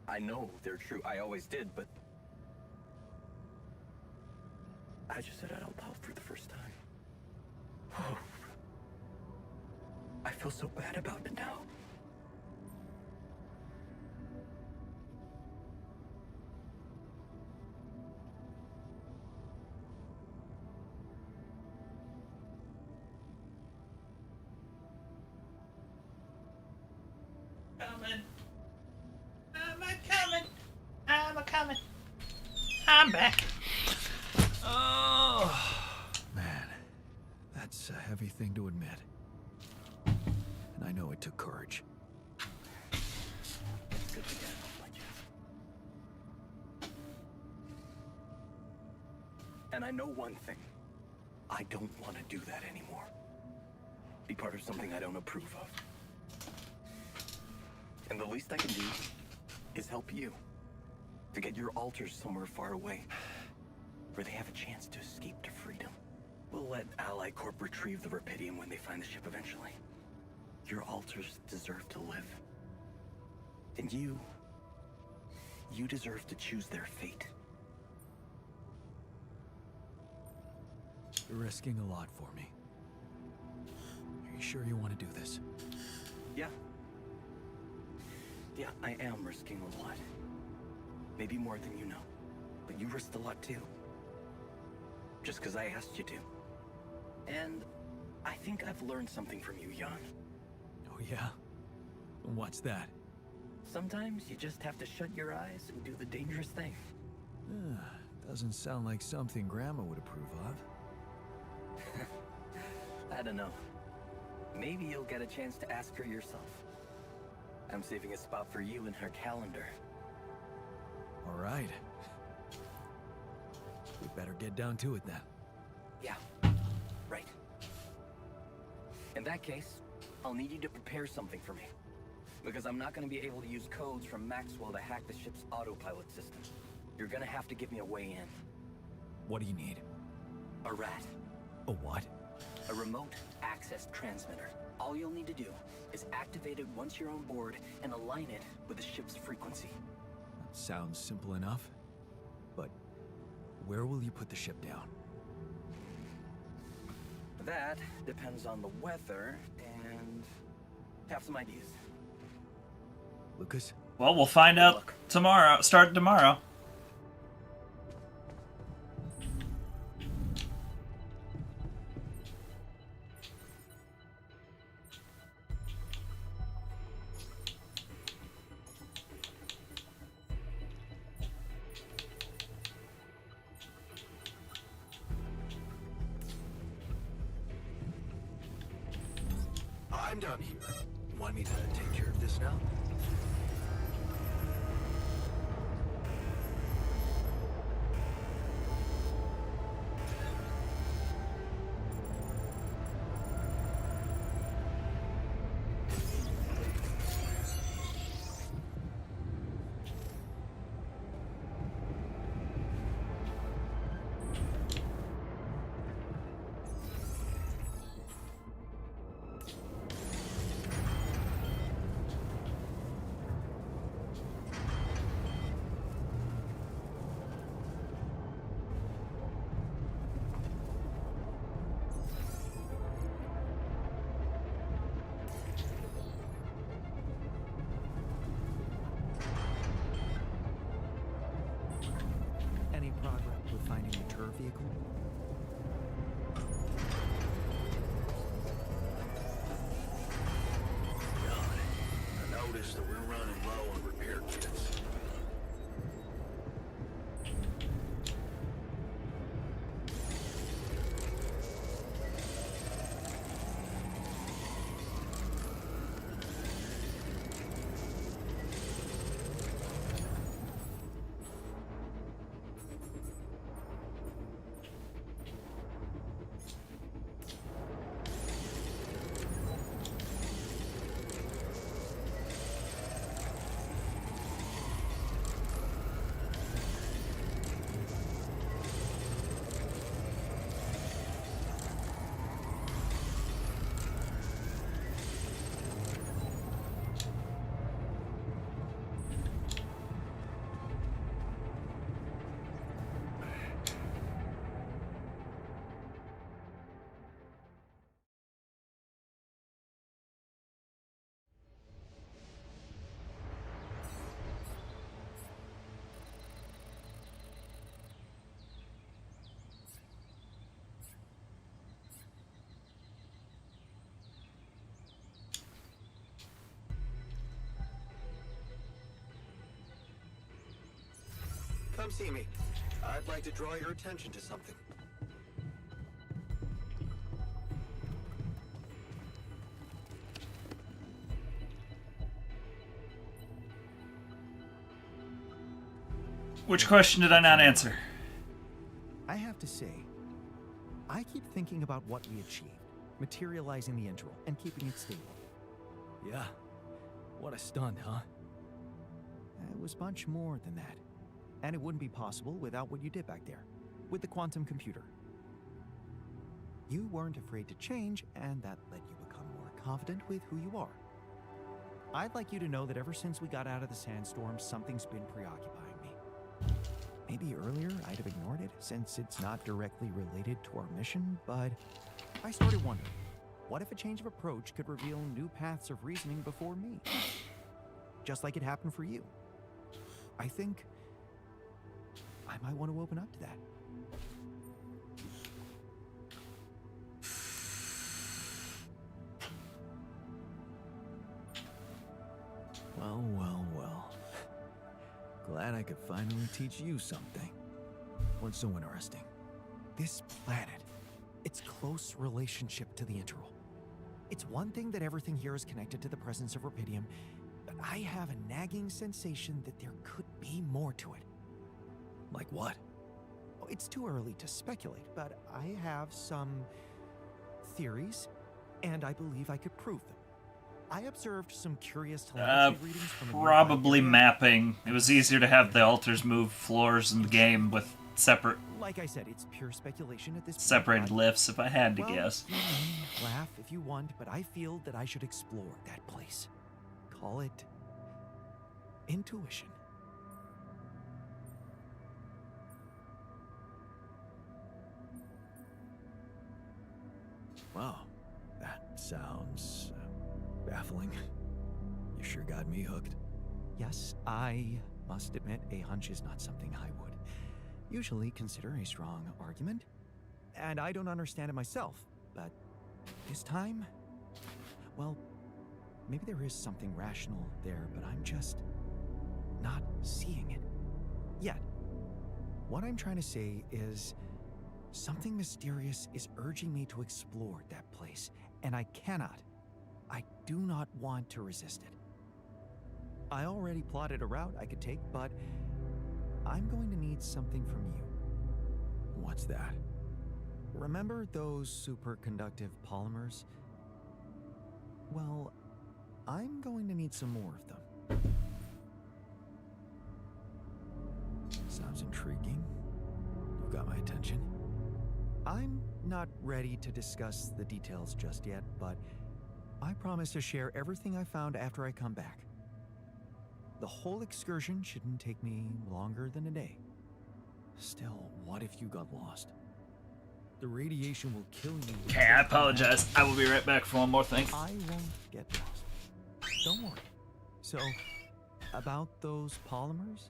I know they're true. I always did, but I just said it out loud for the first time. Oh. I feel so bad about it now. I'm coming. I'm back. Oh, man. That's a heavy thing to admit. And I know it took courage. It's good to get it off my chest. And I know one thing. I don't want to do that anymore. Be part of something I don't approve of. And the least I can do is help you. To get your alters somewhere far away, where they have a chance to escape to freedom. We'll let Ally Corp retrieve the Rapidium when they find the ship eventually. Your alters deserve to live. And you deserve to choose their fate. You're risking a lot for me. Are you sure you want to do this? Yeah. Yeah, I am risking a lot. Maybe more than you know. But you risked a lot too. Just because I asked you to. And I think I've learned something from you, Jan. Oh yeah? What's that? Sometimes you just have to shut your eyes and do the dangerous thing. Doesn't sound like something Grandma would approve of. I don't know. Maybe you'll get a chance to ask her yourself. I'm saving a spot for you in her calendar. All right. We better get down to it then. Yeah, right. In that case, I'll need you to prepare something for me. Because I'm not going to be able to use codes from Maxwell to hack the ship's autopilot system. You're going to have to give me a way in. What do you need? A rat. A what? A remote access transmitter. All you'll need to do is activate it once you're on board and align it with the ship's frequency. Sounds simple enough. But where will you put the ship down? That depends on the weather and have some ideas. Lucas? Well, we'll find out tomorrow. Start tomorrow. I'm done here. Want me to take care of this now? see me. I'd like to draw your attention to something. Which question did I not answer? I have to say, I keep thinking about what we achieved, materializing the interval and keeping it stable. Yeah. What a stunt, huh? It was much more than that. And it wouldn't be possible without what you did back there, with the quantum computer. You weren't afraid to change, and that let you become more confident with who you are. I'd like you to know that ever since we got out of the sandstorm, something's been preoccupying me. Maybe earlier I'd have ignored it, since it's not directly related to our mission, but I started wondering, what if a change of approach could reveal new paths of reasoning before me? Just like it happened for you. I think I might want to open up to that. Well, well, well. Glad I could finally teach you something. What's so interesting? This planet, its close relationship to the interval. It's one thing that everything here is connected to the presence of Rapidium, but I have a nagging sensation that there could be more to it. Like what? Oh, it's too early to speculate, but I have some theories, and I believe I could prove them. I observed some curious telepathy readings from a Probably mapping. It was easier to have the altars move floors in the game with separate, like I said, it's pure speculation at this point. separated lifts, if I had to Well, guess. you may laugh if you want, but I feel that I should explore that place. Call it intuition. Wow, that sounds baffling. You sure got me hooked. Yes, I must admit a hunch is not something I would usually consider a strong argument. And I don't understand it myself, but this time, well, maybe there is something rational there, but I'm just not seeing it yet. What I'm trying to say is something mysterious is urging me to explore that place, and I do not want to resist it. I already plotted a route I could take, but I'm going to need something from you. What's that? Remember those superconductive polymers? Well, I'm going to need some more of them. Sounds intriguing. You've got my attention. I'm not ready to discuss the details just yet, but I promise to share everything I found after I come back. The whole excursion shouldn't take me longer than a day. Still, what if you got lost? The radiation will kill you. Okay, I apologize. I will be right back for one more thing. I won't get lost. Don't worry. So, about those polymers?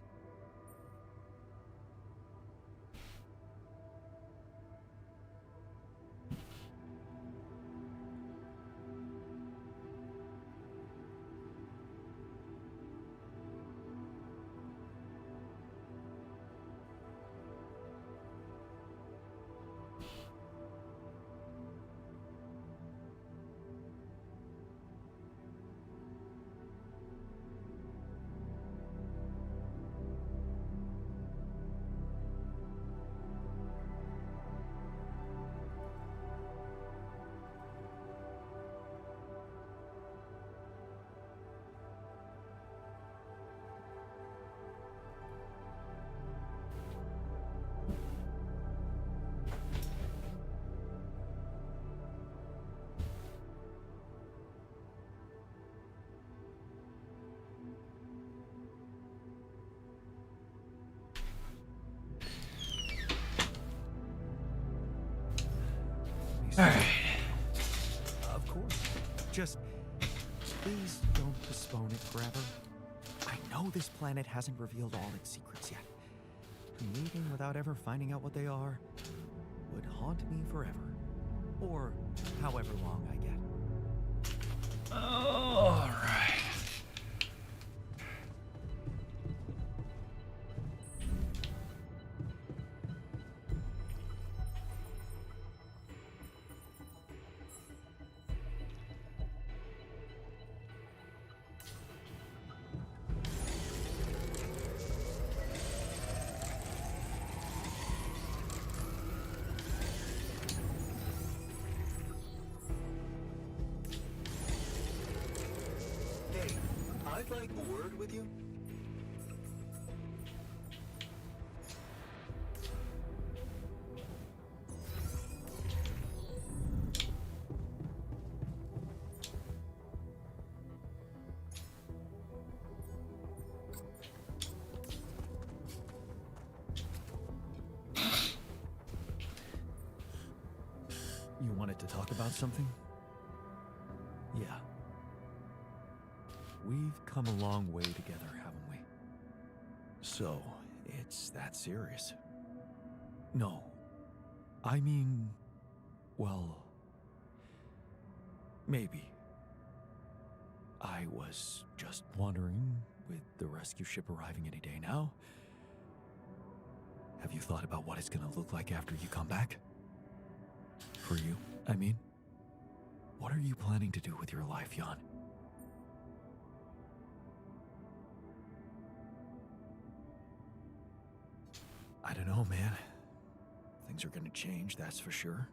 Alright. Of course. Just please don't postpone it forever. I know this planet hasn't revealed all its secrets yet. Leaving without ever finding out what they are would haunt me forever. Or however long I get. Alright. I'd like a word with you. You wanted to talk about something? Yeah. We've come a long way together, haven't we? So, it's that serious? No. I mean, well, maybe. I was just wondering, with the rescue ship arriving any day now, have you thought about what it's gonna look like after you come back? For you, I mean. What are you planning to do with your life, Jan? I don't know, man. Things are gonna change, that's for sure.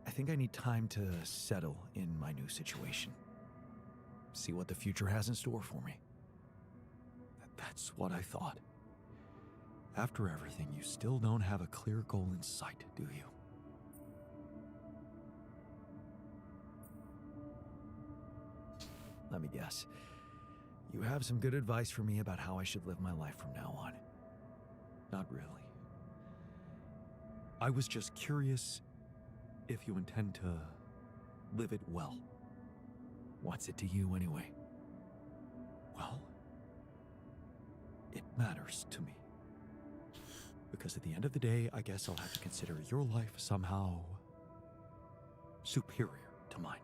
I think I need time to settle in my new situation. See what the future has in store for me. That's what I thought. After everything, you still don't have a clear goal in sight, do you? Let me guess. You have some good advice for me about how I should live my life from now on. Not really. I was just curious if you intend to live it well. What's it to you anyway? Well, it matters to me. Because at the end of the day, I guess I'll have to consider your life somehow superior to mine.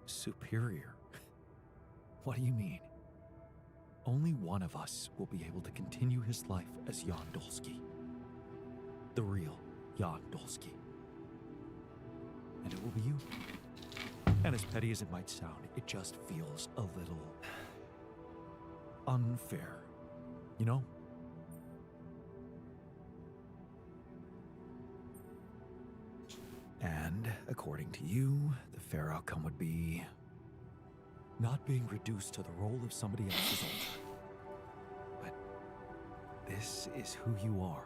Superior? What do you mean? Only one of us will be able to continue his life as Jan Dolsky. The real Jan Dolsky. And it will be you. And as petty as it might sound, it just feels a little unfair, you know? And according to you, the fair outcome would be not being reduced to the role of somebody else's altar. But this is who you are.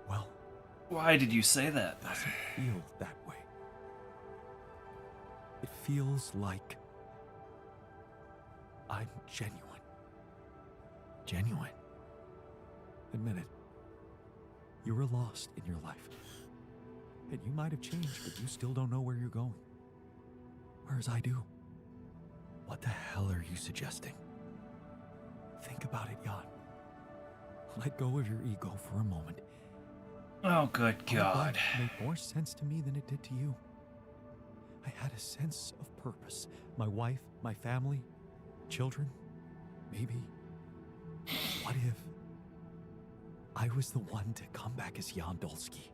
Well, why did you say that? It doesn't feel that way. It feels like I'm genuine. Genuine. Admit it. You were lost in your life. And you might have changed, but you still don't know where you're going. Whereas I do. What the hell are you suggesting? Think about it, Jan. Let go of your ego for a moment. Oh, good God. It made more sense to me than it did to you. I had a sense of purpose. My wife, my family, children, maybe. What if I was the one to come back as Jan Dolsky?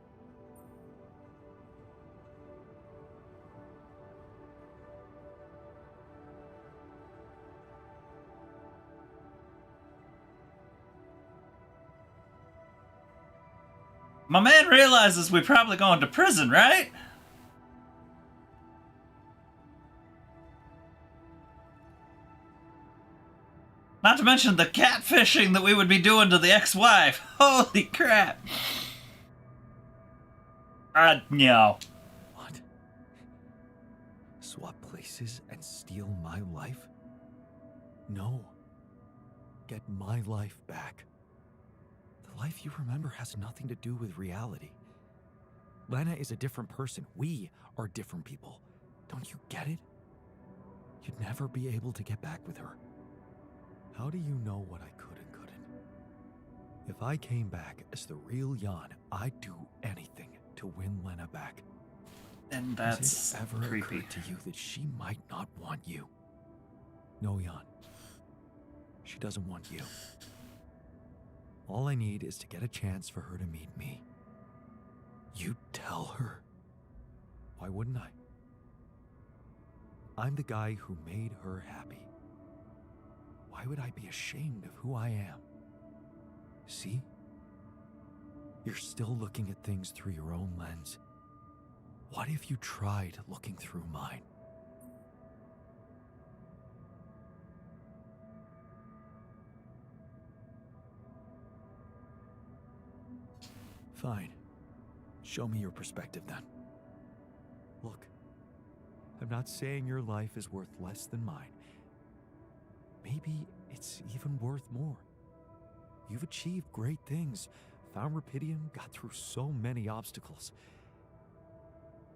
My man realizes we're probably going to prison, right? Not to mention the catfishing that we would be doing to the ex-wife. Holy crap. No. What? Swap places and steal my life? No. Get my life back. The life you remember has nothing to do with reality. Lena is a different person. We are different people. Don't you get it? You'd never be able to get back with her. How do you know what I could and couldn't? If I came back as the real Jan, I'd do anything to win Lena back. And that's Has it ever creepy. occurred to you that she might not want you? No, Jan. She doesn't want you. All I need is to get a chance for her to meet me. You tell her. Why wouldn't I? I'm the guy who made her happy. Why would I be ashamed of who I am? See? You're still looking at things through your own lens. What if you tried looking through mine? Fine. Show me your perspective then. Look, I'm not saying your life is worth less than mine. Maybe it's even worth more. You've achieved great things, found Rapidium, got through so many obstacles.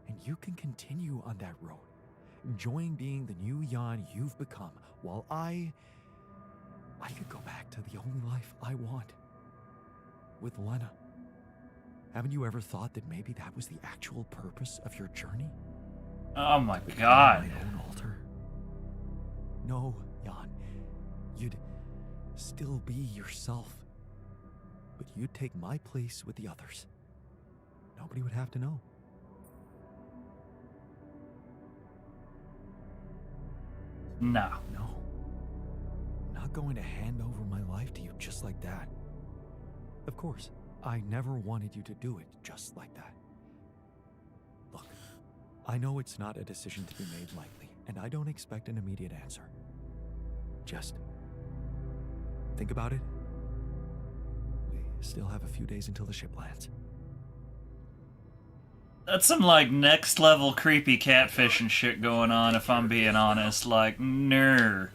And you can continue on that road, enjoying being the new Jan you've become, while I could go back to the only life I want. With Lena. Haven't you ever thought that maybe that was the actual purpose of your journey? Oh my god. My own altar? No, Jan. You'd still be yourself. But you'd take my place with the others. Nobody would have to know. No. No. I'm not going to hand over my life to you just like that. Of course, I never wanted you to do it just like that. Look, I know it's not a decision to be made lightly, and I don't expect an immediate answer. Just think about it. We still have a few days until the ship lands. That's some, like, next level creepy catfishing shit going on, if I'm being honest. Like, don't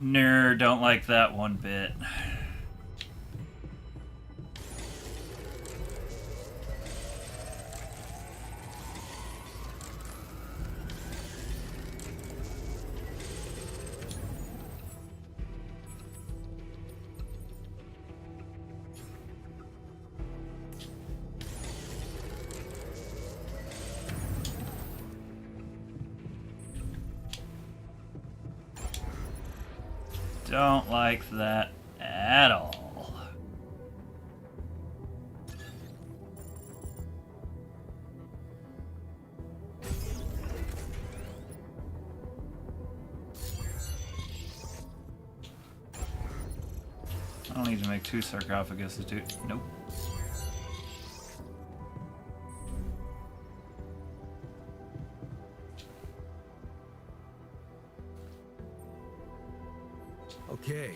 like that one bit. Don't like that at all. I don't need to make 2 sarcophaguses, dude. Nope. Okay,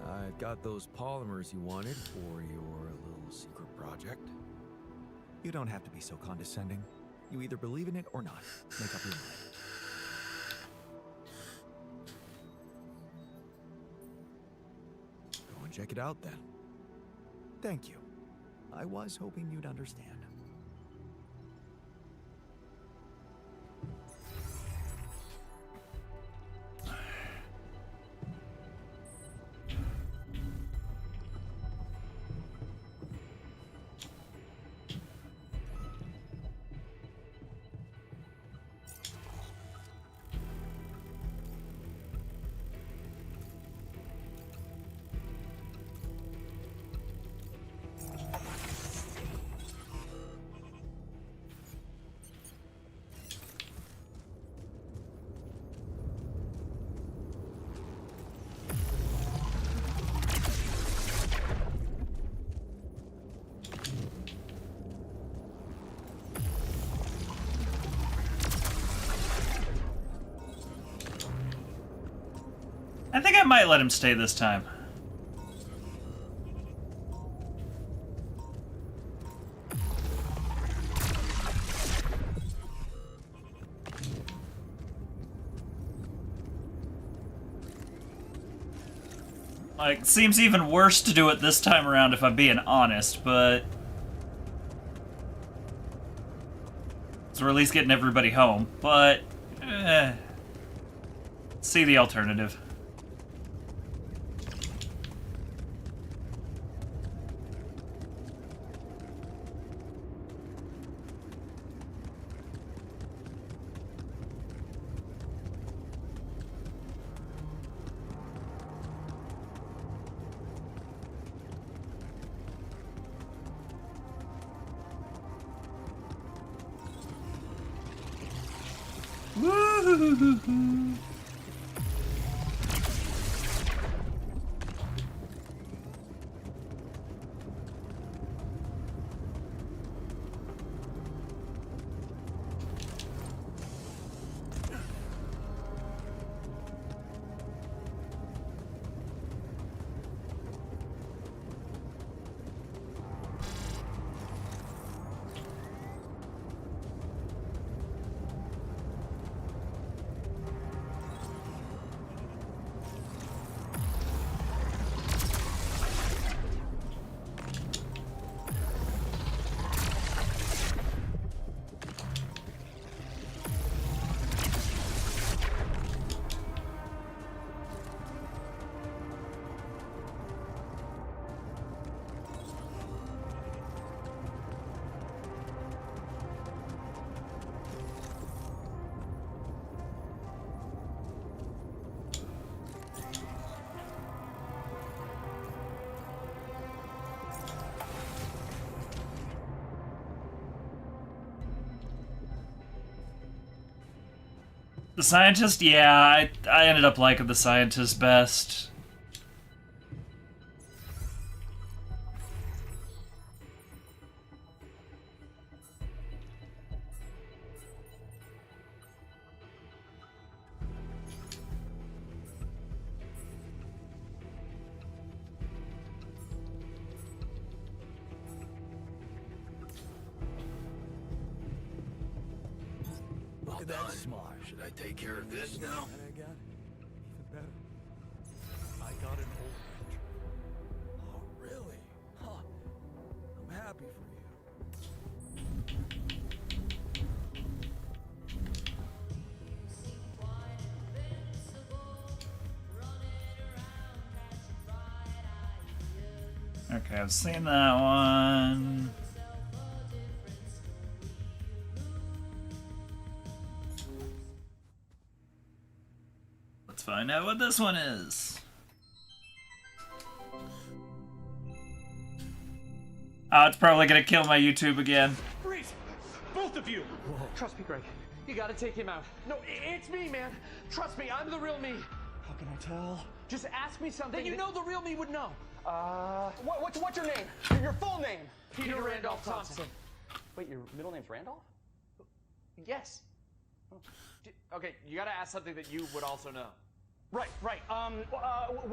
I've got those polymers you wanted for your little secret project. You don't have to be so condescending. You either believe in it or not. Make up your mind. Go and check it out then. Thank you. I was hoping you'd understand. I think I might let him stay this time. Like, seems even worse to do it this time around if I'm being honest, but... so we're at least getting everybody home, but... see the alternative. Woo-hoo-hoo-hoo-hoo. The scientist, yeah, I ended up liking the scientist best. Look at that smile. Should I take care of this now? And I got it. Even better. I got an old picture. Oh, really? Huh. I'm happy for you. Okay, I've seen that one. Let's find out what this one is. Oh, it's probably gonna kill my YouTube again. Freeze! Both of you! Trust me, Greg. You gotta take him out. No, it's me, man. Trust me, I'm the real me. How can I tell? Just ask me something Then you know the real me would know. What's your name? Your full name? Peter Randolph Thompson. Wait, your middle name's Randolph? Yes. Okay, you gotta ask something that you would also know. Right.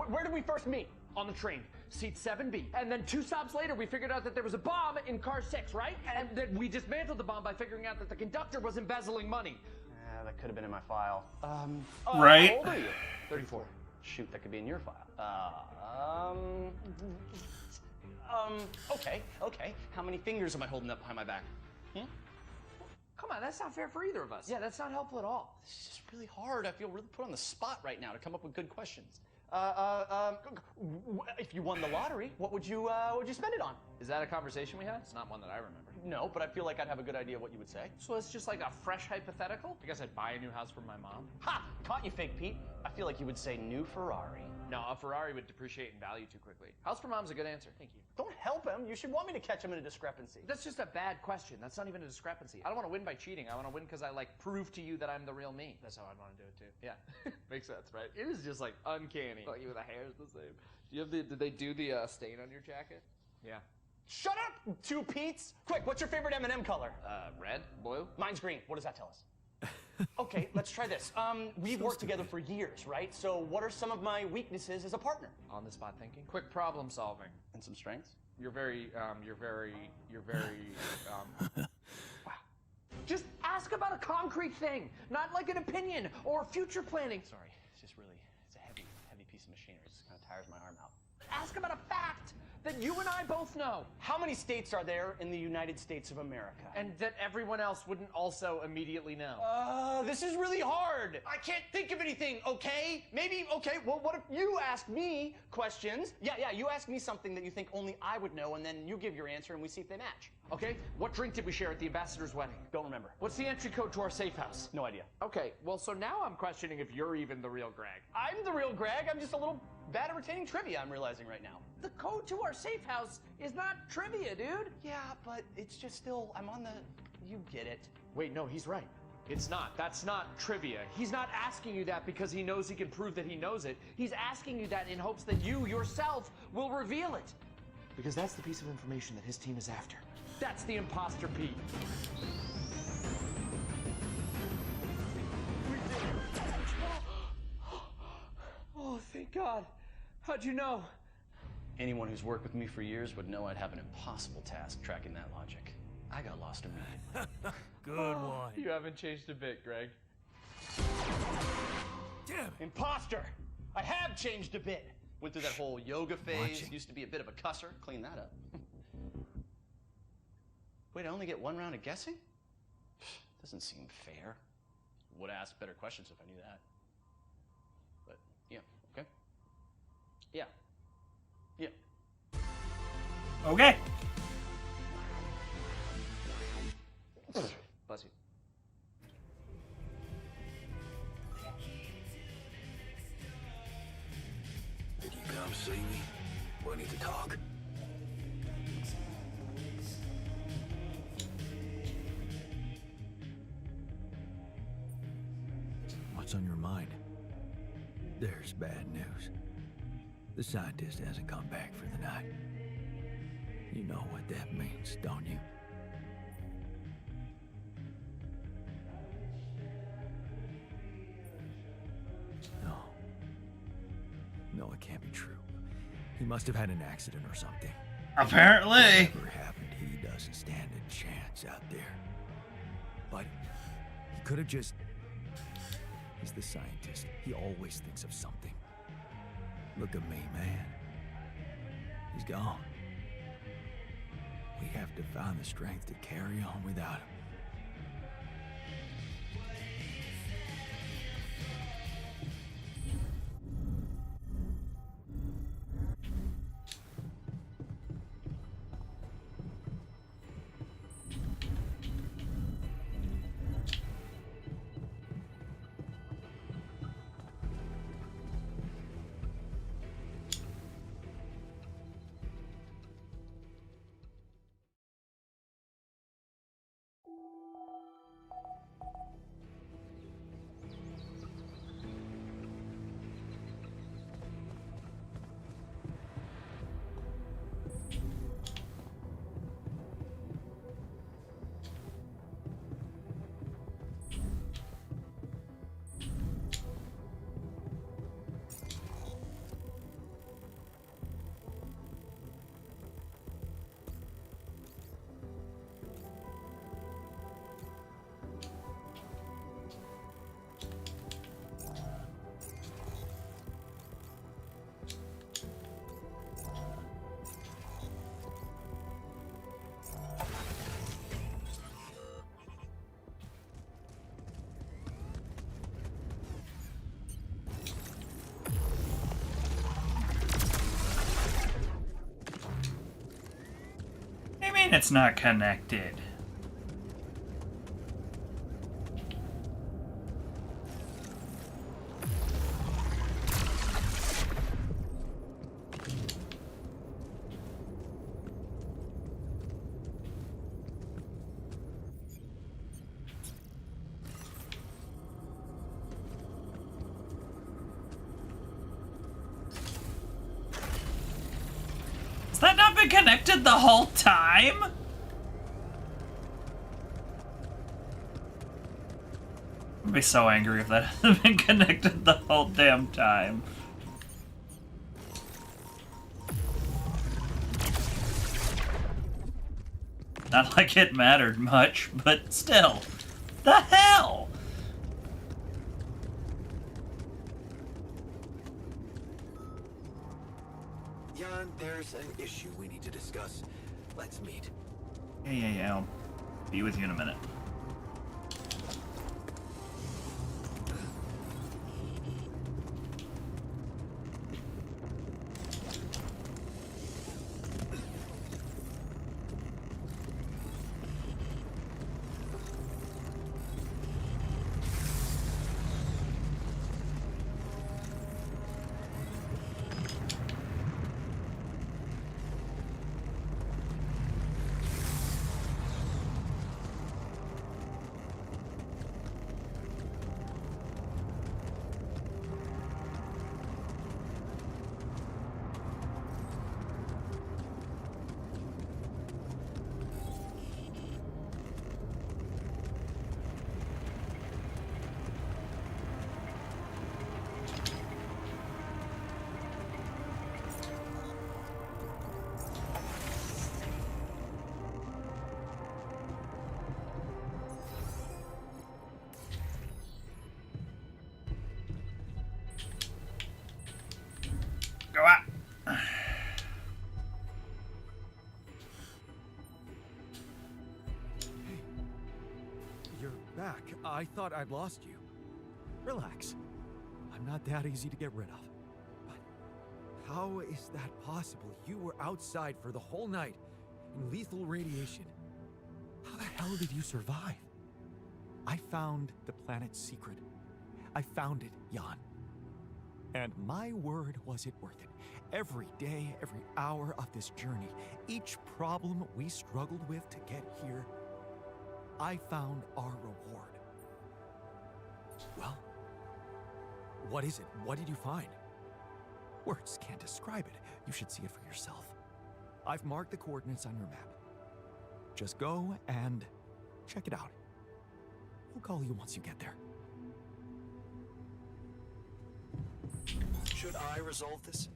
Where did we first meet? On the train, seat 7B. And then 2 stops later, we figured out that there was a bomb in car 6, right? And then we dismantled the bomb by figuring out that the conductor was embezzling money. Yeah, that could have been in my file. Right. How old are you? 34. Shoot, that could be in your file. Okay. How many fingers am I holding up behind my back? Come on, that's not fair for either of us. Yeah, that's not helpful at all. This is just really hard. I feel really put on the spot right now to come up with good questions. If you won the lottery, what would you spend it on? Is that a conversation we had? It's not one that I remember. No, but I feel like I'd have a good idea what you would say. So it's just like a fresh hypothetical? I guess I'd buy a new house for my mom. Ha! Caught you, Fake Pete. I feel like you would say new Ferrari. No, a Ferrari would depreciate in value too quickly. House for mom's a good answer. Thank you. Don't help him. You should want me to catch him in a discrepancy. That's just a bad question. That's not even a discrepancy. I don't want to win by cheating. I want to win because I prove to you that I'm the real me. That's how I'd want to do it too. Yeah. Makes sense, right? It is just uncanny. Like the hair is the same. Do you have did they do the stain on your jacket? Yeah. Shut up, 2 Pete's. Quick, what's your favorite M&M color? Red? Blue? Mine's green. What does that tell us? Okay, let's try this. We've worked together for years, right? So what are some of my weaknesses as a partner? On the spot thinking. Quick problem solving. And some strengths? You're very wow. Just ask about a concrete thing, not like an opinion or future planning. Sorry, it's a heavy piece of machinery. It just kind of tires my arm out. Ask about a fact that you and I both know. How many states are there in the United States of America? And that everyone else wouldn't also immediately know. This is really hard. I can't think of anything, okay? Okay, well, what if you ask me questions? Yeah, you ask me something that you think only I would know, and then you give your answer, and we see if they match. Okay, what drink did we share at the ambassador's wedding? Don't remember. What's the entry code to our safe house? No idea. Okay, well, so now I'm questioning if you're even the real Greg. I'm the real Greg. I'm just a little bad at retaining trivia, I'm realizing right now. The code to our safe house is not trivia, dude. Yeah, but it's just still, I'm on the, you get it. Wait, no, he's right. It's not. That's not trivia. He's not asking you that because he knows he can prove that he knows it. He's asking you that in hopes that you yourself will reveal it. Because that's the piece of information that his team is after. That's the imposter Pete. Oh, thank God. How'd you know? Anyone who's worked with me for years would know I'd have an impossible task tracking that logic. I got lost immediately. Good one. You haven't changed a bit, Greg. Damn it. Imposter! I have changed a bit. Went through that whole yoga phase. Used to be a bit of a cusser. Clean that up. Wait, I only get 1 round of guessing? Doesn't seem fair. Would have asked better questions if I knew that. But, yeah, okay. Yeah. Okay. Bless you. Did you come see me? We need to talk. What's on your mind? There's bad news. The scientist hasn't come back for the night. You know what that means, don't you? No. No, it can't be true. He must have had an accident or something. Apparently. Whatever happened, he doesn't stand a chance out there. But he could have just... He's the scientist. He always thinks of something. Look at me, man. He's gone. We have to find the strength to carry on without him. I mean, it's not connected. Has that not been connected the whole time? I'd be so angry if that hadn't been connected the whole damn time. Not like it mattered much, but still. The hell? Jan, there's an issue we need to discuss. Let's meet. Yeah. I'll be with you in a minute. Go out. You're back. I thought I'd lost you. Relax. I'm not that easy to get rid of. But how is that possible? You were outside for the whole night in lethal radiation. How the hell did you survive? I found the planet's secret. I found it, Jan. And my word, was it worth it. Every day, every hour of this journey, each problem we struggled with to get here, I found our reward. Well, What is it? What did you find? Words can't describe it. You should see it for yourself. I've marked the coordinates on your map. Just go and check it out. We'll call you once you get there. Should I resolve this?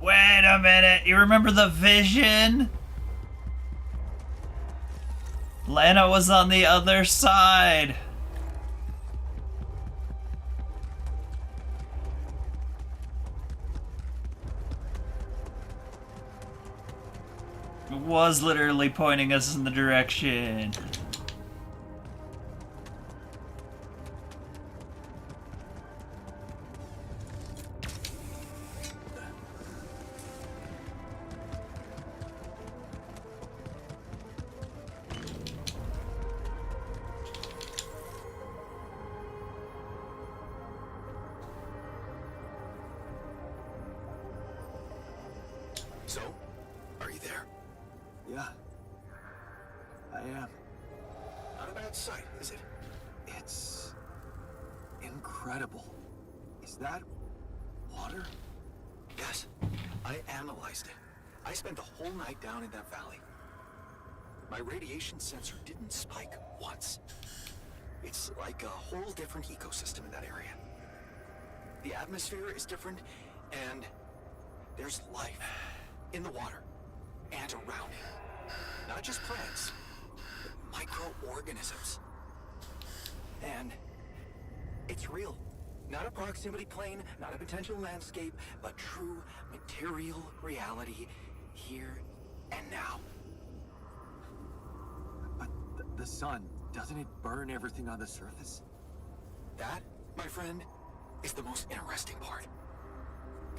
Wait a minute, you remember the vision? Lana was on the other side. It was literally pointing us in the direction. So, are you there? Yeah, I am. Not a bad sight, is it? It's incredible. Is that water? Yes. I analyzed it. I spent the whole night down in that valley. My radiation sensor didn't spike once. It's like a whole different ecosystem in that area. The atmosphere is different, and there's life in the water and around it. Not just plants, but microorganisms. And it's real. Not a proximity plane, not a potential landscape, but true material reality here and now. But the sun, doesn't it burn everything on the surface? That, my friend, is the most interesting part.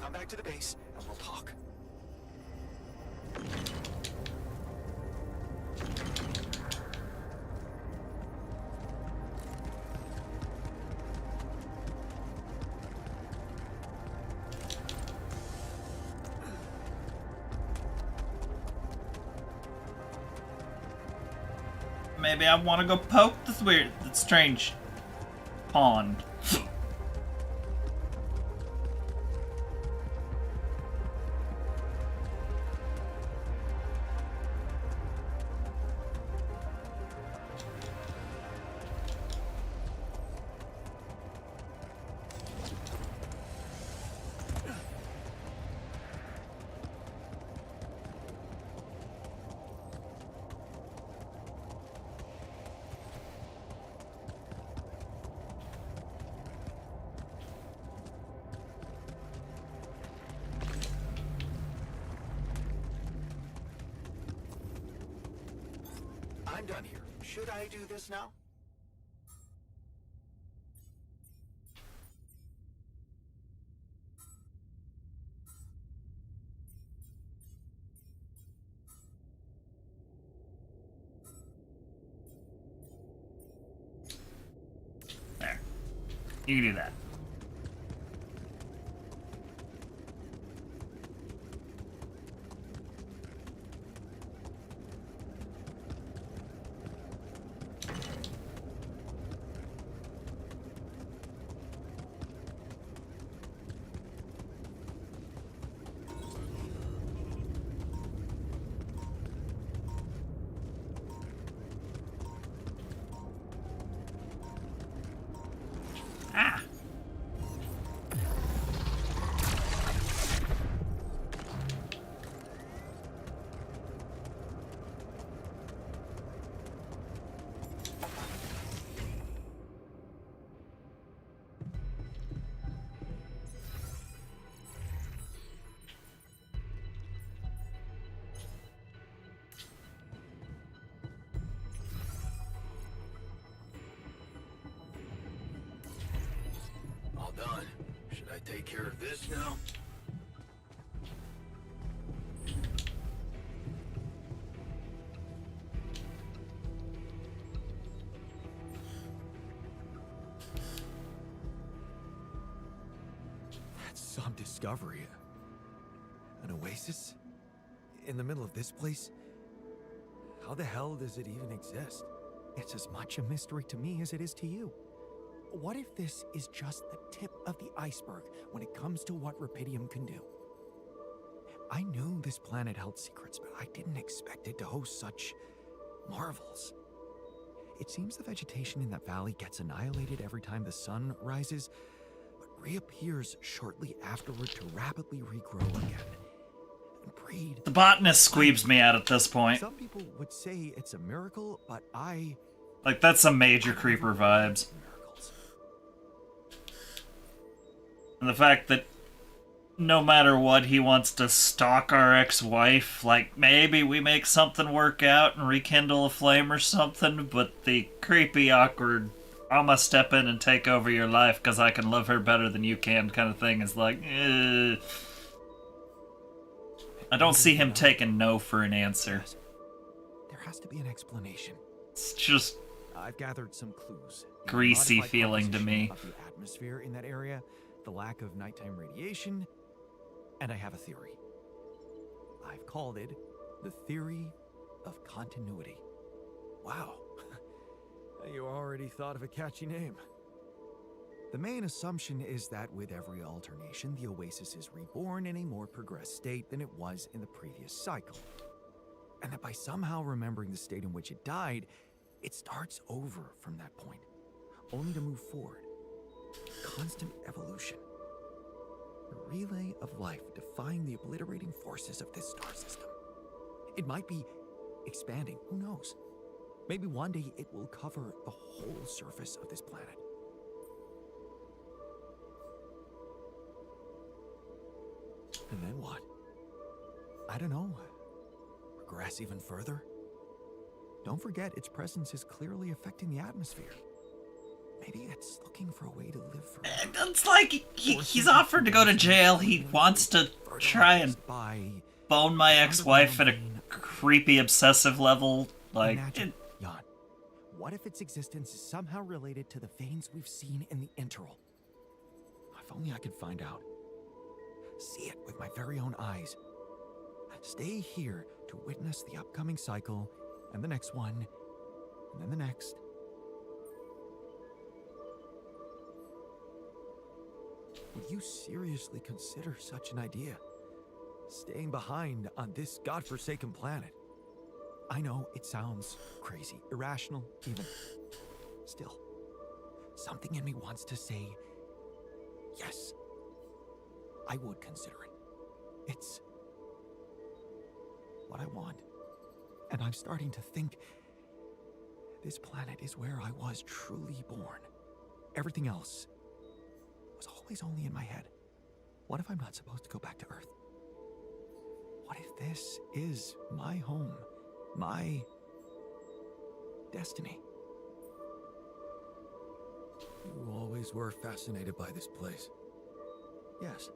Come back to the base and we'll talk. Maybe I want to go poke this weird, this strange pond. I'm done here. Should I do this now? There. You can do that. take care of this now? That's some discovery. An oasis? In the middle of this place? How the hell does it even exist? It's as much a mystery to me as it is to you. What if this is just the tip of the iceberg when it comes to what Rapidium can do? I knew this planet held secrets, but I didn't expect it to host such marvels. It seems the vegetation in that valley gets annihilated every time the sun rises, but reappears shortly afterward to rapidly regrow again. And breed. The botanist squeebs me out at this point. Some people would say it's a miracle, but Like, that's some major creeper vibes. And the fact that no matter what, he wants to stalk our ex-wife. Like, maybe we make something work out and rekindle a flame or something, but the creepy, awkward, I'ma step in and take over your life because I can love her better than you can kind of thing is like, I don't see him taking no for an answer. There has to be an explanation. It's just I've gathered some clues. greasy feeling to me. Of the atmosphere in that area, the lack of nighttime radiation, and I have a theory. I've called it the theory of continuity. Wow. You already thought of a catchy name. The main assumption is that with every alternation, the oasis is reborn in a more progressed state than it was in the previous cycle. And that by somehow remembering the state in which it died, it starts over from that point, only to move forward. Constant evolution. A relay of life defying the obliterating forces of this star system. It might be expanding, who knows? Maybe one day it will cover the whole surface of this planet. And then what? I don't know. Progress even further? Don't forget, its presence is clearly affecting the atmosphere. Maybe it's looking for a way to live forever. It's like he's offered to go to jail. He wants to try and bone my ex-wife at a creepy, obsessive level. Like, Imagine, Jan, what if its existence is somehow related to the veins we've seen in the interval? If only I could find out. See it with my very own eyes. Stay here to witness the upcoming cycle, and the next one, and then the next. Would you seriously consider such an idea? Staying behind on this godforsaken planet? I know it sounds crazy, irrational even. Still, something in me wants to say, yes, I would consider it. It's what I want. And I'm starting to think this planet is where I was truly born. Everything else was always only in my head. What if I'm not supposed to go back to Earth? What if this is my home, my destiny? You always were fascinated by this place. Yes.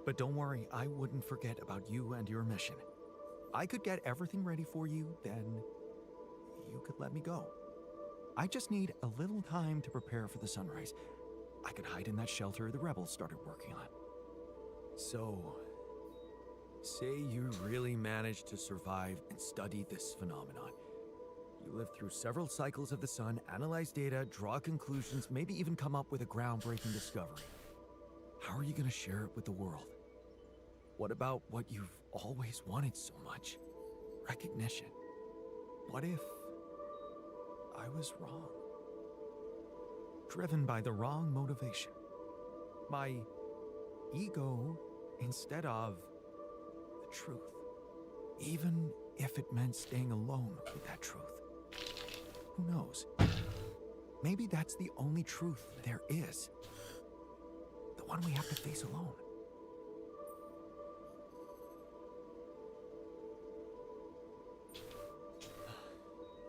But don't worry, I wouldn't forget about you and your mission. I could get everything ready for you, then you could let me go. I just need a little time to prepare for the sunrise. I could hide in that shelter the rebels started working on. So, say you really managed to survive and study this phenomenon. You lived through several cycles of the sun, analyze data, draw conclusions, maybe even come up with a groundbreaking discovery. How are you going to share it with the world? What about what you've always wanted so much? Recognition. What if I was wrong? Driven by the wrong motivation. My ego instead of the truth. Even if it meant staying alone with that truth. Who knows? Maybe that's the only truth there is. The one we have to face alone.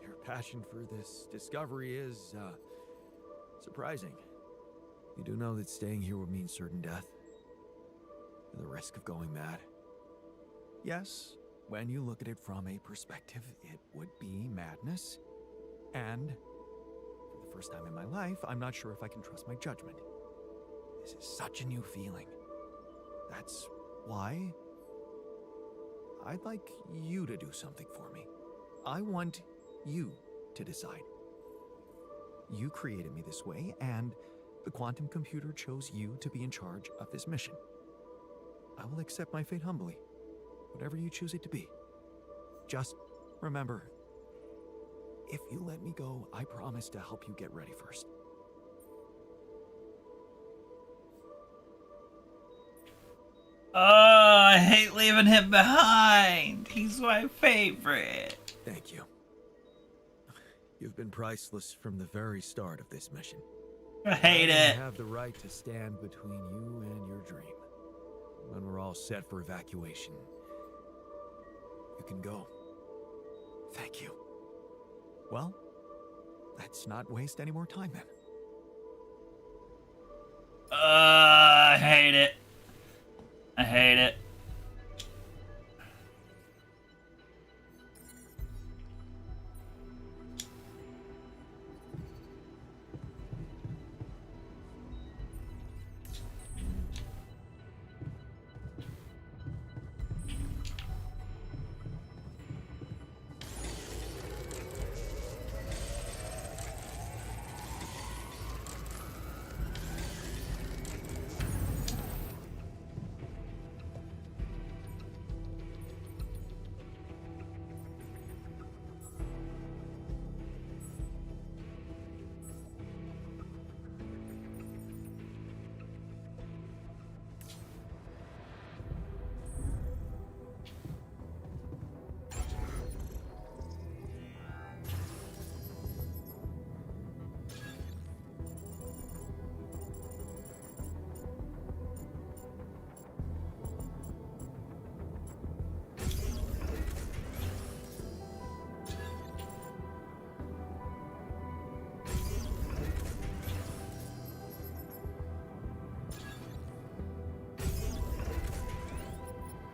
Your passion for this discovery is, surprising. You do know that staying here would mean certain death? And the risk of going mad? Yes, when you look at it from a perspective, it would be madness. And for the first time in my life, I'm not sure if I can trust my judgment. This is such a new feeling. That's why I'd like you to do something for me. I want you to decide. You created me this way, and the quantum computer chose you to be in charge of this mission. I will accept my fate humbly, whatever you choose it to be. Just remember, if you let me go, I promise to help you get ready first. Oh, I hate leaving him behind. He's my favorite. Thank you. You've been priceless from the very start of this mission. I hate it. I have the right to stand between you and your dream. When we're all set for evacuation, you can go. Thank you. Well, let's not waste any more time then. I hate it. I hate it.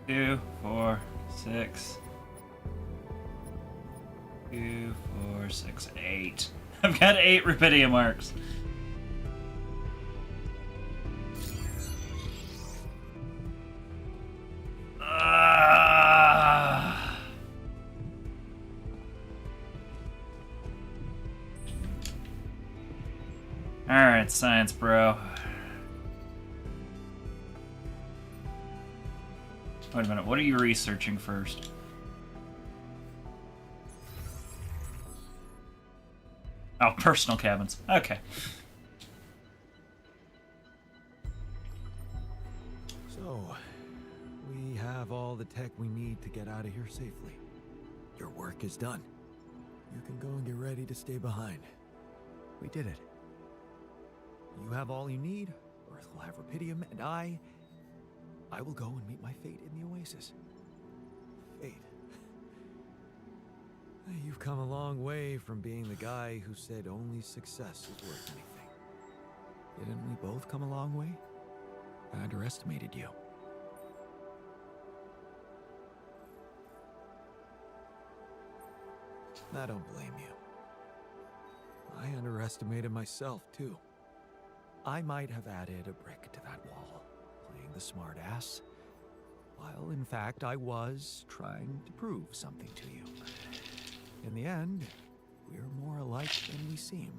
Two, 4, 6. 2, 4, 6, 8. I've got 8 rubidium arcs. Alright, science bro. Wait a minute, what are you researching first? Oh, personal cabins. Okay. So, we have all the tech we need to get out of here safely. Your work is done. You can go and get ready to stay behind. We did it. You have all you need, Earth will have Rapidium, and I will go and meet my fate in the Oasis. Fate. You've come a long way from being the guy who said only success is worth anything. Didn't we both come a long way? I underestimated you. I don't blame you. I underestimated myself, too. I might have added a brick to that wall, playing the smart ass, while in fact I was trying to prove something to you. In the end, we're more alike than we seem.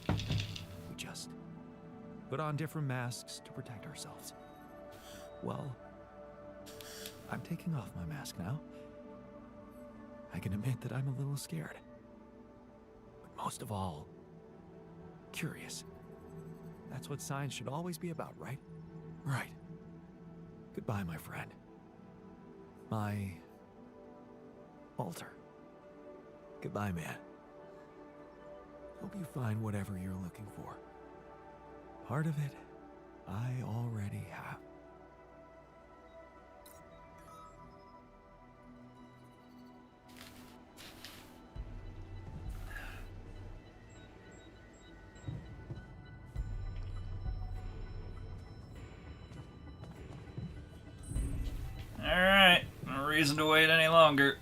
We just put on different masks to protect ourselves. Well, I'm taking off my mask now. I can admit that I'm a little scared. But most of all, curious. That's what science should always be about, right? Right. Goodbye, my friend. My Walter. Goodbye, man. Hope you find whatever you're looking for. Part of it, I already have. reason to wait any longer.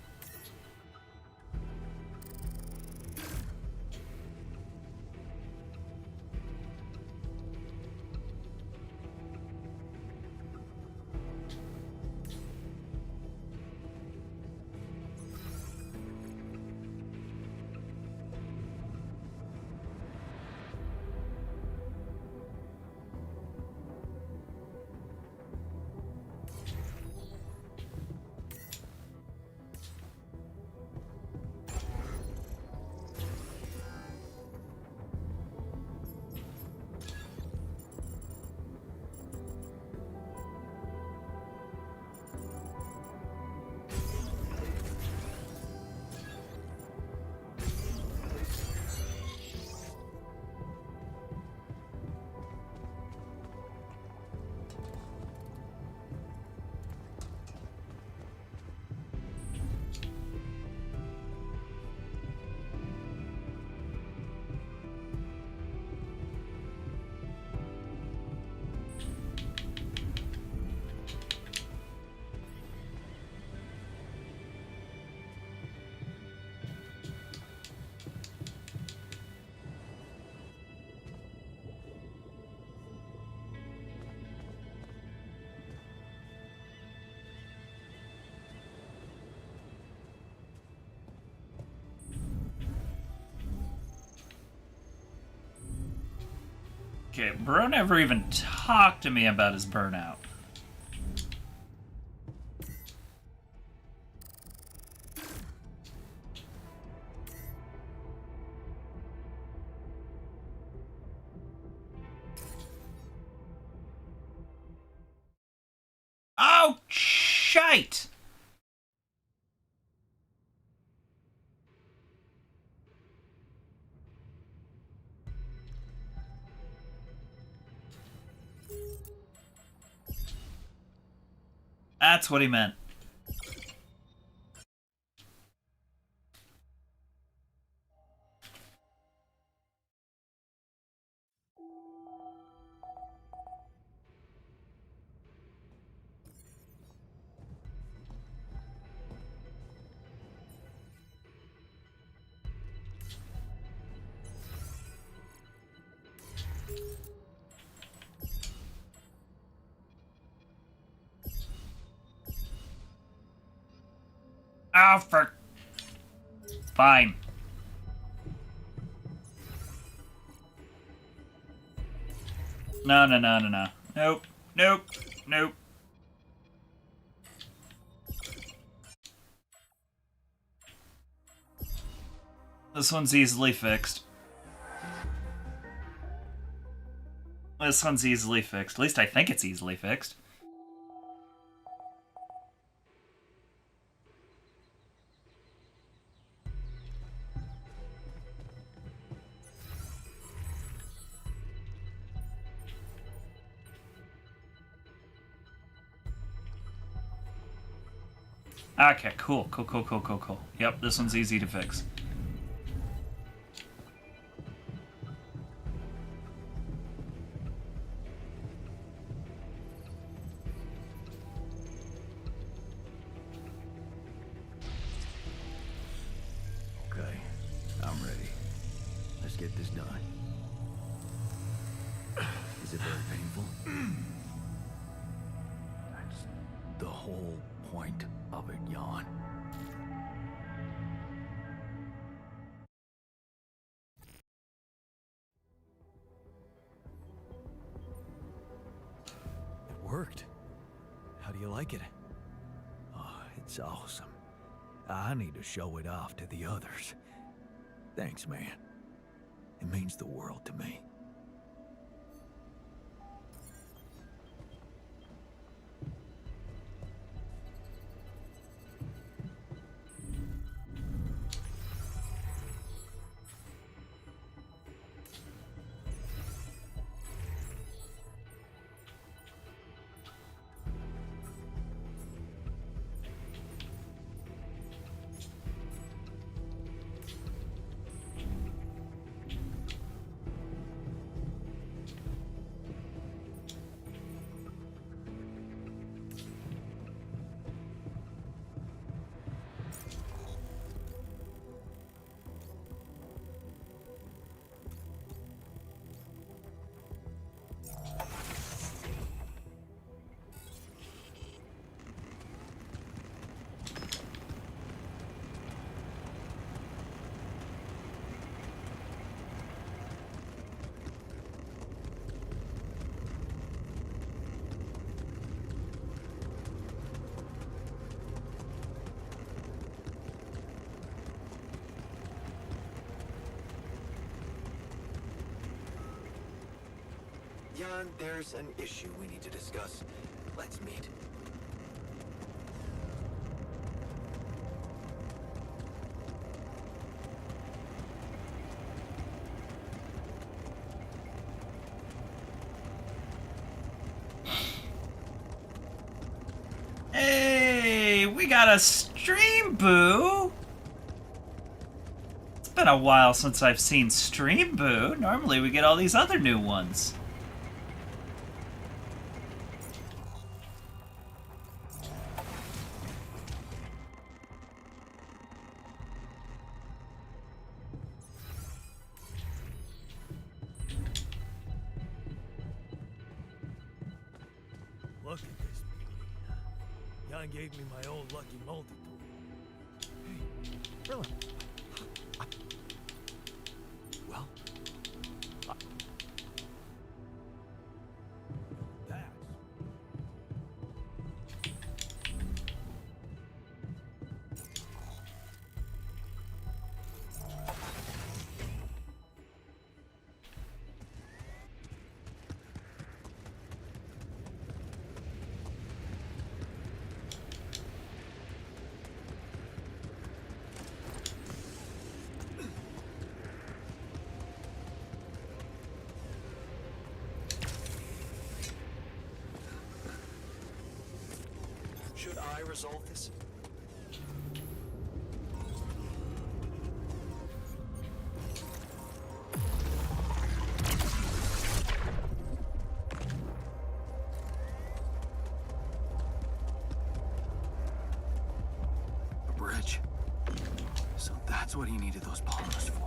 Okay, bro never even talked to me about his burnout. Oh, shite! That's what he meant. Oh, for... Fine. No. Nope. Nope. This one's easily fixed. At least I think it's easily fixed. Okay, cool. Yep, this one's easy to fix. Okay, I'm ready. Let's get this done. Is it very painful? That's the whole point of it, Jan. It worked. How do you like it? Oh, it's awesome. I need to show it off to the others. Thanks, man. It means the world to me. Jan, there's an issue we need to discuss. Let's meet. Hey, we got a stream boo. It's been a while since I've seen stream boo. Normally we get all these other new ones. Look at this beauty. Jan gave me my old lucky multi-tool. Hey, really? Well, That's Should I resolve this? A bridge. So that's what he needed those polymers for.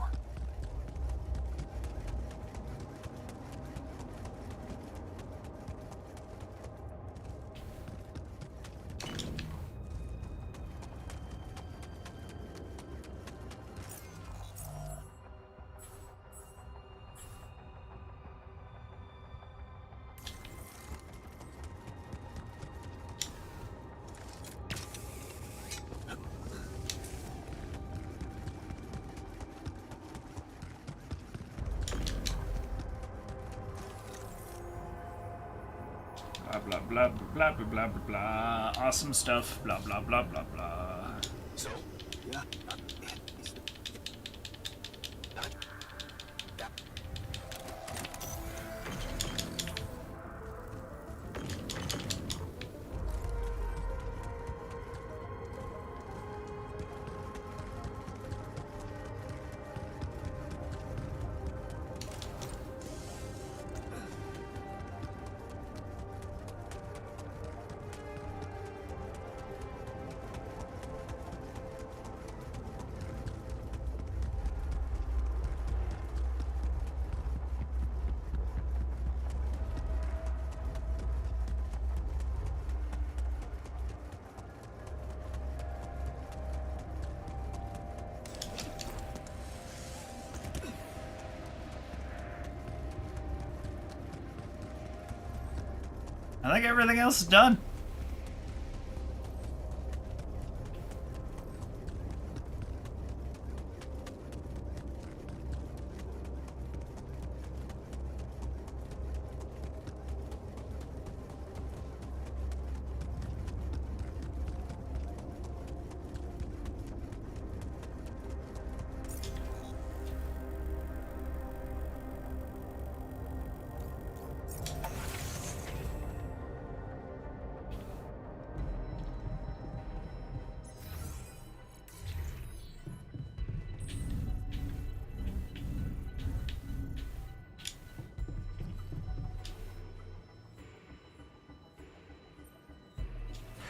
Blah blah blah blah blah blah blah blah. Awesome stuff. Blah blah blah blah blah. So, yeah. I think everything else is done.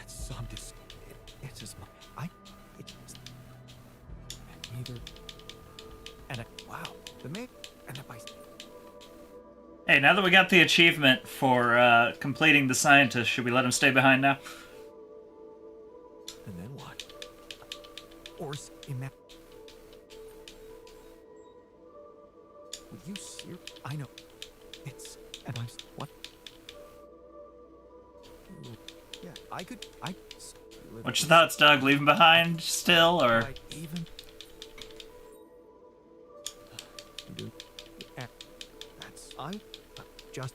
some it's just either and wow, the main and if I Hey, now that we got the achievement for completing the scientist, should we let him stay behind now? and then what? Or imagine. Would you see? I know. It's and I'm what? Yeah, I could. What's your thoughts, Doug? Leave him behind still, or? Even. Dude, that's I just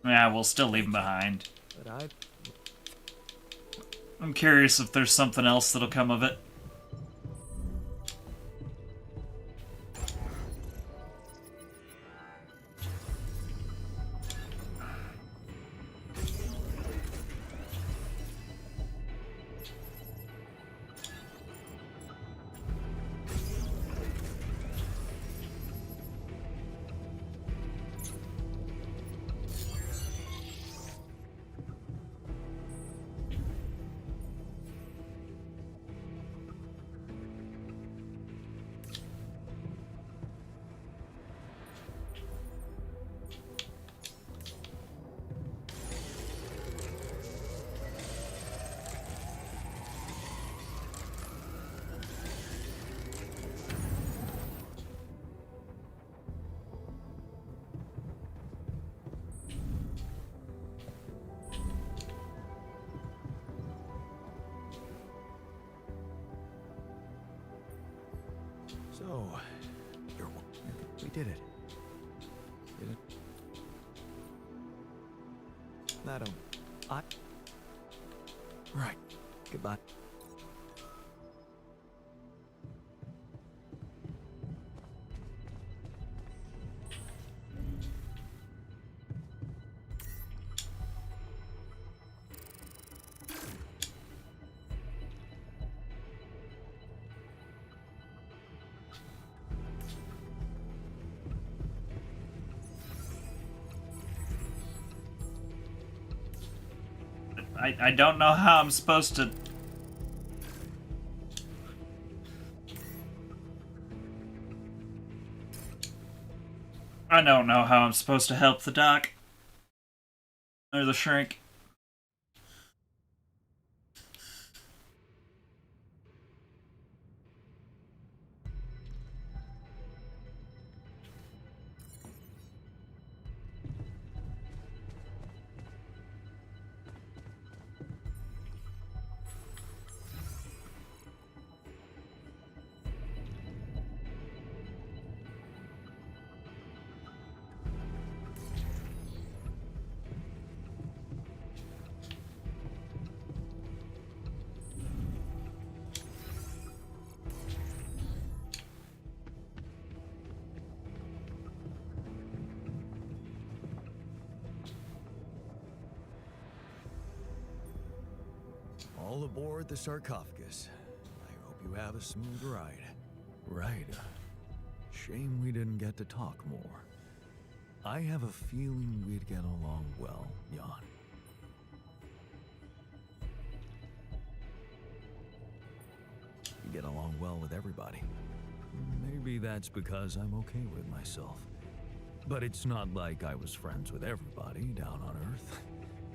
Yeah, we'll still leave him behind. But I'm curious if there's something else that'll come of it. So, we did it. Did it? Right. Goodbye. I don't know how I'm supposed to... I don't know how I'm supposed to help the doc. Or the shrink. All aboard the sarcophagus. I hope you have a smooth ride. Right. Shame we didn't get to talk more. I have a feeling we'd get along well, Jan. You get along well with everybody. Maybe that's because I'm okay with myself. But it's not like I was friends with everybody down on Earth.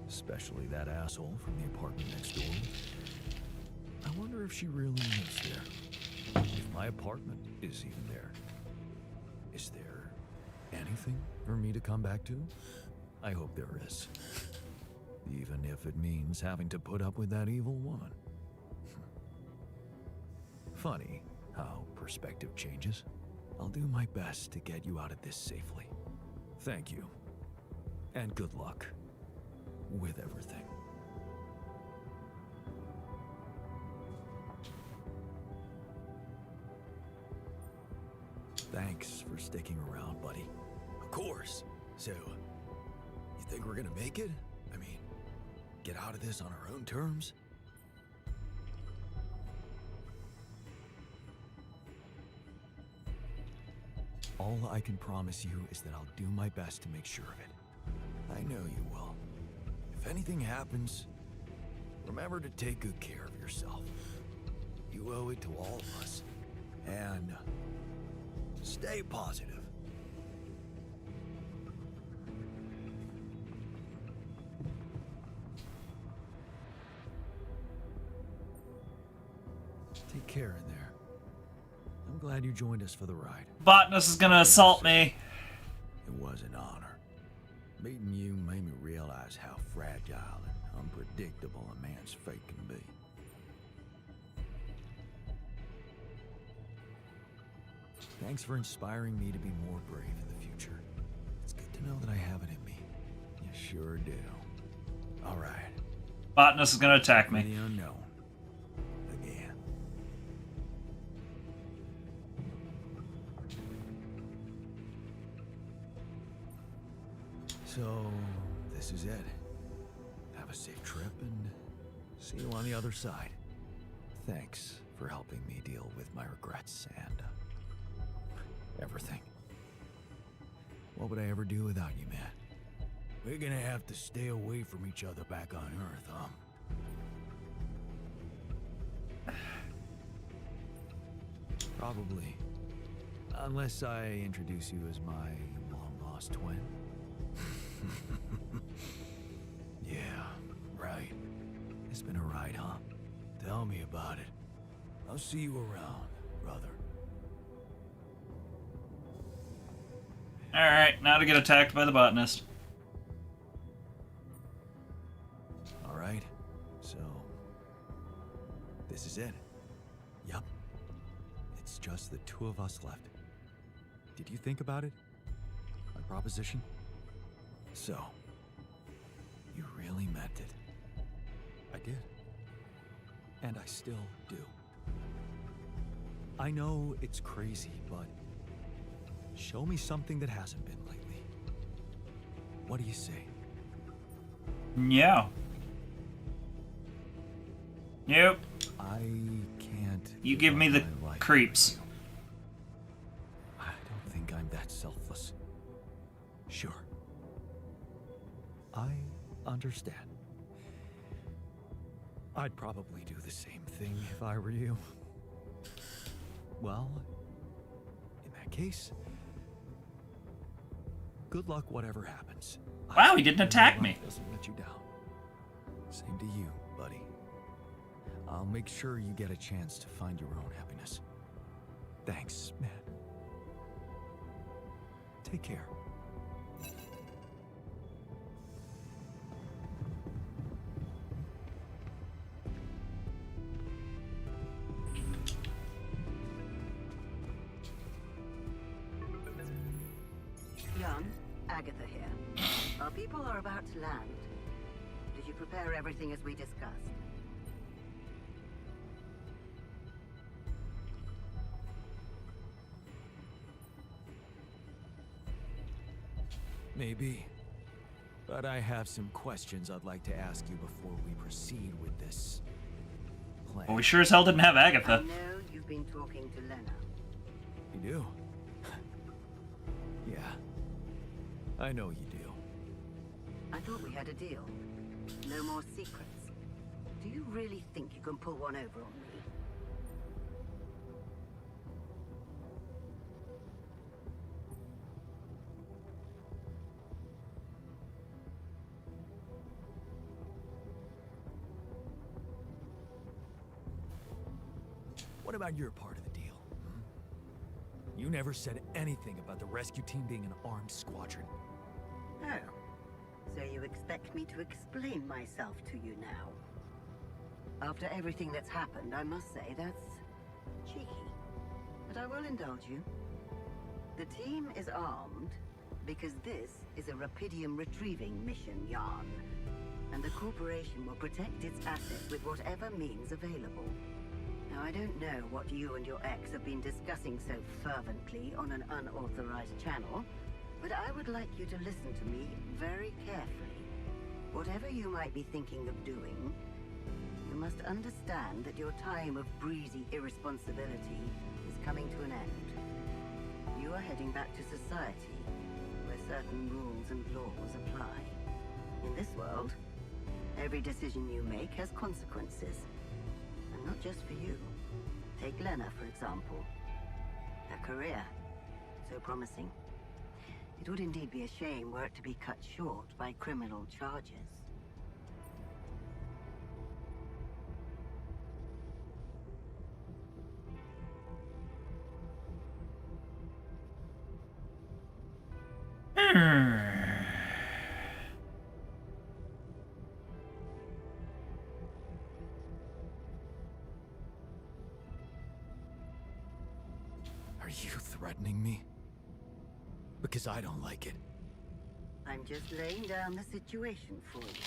Especially that asshole from the apartment next door. I wonder if she really lives there. If my apartment is even there. Is there anything for me to come back to? I hope there is. Even if it means having to put up with that evil woman. Funny how perspective changes. I'll do my best to get you out of this safely. Thank you. And good luck. With everything. Thanks for sticking around, buddy. Of course. So, you think we're gonna make it? I mean, get out of this on our own terms? All I can promise you is that I'll do my best to make sure of it. I know you will. If anything happens, remember to take good care of yourself. You owe it to all of us. And stay positive. Take care in there. I'm glad you joined us for the ride. Botanist is gonna assault me. It was an honor. Meeting you made me realize how fragile and unpredictable a man's fate can be. Thanks for inspiring me to be more brave in the future. It's good to know that I have it in me. You sure do. All right. Botanist is gonna attack The me. unknown. Again. So, this is it. Have a safe trip and see you on the other side. Thanks for helping me deal with my regrets and everything. What would I ever do without you, man? We're gonna have to stay away from each other back on Earth, huh? Probably. Unless I introduce you as my long-lost twin. Yeah, right. It's been a ride, huh? Tell me about it. I'll see you around, brother. Alright, now to get attacked by the botanist. All right. So, this is it. Yup. It's just the two of us left. Did you think about it? My proposition? So, you really meant it. I did. And I still do. I know it's crazy, but show me something that hasn't been lately. What do you say? Yeah. Yep. I can't. You give me the my life creeps. I don't think I'm that selfless. Sure. I understand. I'd probably do the same thing if I were you. Well, in that case, good luck whatever happens. Wow, he didn't attack me. Doesn't let you down. Same to you, buddy. I'll make sure you get a chance to find your own happiness. Thanks, man. Take care. Jan, Agatha here. Our people are about to land. Did you prepare everything as we discussed? Maybe. But I have some questions I'd like to ask you before we proceed with this plan. Well, we sure as hell didn't have I Agatha. know you've been talking to Lena. You do? Yeah. I know you do. I thought we had a deal. No more secrets. Do you really think you can pull one over on me? What about your part of the deal? Hmm? You never said anything about the rescue team being an armed squadron. Oh. So you expect me to explain myself to you now? After everything that's happened, I must say that's cheeky. But I will indulge you. The team is armed because this is a Rapidium retrieving mission, Jan. And the corporation will protect its assets with whatever means available. Now, I don't know what you and your ex have been discussing so fervently on an unauthorized channel, but I would like you to listen to me very carefully. Whatever you might be thinking of doing, you must understand that your time of breezy irresponsibility is coming to an end. You are heading back to society, where certain rules and laws apply. In this world, every decision you make has consequences. And not just for you. Take Lena, for example. Her career, so promising. It would indeed be a shame were it to be cut short by criminal charges. Are you threatening me? Because I don't like it. I'm just laying down the situation for you,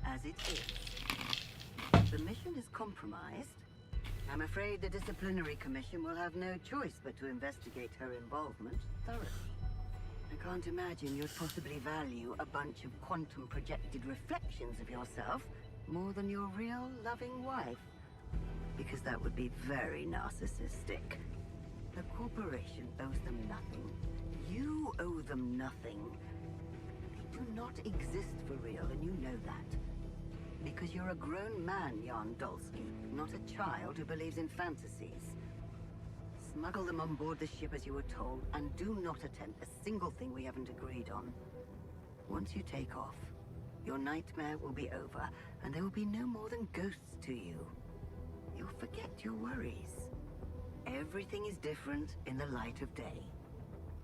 as it is. The mission is compromised. I'm afraid the disciplinary commission will have no choice but to investigate her involvement thoroughly. I can't imagine you'd possibly value a bunch of quantum-projected reflections of yourself more than your real loving wife, because that would be very narcissistic. The corporation owes them nothing. You owe them nothing. They do not exist for real, and you know that. Because you're a grown man, Jan Dolsky, not a child who believes in fantasies. Smuggle them on board the ship as you were told, and do not attempt a single thing we haven't agreed on. Once you take off, your nightmare will be over, and there will be no more than ghosts to you. You'll forget your worries. Everything is different in the light of day.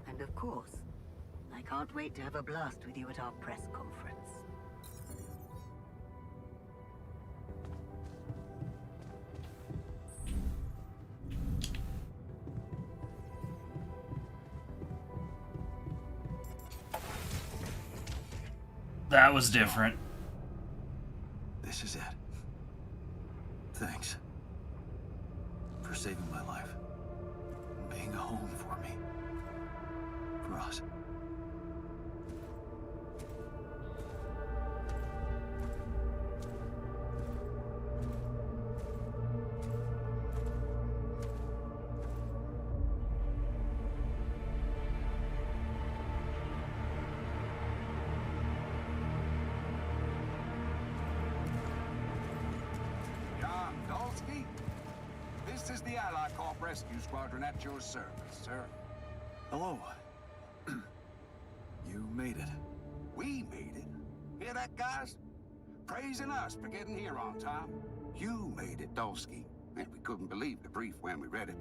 And of course, I can't wait to have a blast with you at our press conference. That was different. This is it. Thanks. For saving my life. Being a home for me. For us. This is the Ally Corp Rescue Squadron at your service, sir. Hello. You made it. We made it. Hear that, guys? Praising us for getting here on time. You made it, Dolsky. And we couldn't believe the brief when we read it.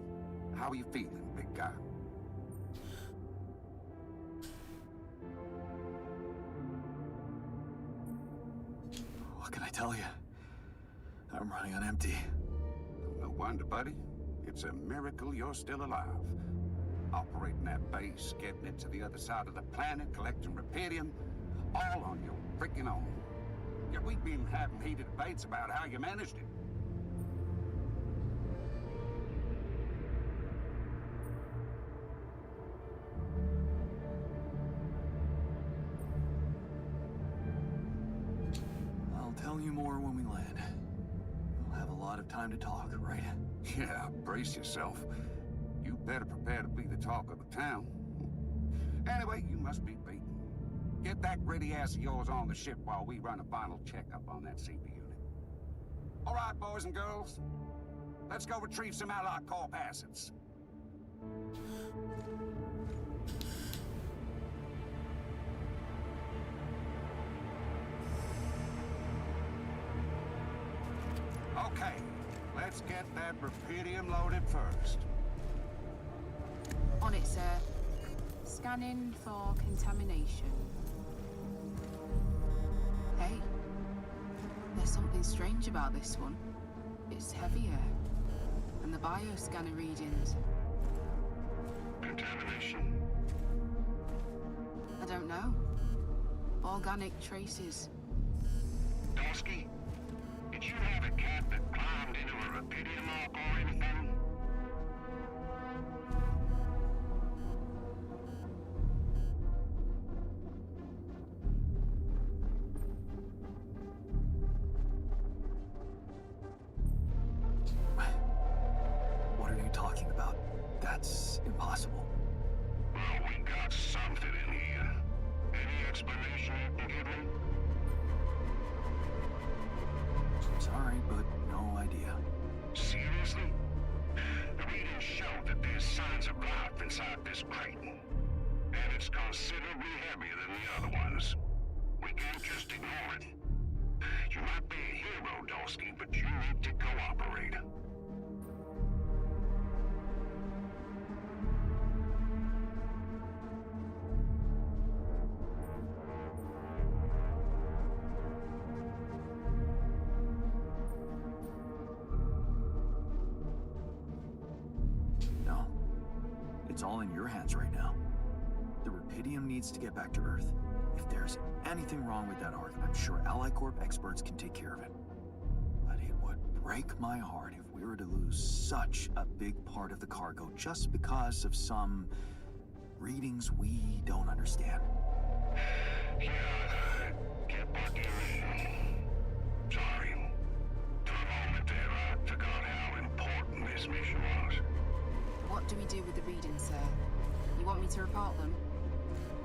How are you feeling, big guy? What can I tell you? I'm running on empty. No wonder, buddy. It's a miracle you're still alive. Operating that base, getting it to the other side of the planet, collecting Repedium, all on your freaking own. Yet we've been having heated debates about how you managed it. I'll tell you more when we land. We'll have a lot of time to talk, right? Yeah, brace yourself. You better prepare to be the talk of the town. Anyway, you must be beaten. Get that gritty ass of yours on the ship while we run a final checkup on that CP unit. All right, boys and girls. Let's go retrieve some Allied Corp assets. Okay, let's get that Repedium loaded first. On it, sir. Scanning for contamination. Hey, there's something strange about this one. It's heavier. And the bioscanner readings. Contamination? I don't know. Organic traces. Dolsky, did you have a cat that climbed into a Repedium arc or anything? What are you talking about? That's impossible. Well, we got something in here. Any explanation you can give me? Sorry, but no idea. Seriously? The readings show that there's signs of life inside this crate. And it's considerably heavier than the other ones. We can't just ignore it. You might be a hero, Dolsky, but you need to cooperate. No. It's all in your hands right now. The Repedium needs to get back to Earth. If there's anything wrong with that Ark, I'm sure Ally Corp experts can take care of it. But it would break my heart if we were to lose such a big part of the cargo just because of some readings we don't understand. Sorry. For a moment there, I forgot how important this mission was. What do we do with the readings, sir? You want me to report them?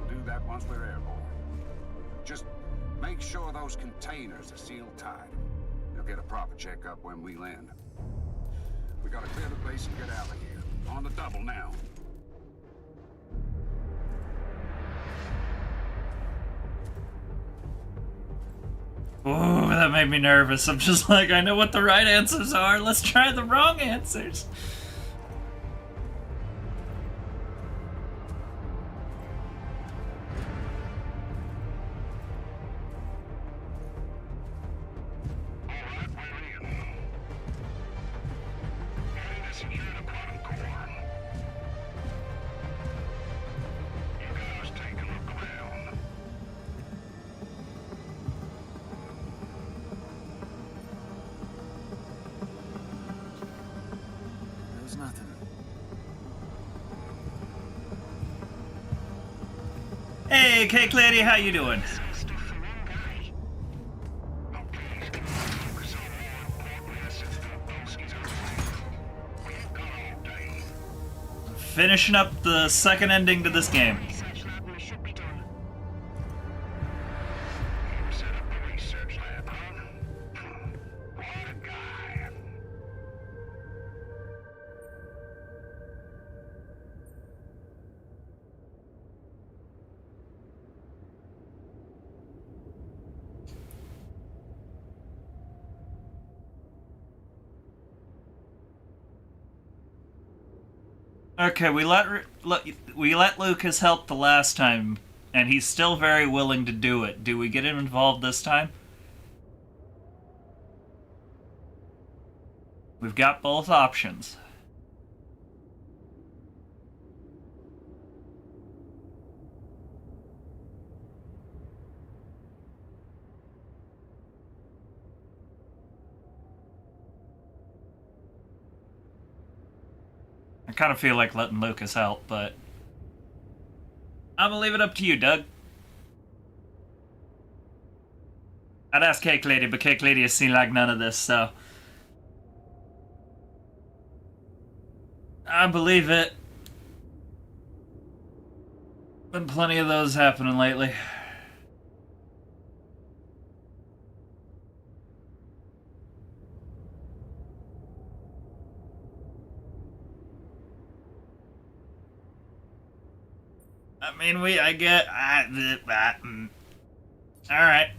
Do that once we're airborne. Just make sure those containers are sealed tight. You'll get a proper checkup when we land. We gotta clear the base and get out of here. On the double now. Ooh, that made me nervous. I'm just like, I know what the right answers are. Let's try the wrong answers. There's nothing. Hey, Cake Lady, how you doing? Finishing up the second ending to this game. Okay, we let Lucas help the last time, and he's still very willing to do it. Do we get him involved this time? We've got both options. I kind of feel like letting Lucas help, but I'm gonna leave it up to you, Doug. I'd ask Cake Lady, but Cake Lady has seen like none of this, so I believe it. Been plenty of those happening lately. I mean, alright.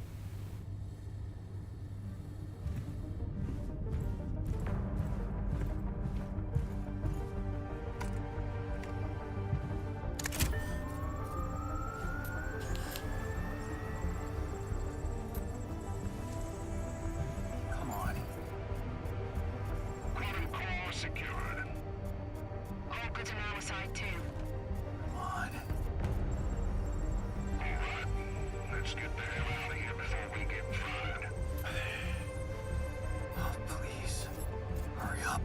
Come on. Core secured. All goods on our side too. Come on. Let's get the hell out of here before we get fried. Oh, please. Hurry up.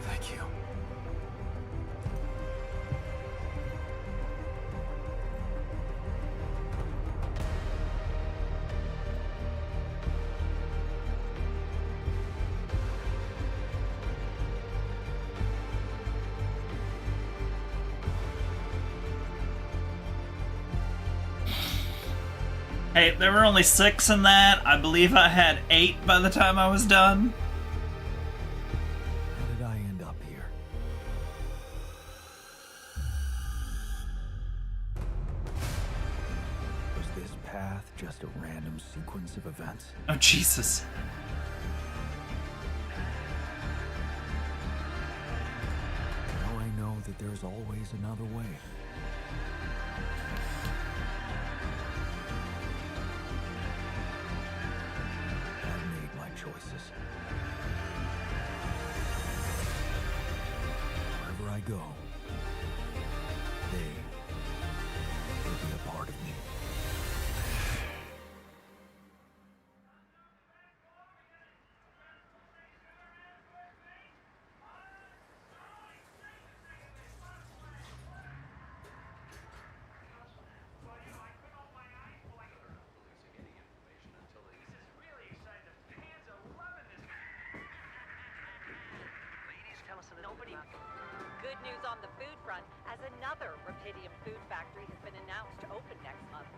Thank you. Hey, there were only 6 in that. I believe I had 8 by the time I was done. How did I end up here? Was this path just a random sequence of events? Oh, Jesus. Now I know that there's always another way. I made my choices. Wherever I go, company. Good news on the food front, as another Rapidium food factory has been announced to open next month.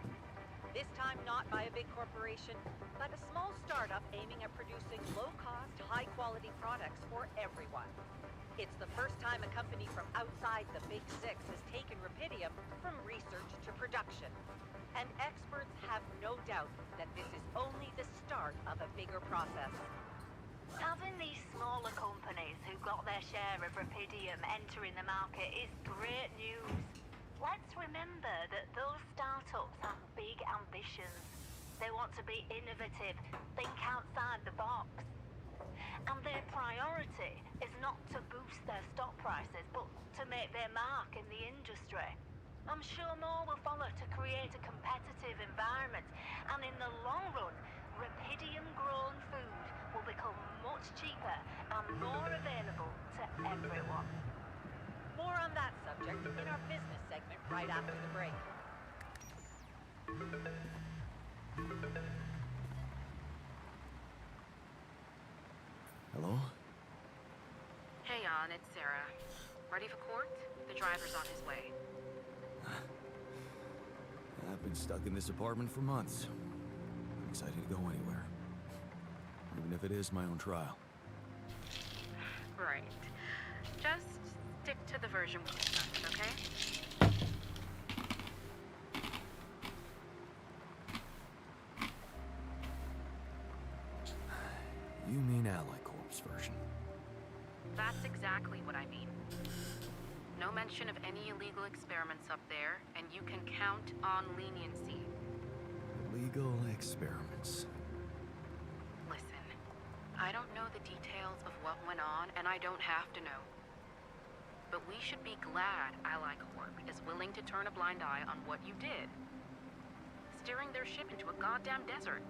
This time not by a big corporation, but a small startup aiming at producing low-cost, high-quality products for everyone. It's the first time a company from outside the Big Six has taken Rapidium from research to production. And experts have no doubt that this is only the start of a bigger process. Having these smaller companies who got their share of Rapidium entering the market is great news. Let's remember that those startups have big ambitions. They want to be innovative, think outside the box. And their priority is not to boost their stock prices, but to make their mark in the industry. I'm sure more will follow to create a competitive environment, and in the long run, Rapidium-grown food will become much cheaper and more available to everyone. More on that subject in our business segment right after the break. Hello? Hey, Jan, it's Sarah. Ready for court? The driver's on his way. I've been stuck in this apartment for months. I'm excited to go anywhere. Even if it is my own trial. Right. Just stick to the version we discussed, okay? You mean Ally Corp's version? That's exactly what I mean. No mention of any illegal experiments up there, and you can count on leniency. Illegal experiments. Listen, I don't know the details of what went on, and I don't have to know. But we should be glad Ally Corp is willing to turn a blind eye on what you did. Steering their ship into a goddamn desert.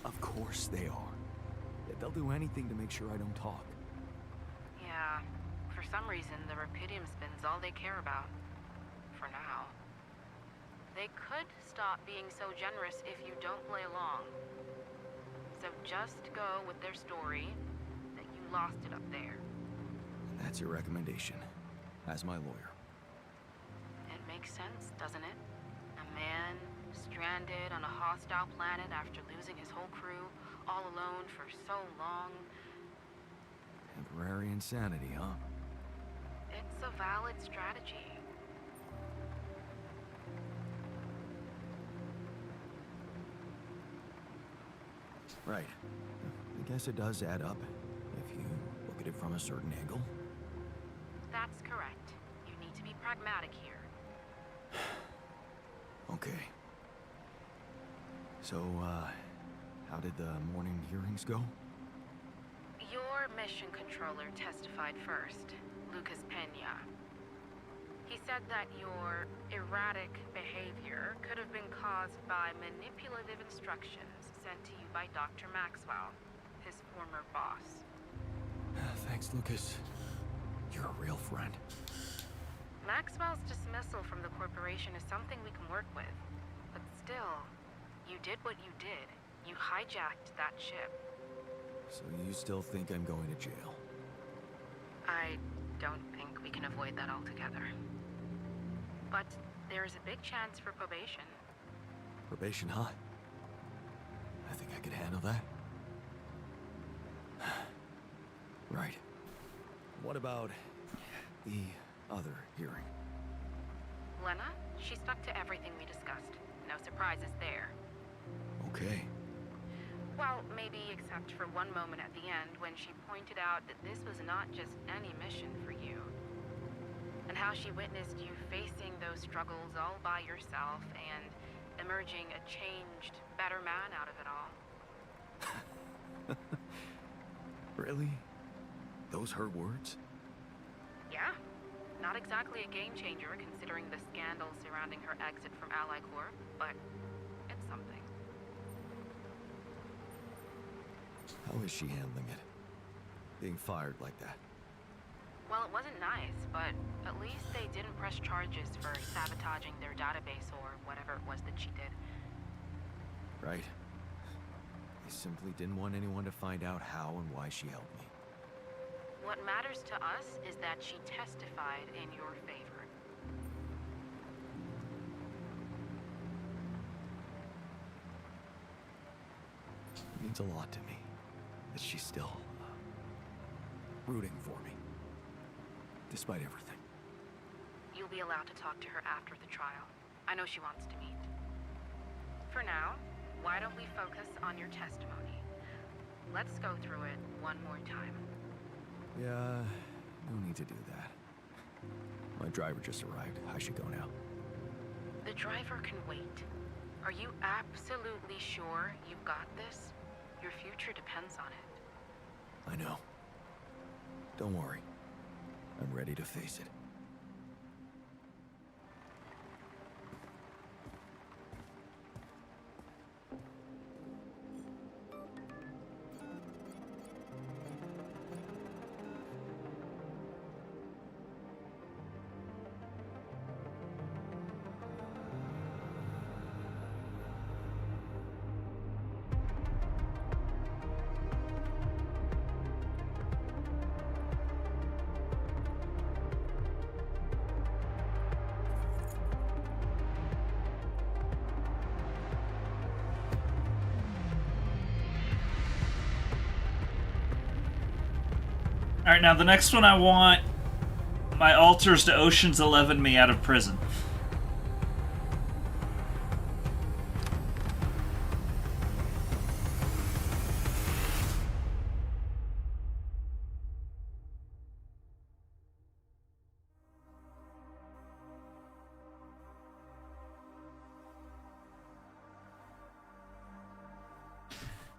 Of course they are. They'll do anything to make sure I don't talk. Yeah, for some reason, the Rapidium spin's all they care about. For now. They could stop being so generous if you don't play along. So just go with their story that you lost it up there. That's your recommendation, as my lawyer. It makes sense, doesn't it? A man stranded on a hostile planet after losing his whole crew, all alone for so long. Temporary insanity, huh? It's a valid strategy. Right. I guess it does add up, if you look at it from a certain angle. That's correct. You need to be pragmatic here. Okay. So, how did the morning hearings go? Your mission controller testified first, Lucas Pena. He said that your erratic behavior could have been caused by manipulative instructions sent to you by Dr. Maxwell, his former boss. Thanks, Lucas. You're a real friend. Maxwell's dismissal from the corporation is something we can work with. But still, you did what you did. You hijacked that ship. So you still think I'm going to jail? I don't think we can avoid that altogether. But there is a big chance for probation. Probation, huh? I think I could handle that. Right. What about the other hearing? Lena, she stuck to everything we discussed. No surprises there. Okay. Well, maybe except for one moment at the end when she pointed out that this was not just any mission for you. And how she witnessed you facing those struggles all by yourself and emerging a changed, better man out of it all. Really? Those her words? Yeah. Not exactly a game changer considering the scandal surrounding her exit from Ally Corp, but it's something. How is she handling it? Being fired like that? Well, it wasn't nice, but at least they didn't press charges for sabotaging their database or whatever it was that she did. Right. They simply didn't want anyone to find out how and why she helped me. What matters to us is that she testified in your favor. It means a lot to me that she's still rooting for me, despite everything. You'll be allowed to talk to her after the trial. I know she wants to meet. For now, why don't we focus on your testimony? Let's go through it one more time. Yeah, no need to do that. My driver just arrived. I should go now. The driver can wait. Are you absolutely sure you've got this? Your future depends on it. I know. Don't worry. I'm ready to face it. Alright, now the next one I want my alters to Ocean's 11 me out of prison.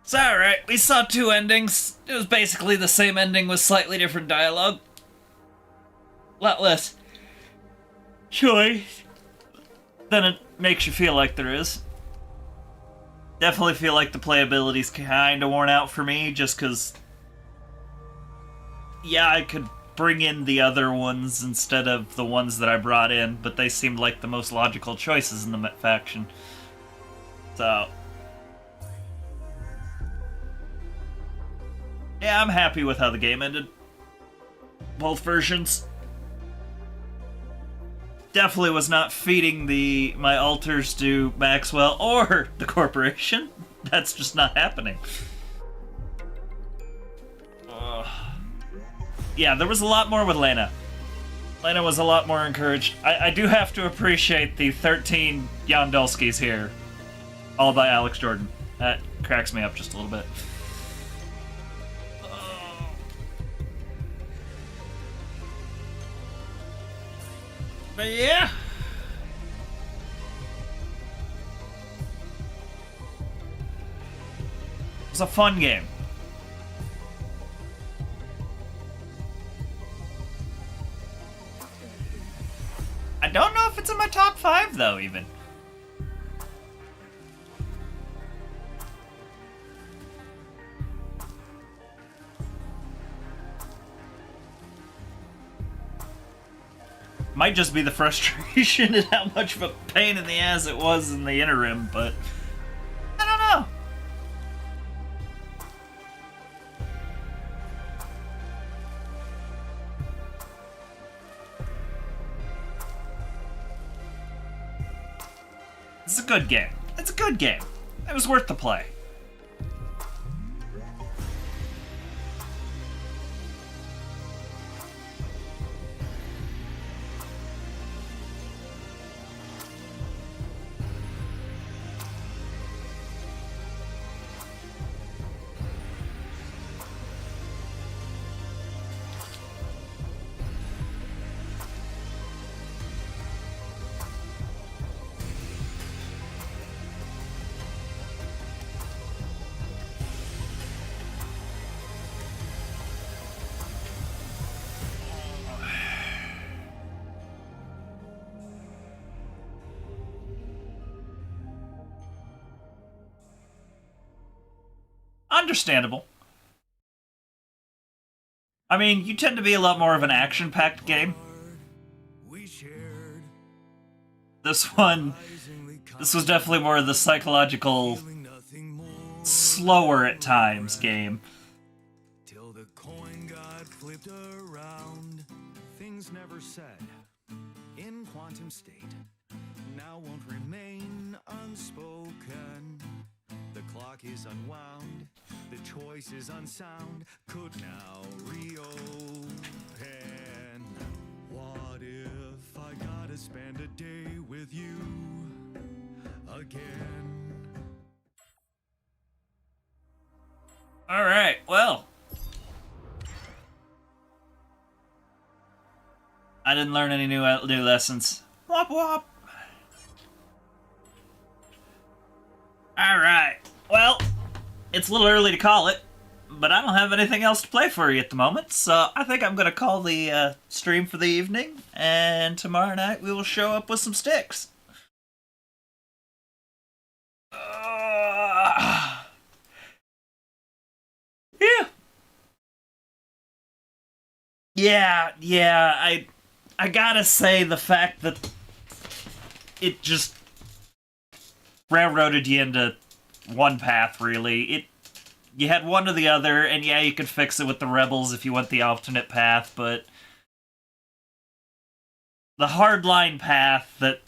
It's alright, we saw two endings. It was basically the same ending with slightly different dialogue. A lot less choice than it makes you feel like there is. Definitely feel like the playability's kinda worn out for me, just cause... yeah, I could bring in the other ones instead of the ones that I brought in, but they seemed like the most logical choices in the faction. So... yeah, I'm happy with how the game ended. Both versions. Definitely was not feeding my alters to Maxwell or the corporation. That's just not happening. Yeah, there was a lot more with Lena. Lena was a lot more encouraged. I do have to appreciate the 13 Yondolskis here. All by Alex Jordan. That cracks me up just a little bit. But yeah. It was a fun game. I don't know if it's in my top 5 though, even. Might just be the frustration and how much of a pain in the ass it was in the interim, but I don't know. It's a good game. It's a good game. It was worth the play. Understandable. I mean, you tend to be a lot more of an action-packed game. This was definitely more of the psychological, slower at times game. Till the coin got flipped around, things never said in quantum state now won't remain unspoken. The clock is unwound, the choice is unsound, could now reopen. What if I gotta spend a day with you again? Alright, well. I didn't learn any new lessons. Wop wop. Alright, well, it's a little early to call it, but I don't have anything else to play for you at the moment, so I think I'm going to call the stream for the evening, and tomorrow night we will show up with some sticks. Yeah, I gotta say the fact that it just railroaded you into one path, really. You had one or the other, and yeah, you could fix it with the rebels if you went the alternate path, but the hardline path that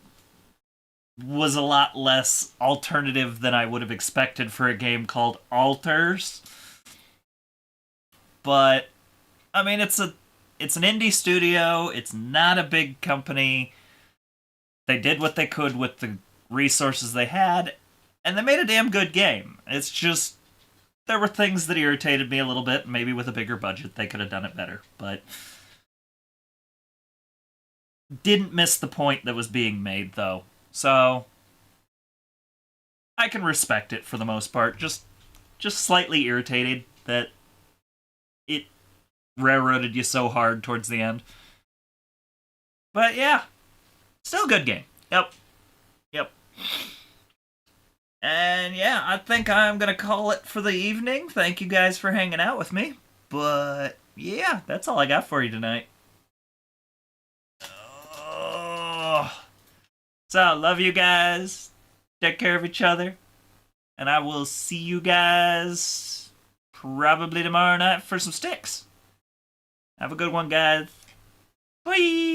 was a lot less alternative than I would have expected for a game called Alters. But I mean, it's an indie studio. It's not a big company. They did what they could with the resources they had, and they made a damn good game. It's just, there were things that irritated me a little bit. Maybe with a bigger budget, they could have done it better, but didn't miss the point that was being made, though. So I can respect it for the most part. Just slightly irritated that it railroaded you so hard towards the end. But yeah, still a good game. Yep. And yeah, I think I'm going to call it for the evening. Thank you guys for hanging out with me. But yeah, that's all I got for you tonight. So, love you guys. Take care of each other. And I will see you guys probably tomorrow night for some sticks. Have a good one, guys. Bye!